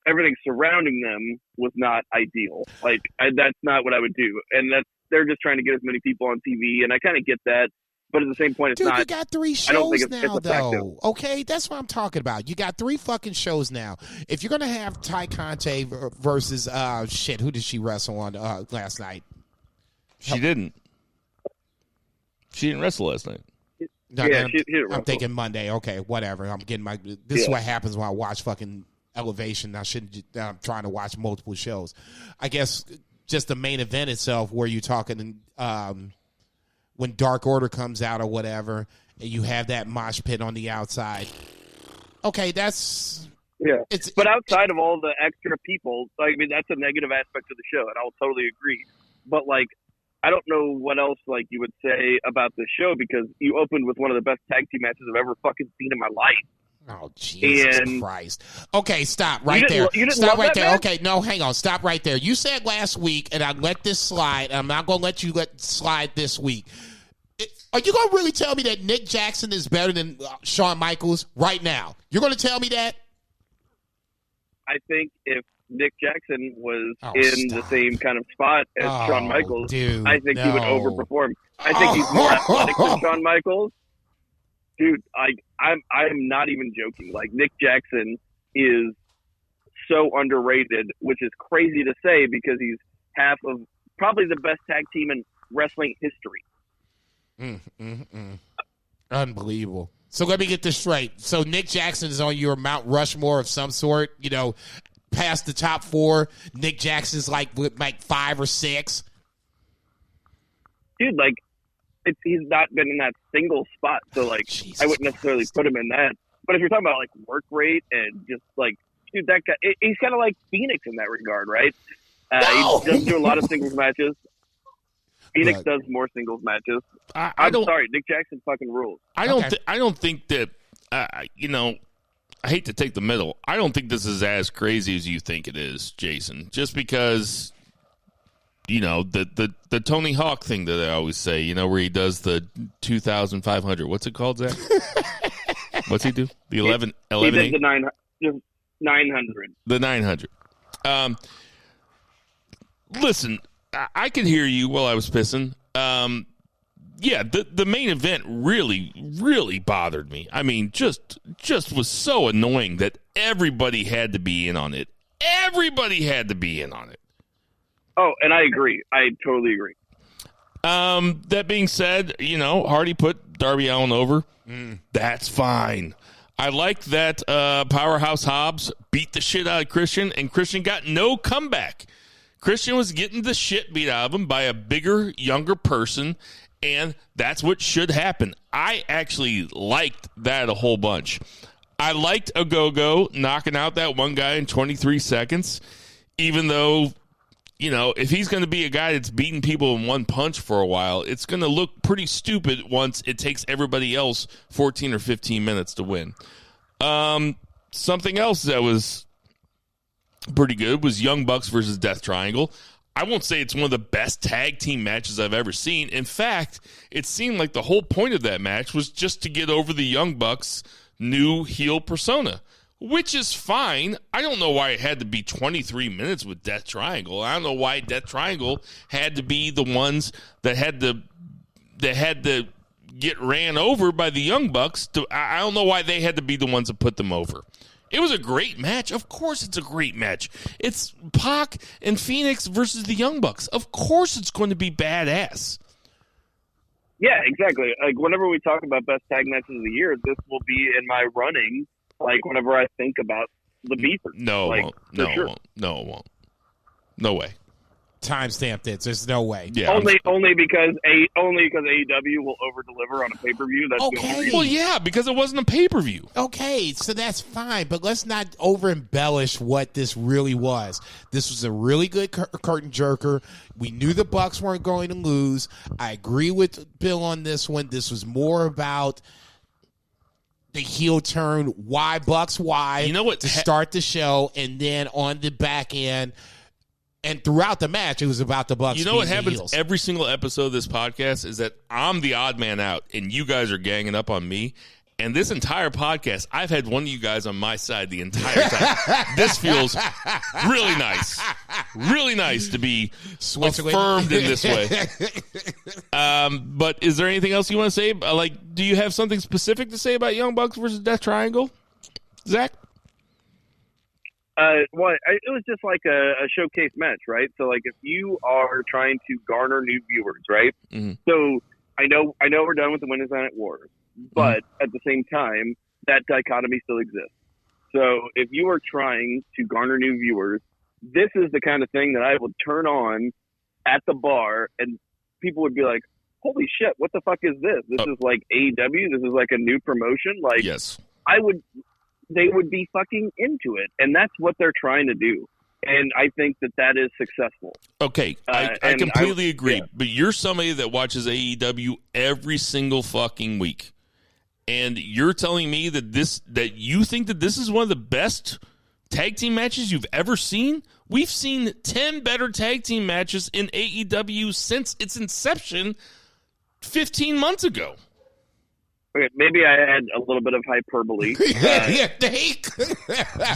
Speaker 5: everything surrounding them was not ideal. Like, that's not what I would do. And they're just trying to get as many people on TV, and I kind of get that. But at the same point, it's
Speaker 4: Dude,
Speaker 5: not.
Speaker 4: you got 3
Speaker 5: I don't think
Speaker 4: shows
Speaker 5: it's
Speaker 4: now,
Speaker 5: effective.
Speaker 4: though. Okay, that's what I'm talking about. You got 3 fucking shows now. If you're gonna have Ty Conte versus who did she wrestle on last night?
Speaker 3: She didn't. She didn't wrestle last night.
Speaker 4: No,
Speaker 5: Yeah,
Speaker 4: I'm,
Speaker 5: she didn't
Speaker 4: I'm
Speaker 5: wrestle.
Speaker 4: thinking Monday. Okay, whatever. I'm getting my. This is what happens when I watch fucking Elevation. I shouldn't. I'm trying to watch multiple shows. I guess just the main event itself, where you're talking. When Dark Order comes out or whatever, and you have that mosh pit on the outside. Okay, that's
Speaker 5: But outside of all the extra people, like, I mean, that's a negative aspect of the show, and I'll totally agree. But like, I don't know what else like you would say about the show, because you opened with one of the best tag team matches I've ever fucking seen in my life.
Speaker 4: Oh, Jesus Christ. Okay, stop right there.
Speaker 5: You didn't
Speaker 4: Stop
Speaker 5: love
Speaker 4: right
Speaker 5: that
Speaker 4: there.
Speaker 5: match?
Speaker 4: Okay, no, hang on. Stop right there. You said last week, and I let this slide, and I'm not going to let you slide this week. Are you going to really tell me that Nick Jackson is better than Shawn Michaels right now? You're going to tell me that?
Speaker 5: I think if Nick Jackson was in the same kind of spot as Shawn Michaels, I think he would overperform. I think he's more athletic than Shawn Michaels. Dude, I'm not even joking. Like, Nick Jackson is so underrated, which is crazy to say because he's half of probably the best tag team in wrestling history.
Speaker 4: Unbelievable. So let me get this straight. So Nick Jackson is on your Mount Rushmore of some sort, you know, past the top 4. Nick Jackson's like 5 or 6.
Speaker 5: Dude, like, he's not been in that single spot, so like,
Speaker 4: Jesus
Speaker 5: I wouldn't necessarily put him in that. But if you're talking about like work rate and just like, dude, that guy, he's kind of like Phoenix in that regard, right?
Speaker 4: No!
Speaker 5: He doesn't do a lot of singles matches. Phoenix does more singles matches.
Speaker 3: I don't.
Speaker 5: Sorry, Nick Jackson fucking rules.
Speaker 3: I don't think that. You know, I hate to take the middle. I don't think this is as crazy as you think it is, Jason. Just because, you know, the Tony Hawk thing that I always say, you know, where he does the 2,500. What's it called, Zach? What's he do? The 11.
Speaker 5: He did the 900.
Speaker 3: The 900. Listen, I could hear you while I was pissing. Yeah, the main event really bothered me. I mean, just was so annoying that everybody had to be in on it. Everybody had to be in on it.
Speaker 5: Oh, and I agree. I totally agree.
Speaker 3: That being said, you know, Hardy put Darby Allin over. That's fine. I liked that Powerhouse Hobbs beat the shit out of Christian, and Christian got no comeback. Christian was getting the shit beat out of him by a bigger, younger person, and that's what should happen. I actually liked that a whole bunch. I liked Ogogo knocking out that one guy in 23 seconds, even though, you know, if he's going to be a guy that's beating people in one punch for a while, it's going to look pretty stupid once it takes everybody else 14 or 15 minutes to win. Something else that was pretty good was Young Bucks versus Death Triangle. I won't say it's one of the best tag team matches I've ever seen. In fact, it seemed like the whole point of that match was just to get over the Young Bucks' new heel persona, which is fine. I don't know why it had to be 23 minutes with Death Triangle. I don't know why Death Triangle had to be the ones that had to get ran over by the Young Bucks. I don't know why they had to be the ones that put them over. It was a great match. Of course it's a great match. It's Pac and Phoenix versus the Young Bucks. Of course it's going to be badass.
Speaker 5: Yeah, exactly. Like, whenever we talk about best tag matches of the year, this will be in my running, like, whenever I think about the Beefers.
Speaker 3: No,
Speaker 5: like,
Speaker 3: it won't. No,
Speaker 5: sure.
Speaker 3: it won't. No, it won't. No way.
Speaker 4: Timestamp this. There's no way.
Speaker 3: Yeah.
Speaker 5: Only because AEW will over deliver on a pay per view. That's the only
Speaker 4: Okay.
Speaker 5: reason.
Speaker 3: Well, yeah, because it wasn't a pay-per-view.
Speaker 4: Okay, so that's fine, but let's not over embellish what this really was. This was a really good curtain jerker. We knew the Bucks weren't going to lose. I agree with Bill on this one. This was more about the heel turn. Why Bucks? Why?
Speaker 3: You know what?
Speaker 4: To start the show, and then on the back end. And throughout the match, it was about the Bucks.
Speaker 3: You know what
Speaker 4: beating the
Speaker 3: happens
Speaker 4: heels.
Speaker 3: every single episode of this podcast is that I'm the odd man out, and you guys are ganging up on me, And this entire podcast, I've had one of you guys on my side the entire time. This feels really nice. Really nice to be affirmed in this way. But is there anything else you want to say? Like, do you have something specific to say about Young Bucks versus Death Triangle? Zach?
Speaker 5: It was just like a showcase match, right? So, like, if you are trying to garner new viewers, right? Mm-hmm. So, I know we're done with the Wednesday Night Wars, but at the same time, that dichotomy still exists. So, if you are trying to garner new viewers, this is the kind of thing that I would turn on at the bar, and people would be like, "Holy shit, what the fuck is this? This is like AEW. This is like a new promotion." Like,
Speaker 3: yes,
Speaker 5: they would be fucking into it, and that's what they're trying to do. And I think that is successful.
Speaker 3: Okay, I completely agree. Yeah. But you're somebody that watches AEW every single fucking week, and you're telling me that you think that this is one of the best tag team matches you've ever seen? We've seen 10 better tag team matches in AEW since its inception 15 months ago.
Speaker 5: Okay, maybe I had a little bit of hyperbole.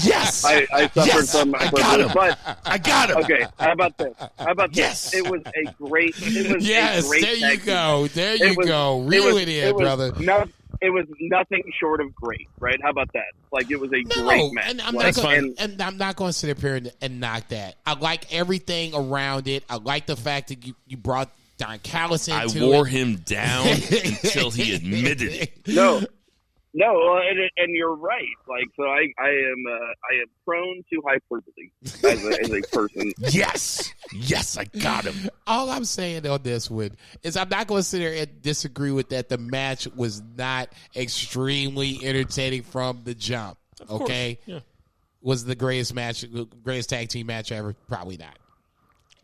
Speaker 3: Yes,
Speaker 5: I suffered from hyperbole, but
Speaker 3: I got him.
Speaker 5: Okay, how about this?
Speaker 3: Yes,
Speaker 5: it was a great.
Speaker 4: Yes, there you go. There you go. Reel it in, brother.
Speaker 5: It was nothing short of great, right? How about that? Like, it was a great match.
Speaker 4: And I'm not going to sit up here and knock that. I like everything around it. I like the fact that you brought Don Callis into it.
Speaker 3: I wore him down until he admitted it.
Speaker 5: No, and you're right. Like, so I am prone to hyperbole as a person.
Speaker 3: Yes, I got him.
Speaker 4: All I'm saying on this one is I'm not going to sit there and disagree with that. The match was not extremely entertaining from the jump. Okay, yeah. Was the greatest tag team match ever? Probably not.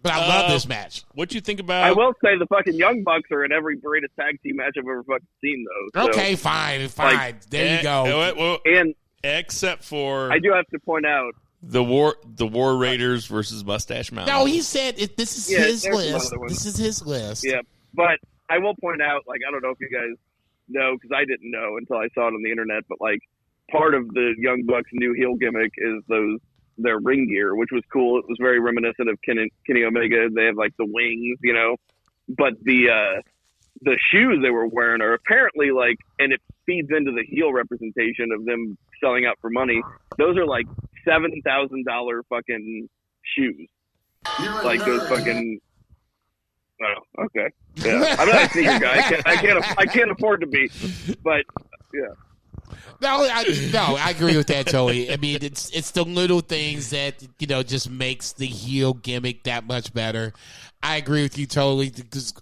Speaker 4: But I love this match.
Speaker 3: What you think about?
Speaker 5: I will say the fucking Young Bucks are in every greatest tag team match I've ever fucking seen, though. So,
Speaker 4: okay, fine. There you go.
Speaker 3: And except for,
Speaker 5: I do have to point out
Speaker 3: the War Raiders versus Mustache Mountain.
Speaker 4: No, he said this is his list. This is his list.
Speaker 5: Yeah, but I will point out, like, I don't know if you guys know, because I didn't know until I saw it on the internet, but like part of the Young Bucks' new heel gimmick is their ring gear, which was cool. It was very reminiscent of Kenny Omega. They have like the wings, you know, but the shoes they were wearing are apparently like, and it feeds into the heel representation of them selling out for money. Those are like $7,000 fucking shoes. Like those fucking. Oh, okay. Yeah, I'm not a sneaker guy. I can't afford to be, but yeah.
Speaker 4: No, I agree with that, Joey. I mean, it's the little things that, you know, just makes the heel gimmick that much better. I agree with you totally, because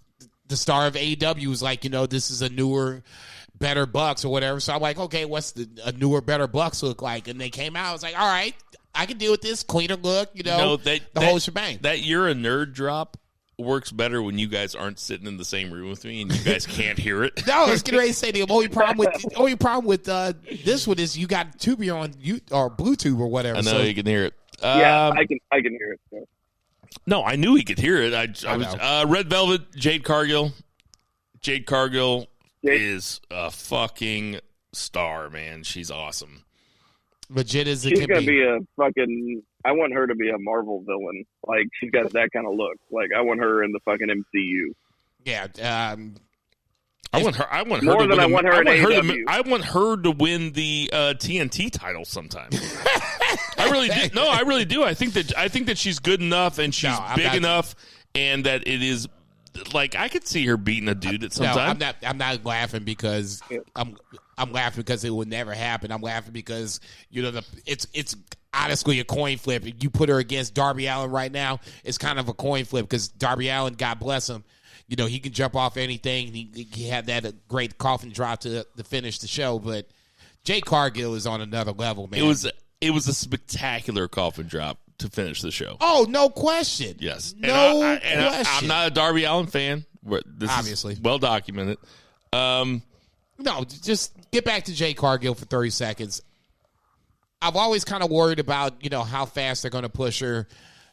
Speaker 4: the star of AEW was like, you know, this is a newer, better Bucks or whatever. So I'm like, okay, what's a newer, better Bucks look like? And they came out, I was like, all right, I can deal with this, cleaner look, you know, the whole shebang. That
Speaker 3: you're a nerd drop works better when you guys aren't sitting in the same room with me and you guys can't hear it.
Speaker 4: No, I was getting ready to say the only problem with this one is you got Tubi on or Bluetooth or whatever.
Speaker 3: I know you can hear it.
Speaker 5: Yeah, I can hear it. So.
Speaker 3: No, I knew he could hear it. I was Red Velvet, Jade Cargill. Jade Cargill is a fucking star, man. She's awesome.
Speaker 4: Legit as it
Speaker 5: She's
Speaker 4: can
Speaker 5: gonna
Speaker 4: be.
Speaker 5: be a fucking. I want her to be a Marvel villain. Like, she's got that kind of look. Like, I want her in the fucking MCU.
Speaker 4: Yeah.
Speaker 3: I want her. I want her
Speaker 5: more
Speaker 3: to
Speaker 5: than
Speaker 3: win
Speaker 5: I want her in AEW.
Speaker 3: I want her to win the TNT title sometime. I really do. No, I really do. I think that she's good enough and she's big enough, and that it is. Like, I could see her beating a dude at some time.
Speaker 4: I'm not laughing because I'm laughing because it would never happen. I'm laughing because, you know, it's honestly a coin flip. If you put her against Darby Allin right now, it's kind of a coin flip because Darby Allin, God bless him, you know, he can jump off anything. He had that great coffin drop to finish the show, but Jade Cargill is on another level, man.
Speaker 3: It was a spectacular coffin drop to finish the show.
Speaker 4: Oh, no question.
Speaker 3: Yes.
Speaker 4: No question.
Speaker 3: I'm not a Darby Allin fan. This
Speaker 4: obviously
Speaker 3: is well documented.
Speaker 4: No, just get back to Jade Cargill for 30 seconds. I've always kind of worried about, you know, how fast they're going to push her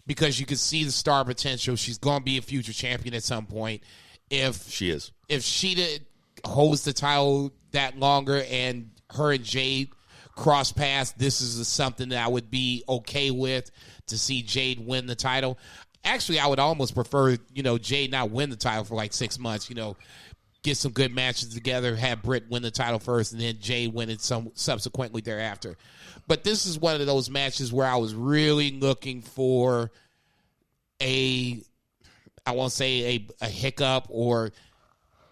Speaker 4: because you can see the star potential. She's going to be a future champion at some point. If
Speaker 3: she is.
Speaker 4: If she did, holds the title that longer and her and Jade cross paths, this is something that I would be okay with, to see Jade win the title. Actually, I would almost prefer, Jade not win the title for like 6 months, get some good matches together, have Britt win the title first, and then Jade win it subsequently thereafter. But this is one of those matches where I was really looking for I won't say a hiccup, or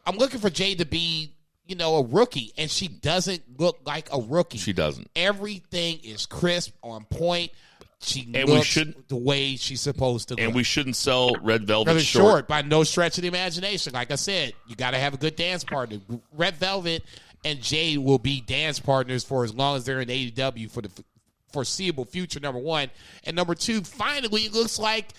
Speaker 4: I'm looking for Jade to be, a rookie, and she doesn't look like a rookie.
Speaker 3: She doesn't.
Speaker 4: Everything is crisp, on point. She looks the way she's supposed to look.
Speaker 3: And we shouldn't sell Red Velvet short
Speaker 4: by no stretch of the imagination. Like I said, you got to have a good dance partner. Red Velvet and Jade will be dance partners for as long as they're in AEW for the foreseeable future, number one. And number two, finally, it looks like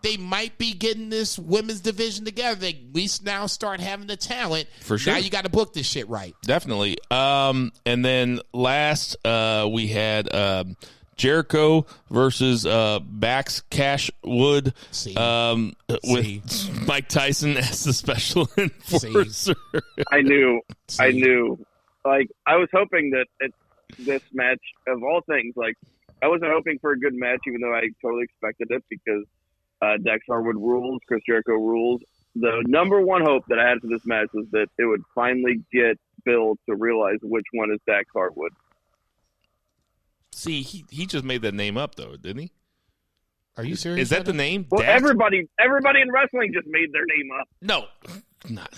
Speaker 4: they might be getting this women's division together. They at least now start having the talent.
Speaker 3: For sure.
Speaker 4: Now you got to book this shit right.
Speaker 3: Definitely. And then last, we had Jericho versus Bax Cashwood with Mike Tyson as the special enforcer.
Speaker 5: I knew. Like, I was hoping that this match, of all things, like, I wasn't hoping for a good match, even though I totally expected it, because Dax Harwood rules, Chris Jericho rules. The number one hope that I had for this match was that it would finally get Bill to realize which one is Dax Harwood.
Speaker 3: See, he just made that name up, though, didn't he?
Speaker 4: Are you serious?
Speaker 3: Is that the name?
Speaker 5: Well,
Speaker 3: Dax?
Speaker 5: everybody in wrestling just made their name up.
Speaker 3: No, not.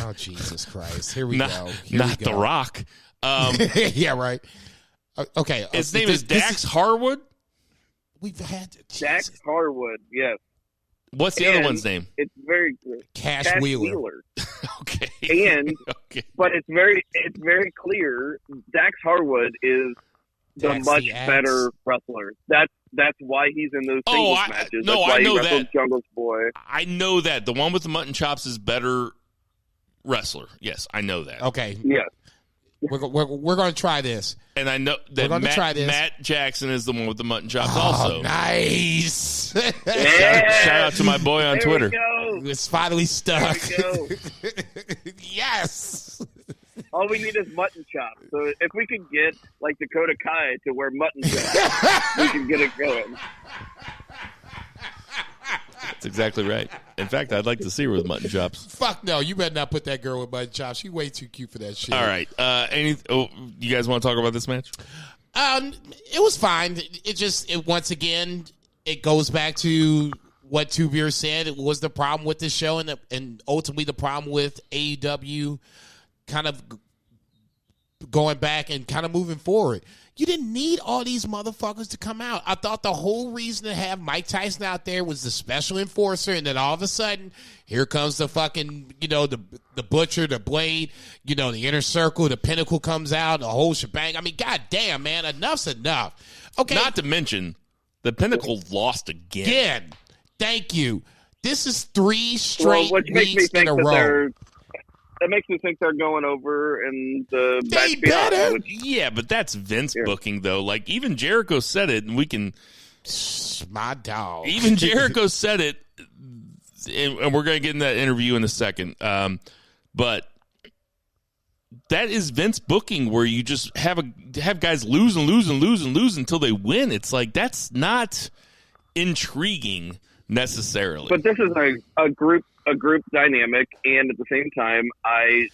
Speaker 4: Oh, Jesus Christ! Here we go.
Speaker 3: Not The Rock.
Speaker 4: Yeah, right. Okay,
Speaker 3: his name is Dax Harwood.
Speaker 4: We've had
Speaker 5: Dax Harwood. Yes.
Speaker 3: What's the other one's name?
Speaker 5: It's very
Speaker 4: Cash Wheeler.
Speaker 3: Okay.
Speaker 5: And but it's very clear Dax Harwood is the much better wrestler. That's why he's in those singles matches.
Speaker 3: No,
Speaker 5: that's why
Speaker 3: I know
Speaker 5: he wrestled
Speaker 3: that.
Speaker 5: Jungle's Boy.
Speaker 3: I know that. The one with the mutton chops is better wrestler. Yes, I know that.
Speaker 4: Okay.
Speaker 5: Yeah.
Speaker 4: We're going to try this.
Speaker 3: And I know that Matt Jackson is the one with the mutton chops also.
Speaker 4: Nice.
Speaker 3: Shout out to my boy on Twitter.
Speaker 4: It's finally stuck. Yes.
Speaker 5: All we need is mutton chops. So if we could get, like, Dakota Kai to wear mutton chops, we can get it going.
Speaker 3: That's exactly right. In fact, I'd like to see her with mutton chops.
Speaker 4: Fuck no, you better not put that girl with mutton chops. She's way too cute for that shit.
Speaker 3: All right. You guys want to talk about this match?
Speaker 4: It was fine. Once again, it goes back to what Two Beers said. It was the problem with this show, and ultimately the problem with AEW kind of going back and kind of moving forward. You didn't need all these motherfuckers to come out. I thought the whole reason to have Mike Tyson out there was the special enforcer, and then all of a sudden, here comes the fucking, the Butcher, the Blade, the Inner Circle, the Pinnacle comes out, the whole shebang. I mean, goddamn, man, enough's enough. Okay.
Speaker 3: Not to mention, the Pinnacle lost again.
Speaker 4: Thank you. This is 3 straight weeks in a row.
Speaker 5: That makes me think they're going over in the
Speaker 4: They
Speaker 5: match
Speaker 4: better.
Speaker 5: beyond.
Speaker 3: Yeah, but that's Vince booking, though. Like, even Jericho said it, and we can...
Speaker 4: My dog.
Speaker 3: Even Jericho said it, and we're going to get in that interview in a second. But that is Vince booking, where you just have guys lose and lose and lose and lose until they win. It's like, that's not intriguing necessarily.
Speaker 5: But this is a group dynamic, and at the same time, I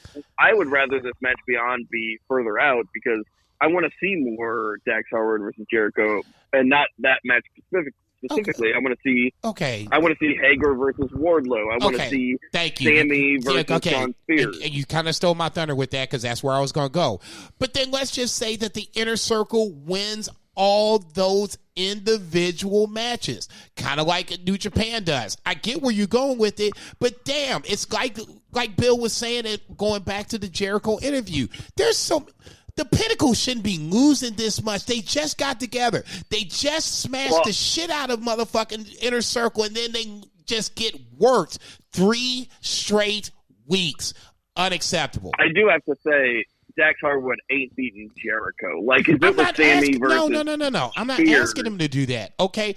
Speaker 5: would rather this match beyond be further out, because I want to see more Dax Harwood versus Jericho, and not that match specifically. I want to see.
Speaker 4: Okay.
Speaker 5: I want to see Hager versus Wardlow. I want to see Sammy versus Shawn Spears.
Speaker 4: And you kind of stole my thunder with that, because that's where I was going to go. But then let's just say that the Inner Circle wins all those individual matches, kind of like New Japan does. I get where you're going with it, but damn, it's like Bill was saying it, going back to the Jericho interview. The Pinnacle shouldn't be losing this much. They just got together. They just smashed the shit out of motherfucking Inner Circle, and then they just get worked 3 straight weeks. Unacceptable.
Speaker 5: I do have to say, Dax Harwood ain't beating Jericho. Like, if it was Sammy versus...
Speaker 4: No. I'm not asking him to do that, okay?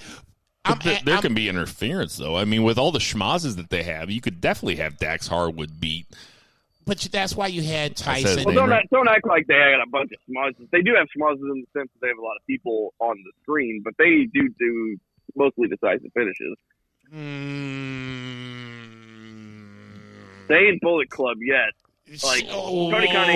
Speaker 3: There can be interference, though. I mean, with all the schmozzes that they have, you could definitely have Dax Harwood beat
Speaker 4: But that's why you had Tyson.
Speaker 5: Well, don't act like they got a bunch of schmozzes. They do have schmozzes in the sense that they have a lot of people on the screen, but they do mostly decisive finishes. They ain't Bullet Club yet. Like Tony Khan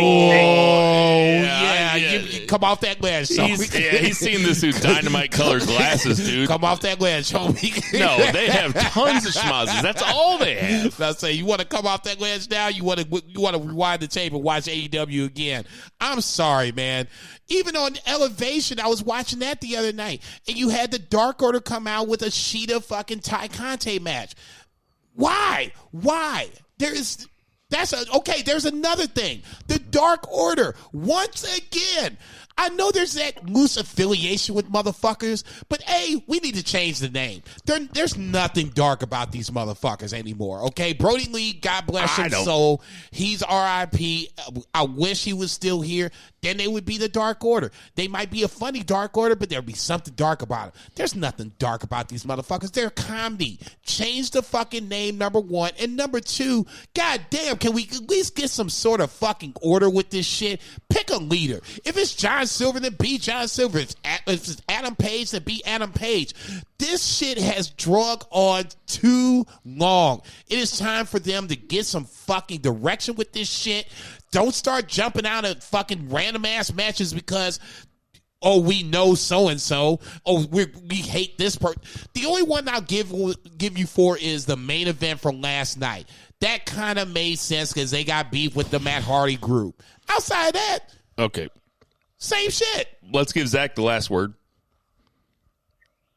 Speaker 4: you come off that ledge.
Speaker 3: He's seen this through dynamite colored glasses, dude.
Speaker 4: Come off that ledge, homie.
Speaker 3: No, they have tons of schmozzes. That's all they have.
Speaker 4: I say, you want to come off that ledge now? You want to rewind the tape and watch AEW again? I'm sorry, man. Even on Elevation, I was watching that the other night, and you had the Dark Order come out with a Shida fucking Ty Conte match. Why? There's another thing. The Dark Order, once again. I know there's that loose affiliation with motherfuckers, but A, we need to change the name. There's nothing dark about these motherfuckers anymore, okay? Brody Lee, God bless his soul. He's R.I.P. I wish he was still here. Then they would be the Dark Order. They might be a funny Dark Order, but there'd be something dark about them. There's nothing dark about these motherfuckers. They're comedy. Change the fucking name, number one. And number two, goddamn, can we at least get some sort of fucking order with this shit? Pick a leader. If it's John Silver, then be John Silver. If it's Adam Page, then be Adam Page. This shit has drug on too long. It is time for them to get some fucking direction with this shit. Don't start jumping out of fucking random ass matches because, we know so-and-so. We hate this person. The only one I'll give you for is the main event from last night. That kind of made sense because they got beef with the Matt Hardy group. Outside of that,
Speaker 3: okay,
Speaker 4: same shit.
Speaker 3: Let's give Zach the last word.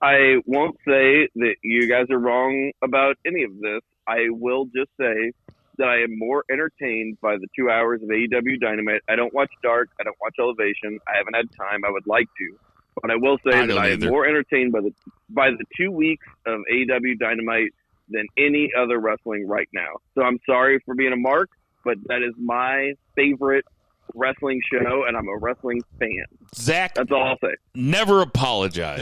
Speaker 5: I won't say that you guys are wrong about any of this. I will just say that I am more entertained by the 2 hours of AEW Dynamite. I don't watch Dark. I don't watch Elevation. I haven't had time. I would like to. But I will say that I am more entertained by the 2 weeks of AEW Dynamite than any other wrestling right now. So I'm sorry for being a mark, but that is my favorite wrestling show, and I'm a wrestling fan.
Speaker 3: Zach,
Speaker 5: that's all I'll say.
Speaker 3: Never apologize.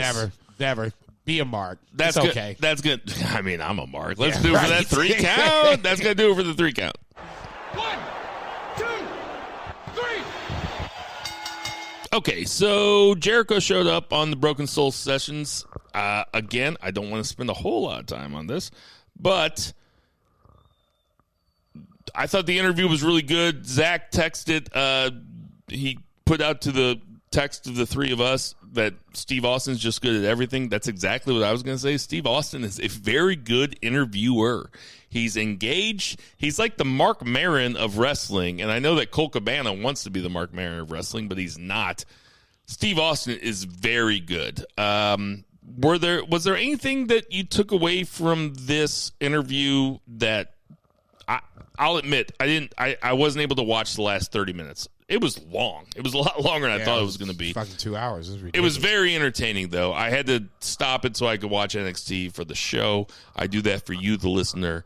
Speaker 4: Never. Be a mark.
Speaker 3: That's
Speaker 4: it's
Speaker 3: good.
Speaker 4: Okay.
Speaker 3: That's good. I mean, I'm a mark. Let's do it for that 3 count. That's going to do it for the 3 count.
Speaker 2: 1, 2, 3.
Speaker 3: Okay, so Jericho showed up on the Broken Soul sessions. Again, I don't want to spend a whole lot of time on this, but I thought the interview was really good. Zach texted, he put out to the text of the three of us that Steve Austin's just good at everything. That's exactly what I was going to say. Steve Austin is a very good interviewer. He's engaged. He's like the Mark Maron of wrestling, and I know that Colt Cabana wants to be the Mark Maron of wrestling, but he's not. Steve Austin is very good. Was there anything that you took away from this interview that I'll admit I wasn't able to watch the last 30 minutes. It was long. It was a lot longer than I thought it was going to be.
Speaker 4: Fucking 2 hours.
Speaker 3: It was very entertaining, though. I had to stop it so I could watch NXT for the show. I do that for you, the listener.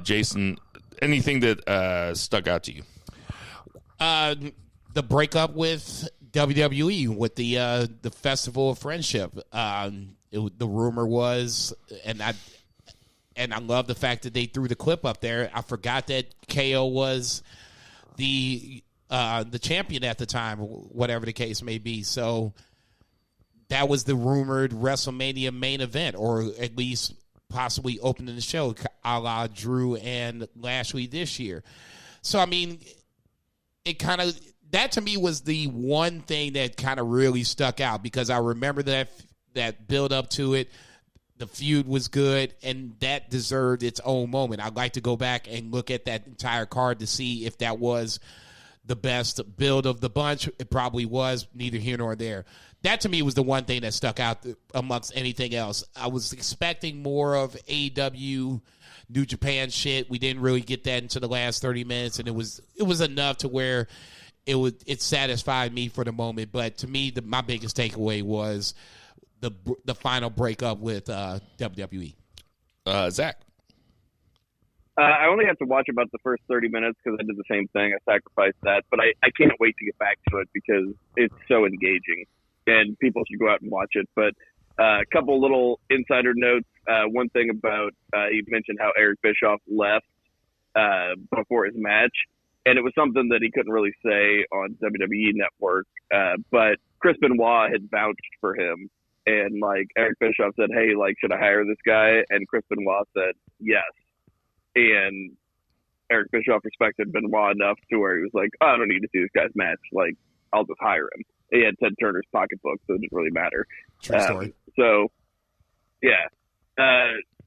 Speaker 3: Jason, anything that stuck out to you?
Speaker 4: The breakup with WWE with the Festival of Friendship. The rumor was, and I love the fact that they threw the clip up there. I forgot that KO was the champion at the time, whatever the case may be. So that was the rumored WrestleMania main event, or at least possibly opening the show, a la Drew and Lashley this year. So, I mean, that to me was the one thing that kind of really stuck out, because I remember that build up to it. The feud was good, and that deserved its own moment. I'd like to go back and look at that entire card to see if that was the best build of the bunch. It probably was, neither here nor there. That to me was the one thing that stuck out amongst anything else. I was expecting more of AEW, New Japan shit. We didn't really get that into the last 30 minutes, and it was enough to where it satisfied me for the moment. But to me, my biggest takeaway was the final breakup with WWE.
Speaker 3: Zach.
Speaker 5: I only have to watch about the first 30 minutes because I did the same thing. I sacrificed that, but I can't wait to get back to it because it's so engaging, and people should go out and watch it. But a couple little insider notes. One thing about you mentioned how Eric Bischoff left before his match. and it was something that he couldn't really say on WWE Network. But Chris Benoit had vouched for him, and like Eric Bischoff said, "Hey, like, should I hire this guy?" And Chris Benoit said, "Yes." And Eric Bischoff respected Benoit enough to where he was like, "Oh, I don't need to see this guy's match. Like, I'll just hire him." He had Ted Turner's pocketbook, so it didn't really matter.
Speaker 4: True story.
Speaker 5: So, yeah.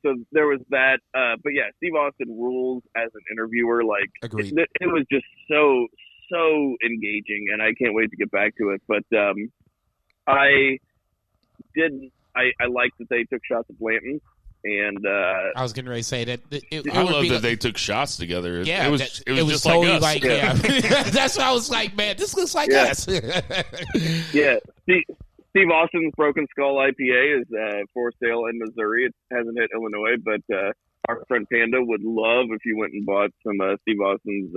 Speaker 5: So there was that. But yeah, Steve Austin rules as an interviewer. Like,
Speaker 4: Agreed.
Speaker 5: it was just so engaging, and I can't wait to get back to it. But I liked that they took shots at Blanton. And
Speaker 4: I was getting ready to say that.
Speaker 3: I love that they took shots together.
Speaker 4: Yeah,
Speaker 3: it was just
Speaker 4: totally
Speaker 3: like us.
Speaker 4: Like, yeah. That's why I was like, man, this looks like us.
Speaker 5: Yeah, Steve Austin's Broken Skull IPA is for sale in Missouri. It hasn't hit Illinois, but our friend Panda would love if you went and bought some Steve Austin's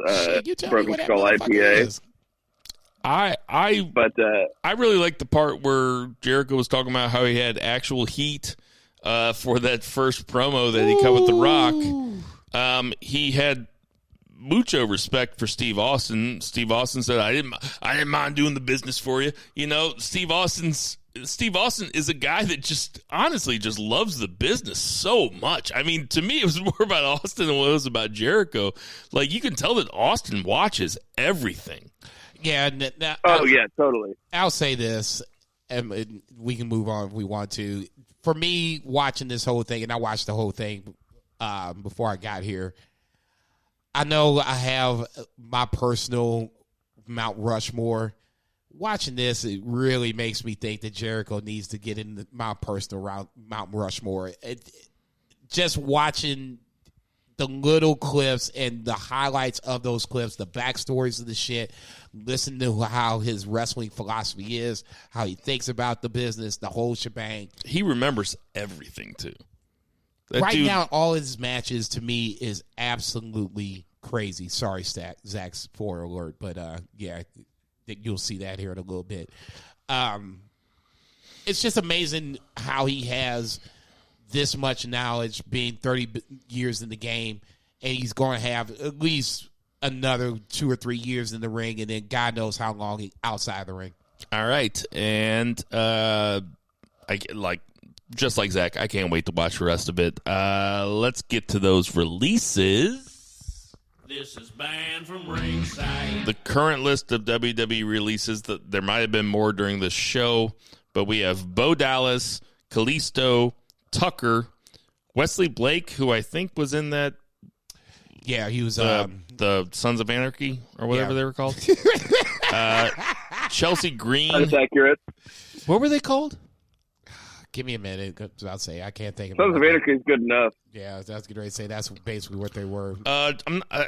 Speaker 5: Broken Skull IPA.
Speaker 3: I really like the part where Jericho was talking about how he had actual heat for that first promo that he cut with The Rock. He had mucho respect for Steve Austin. Steve Austin said, I didn't mind doing the business for you. You know, Steve Austin is a guy that just honestly just loves the business so much. I mean, to me, it was more about Austin than it was about Jericho. Like, you can tell that Austin watches everything.
Speaker 4: Yeah.
Speaker 5: Yeah, totally.
Speaker 4: I'll say this, and we can move on if we want to. For me, watching this whole thing, and I watched the whole thing before I got here, I know I have my personal Mount Rushmore. Watching this, it really makes me think that Jericho needs to get in my personal Mount Rushmore. Just watching the little clips and the highlights of those clips, the backstories of the shit, listen to how his wrestling philosophy is, how he thinks about the business, the whole shebang.
Speaker 3: He remembers everything, too.
Speaker 4: Now, all his matches, to me, is absolutely crazy. Sorry, Zach, spoiler alert, but yeah, you'll see that here in a little bit. It's just amazing how he has this much knowledge, being 30 years in the game, and he's going to have at least another 2 or 3 years in the ring, and then God knows how long outside the ring.
Speaker 3: All right, and just like Zach, I can't wait to watch the rest of it. Let's get to those releases.
Speaker 6: This is banned from ringside.
Speaker 3: The current list of WWE releases, there might have been more during the show, but we have Bo Dallas, Kalisto, Tucker, Wesley Blake, who I think was in that.
Speaker 4: Yeah, he was
Speaker 3: the Sons of Anarchy or whatever they were called. Chelsea Green.
Speaker 5: That's accurate.
Speaker 3: What were they called?
Speaker 4: Give me a minute. I'll say I can't think of.
Speaker 5: Sons of Anarchy is good enough.
Speaker 4: Yeah, I was getting ready to say that's basically what they were.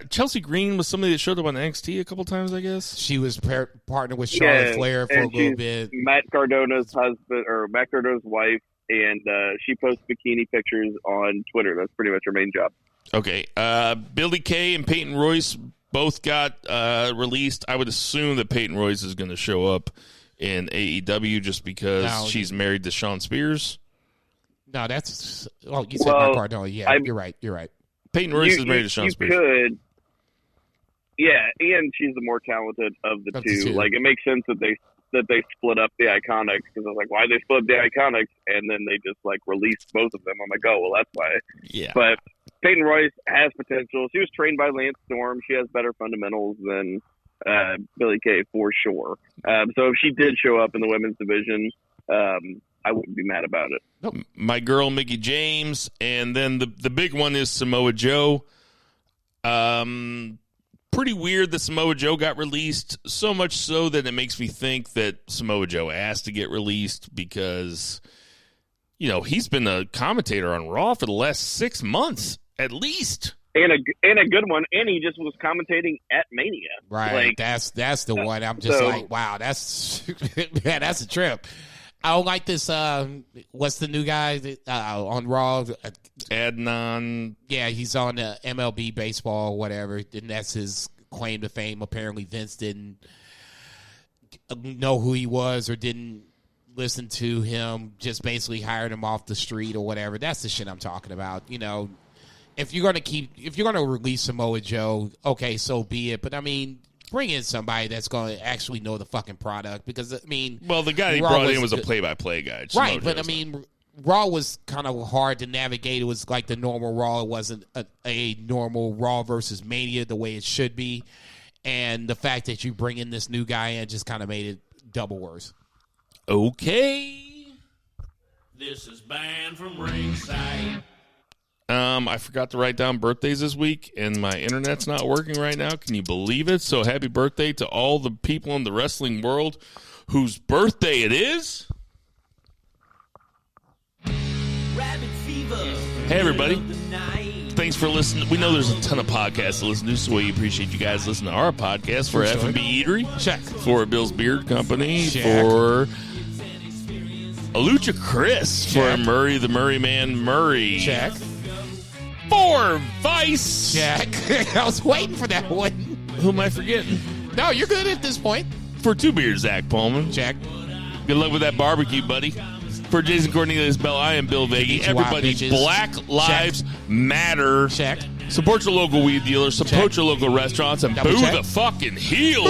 Speaker 3: Chelsea Green was somebody that showed up on NXT a couple times, I guess.
Speaker 4: She was partnered with Charlotte Flair for a little bit.
Speaker 5: Matt Cardona's husband or Matt Cardona's wife, and she posts bikini pictures on Twitter. That's pretty much her main job.
Speaker 3: Okay. Billie Kay and Peyton Royce both got released. I would assume that Peyton Royce is going to show up in AEW just because she's married to Sean Spears.
Speaker 4: No, that's... Oh, you said Matt Cardona. Yeah, you're right.
Speaker 3: Peyton Royce is married to Sean Spears.
Speaker 5: Could. Yeah, and she's the more talented of the two. Like, it makes sense that they split up the Iconics, because I was like, why they split up the Iconics? And then they just, like, released both of them. I'm like, oh, well, that's why.
Speaker 3: Yeah.
Speaker 5: But Peyton Royce has potential. She was trained by Lance Storm. She has better fundamentals than Billie Kay, for sure. So if she did show up in the women's division, I wouldn't be mad about it.
Speaker 3: Nope. My girl, Mickie James. And then the big one is Samoa Joe. Pretty weird that Samoa Joe got released, so much so that it makes me think that Samoa Joe has to get released because, you know, he's been a commentator on Raw for the last 6 months, at least.
Speaker 5: And a good one, and he just was commentating at Mania.
Speaker 4: Right, like, that's the one. I'm just like, wow, that's that's a trip. I don't like this. What's the new guy on Raw?
Speaker 3: Adnan.
Speaker 4: Yeah, he's on MLB baseball or whatever, and that's his claim to fame. Apparently, Vince didn't know who he was or didn't listen to him, just basically hired him off the street or whatever. That's the shit I'm talking about, you know. if you're gonna release Samoa Joe, okay, so be it. But I mean, bring in somebody that's going to actually know the fucking product, because I mean,
Speaker 3: well, the guy he brought in was a play-by-play guy,
Speaker 4: right? But I mean, Raw was kind of hard to navigate. It was like the normal Raw. It wasn't a normal Raw versus Mania the way it should be, and the fact that you bring in this new guy in just kind of made it double worse.
Speaker 3: Okay,
Speaker 6: This is banned from ringside.
Speaker 3: I forgot to write down birthdays this week, and my internet's not working right now. Can you believe it? So happy birthday to all the people in the wrestling world whose birthday it is.
Speaker 6: Rabbit fever.
Speaker 3: Hey, everybody. Thanks for listening. We know there's a ton of podcasts to listen to, so we appreciate you guys listening to our podcast for F&B Eatery.
Speaker 4: Check.
Speaker 3: For Bill's Beard Company.
Speaker 4: Check.
Speaker 3: For Alucha Chris.
Speaker 4: Check.
Speaker 3: For Murray the Murray Man Murray.
Speaker 4: Check.
Speaker 3: For Vice.
Speaker 4: Check. I was waiting for that one.
Speaker 3: Who am I forgetting?
Speaker 4: No, you're good at this point.
Speaker 3: For Two Beers, Zach Pullman.
Speaker 4: Check.
Speaker 3: Good luck with that barbecue, buddy. For Jason Cornelius Bell, I am Bill Vagey. Everybody,
Speaker 4: bitches.
Speaker 3: Black Lives Matter.
Speaker 4: Check.
Speaker 3: Support your local weed dealers. Support
Speaker 4: Check.
Speaker 3: your local restaurants. And
Speaker 4: Double
Speaker 3: boo
Speaker 4: check.
Speaker 3: the fucking heels.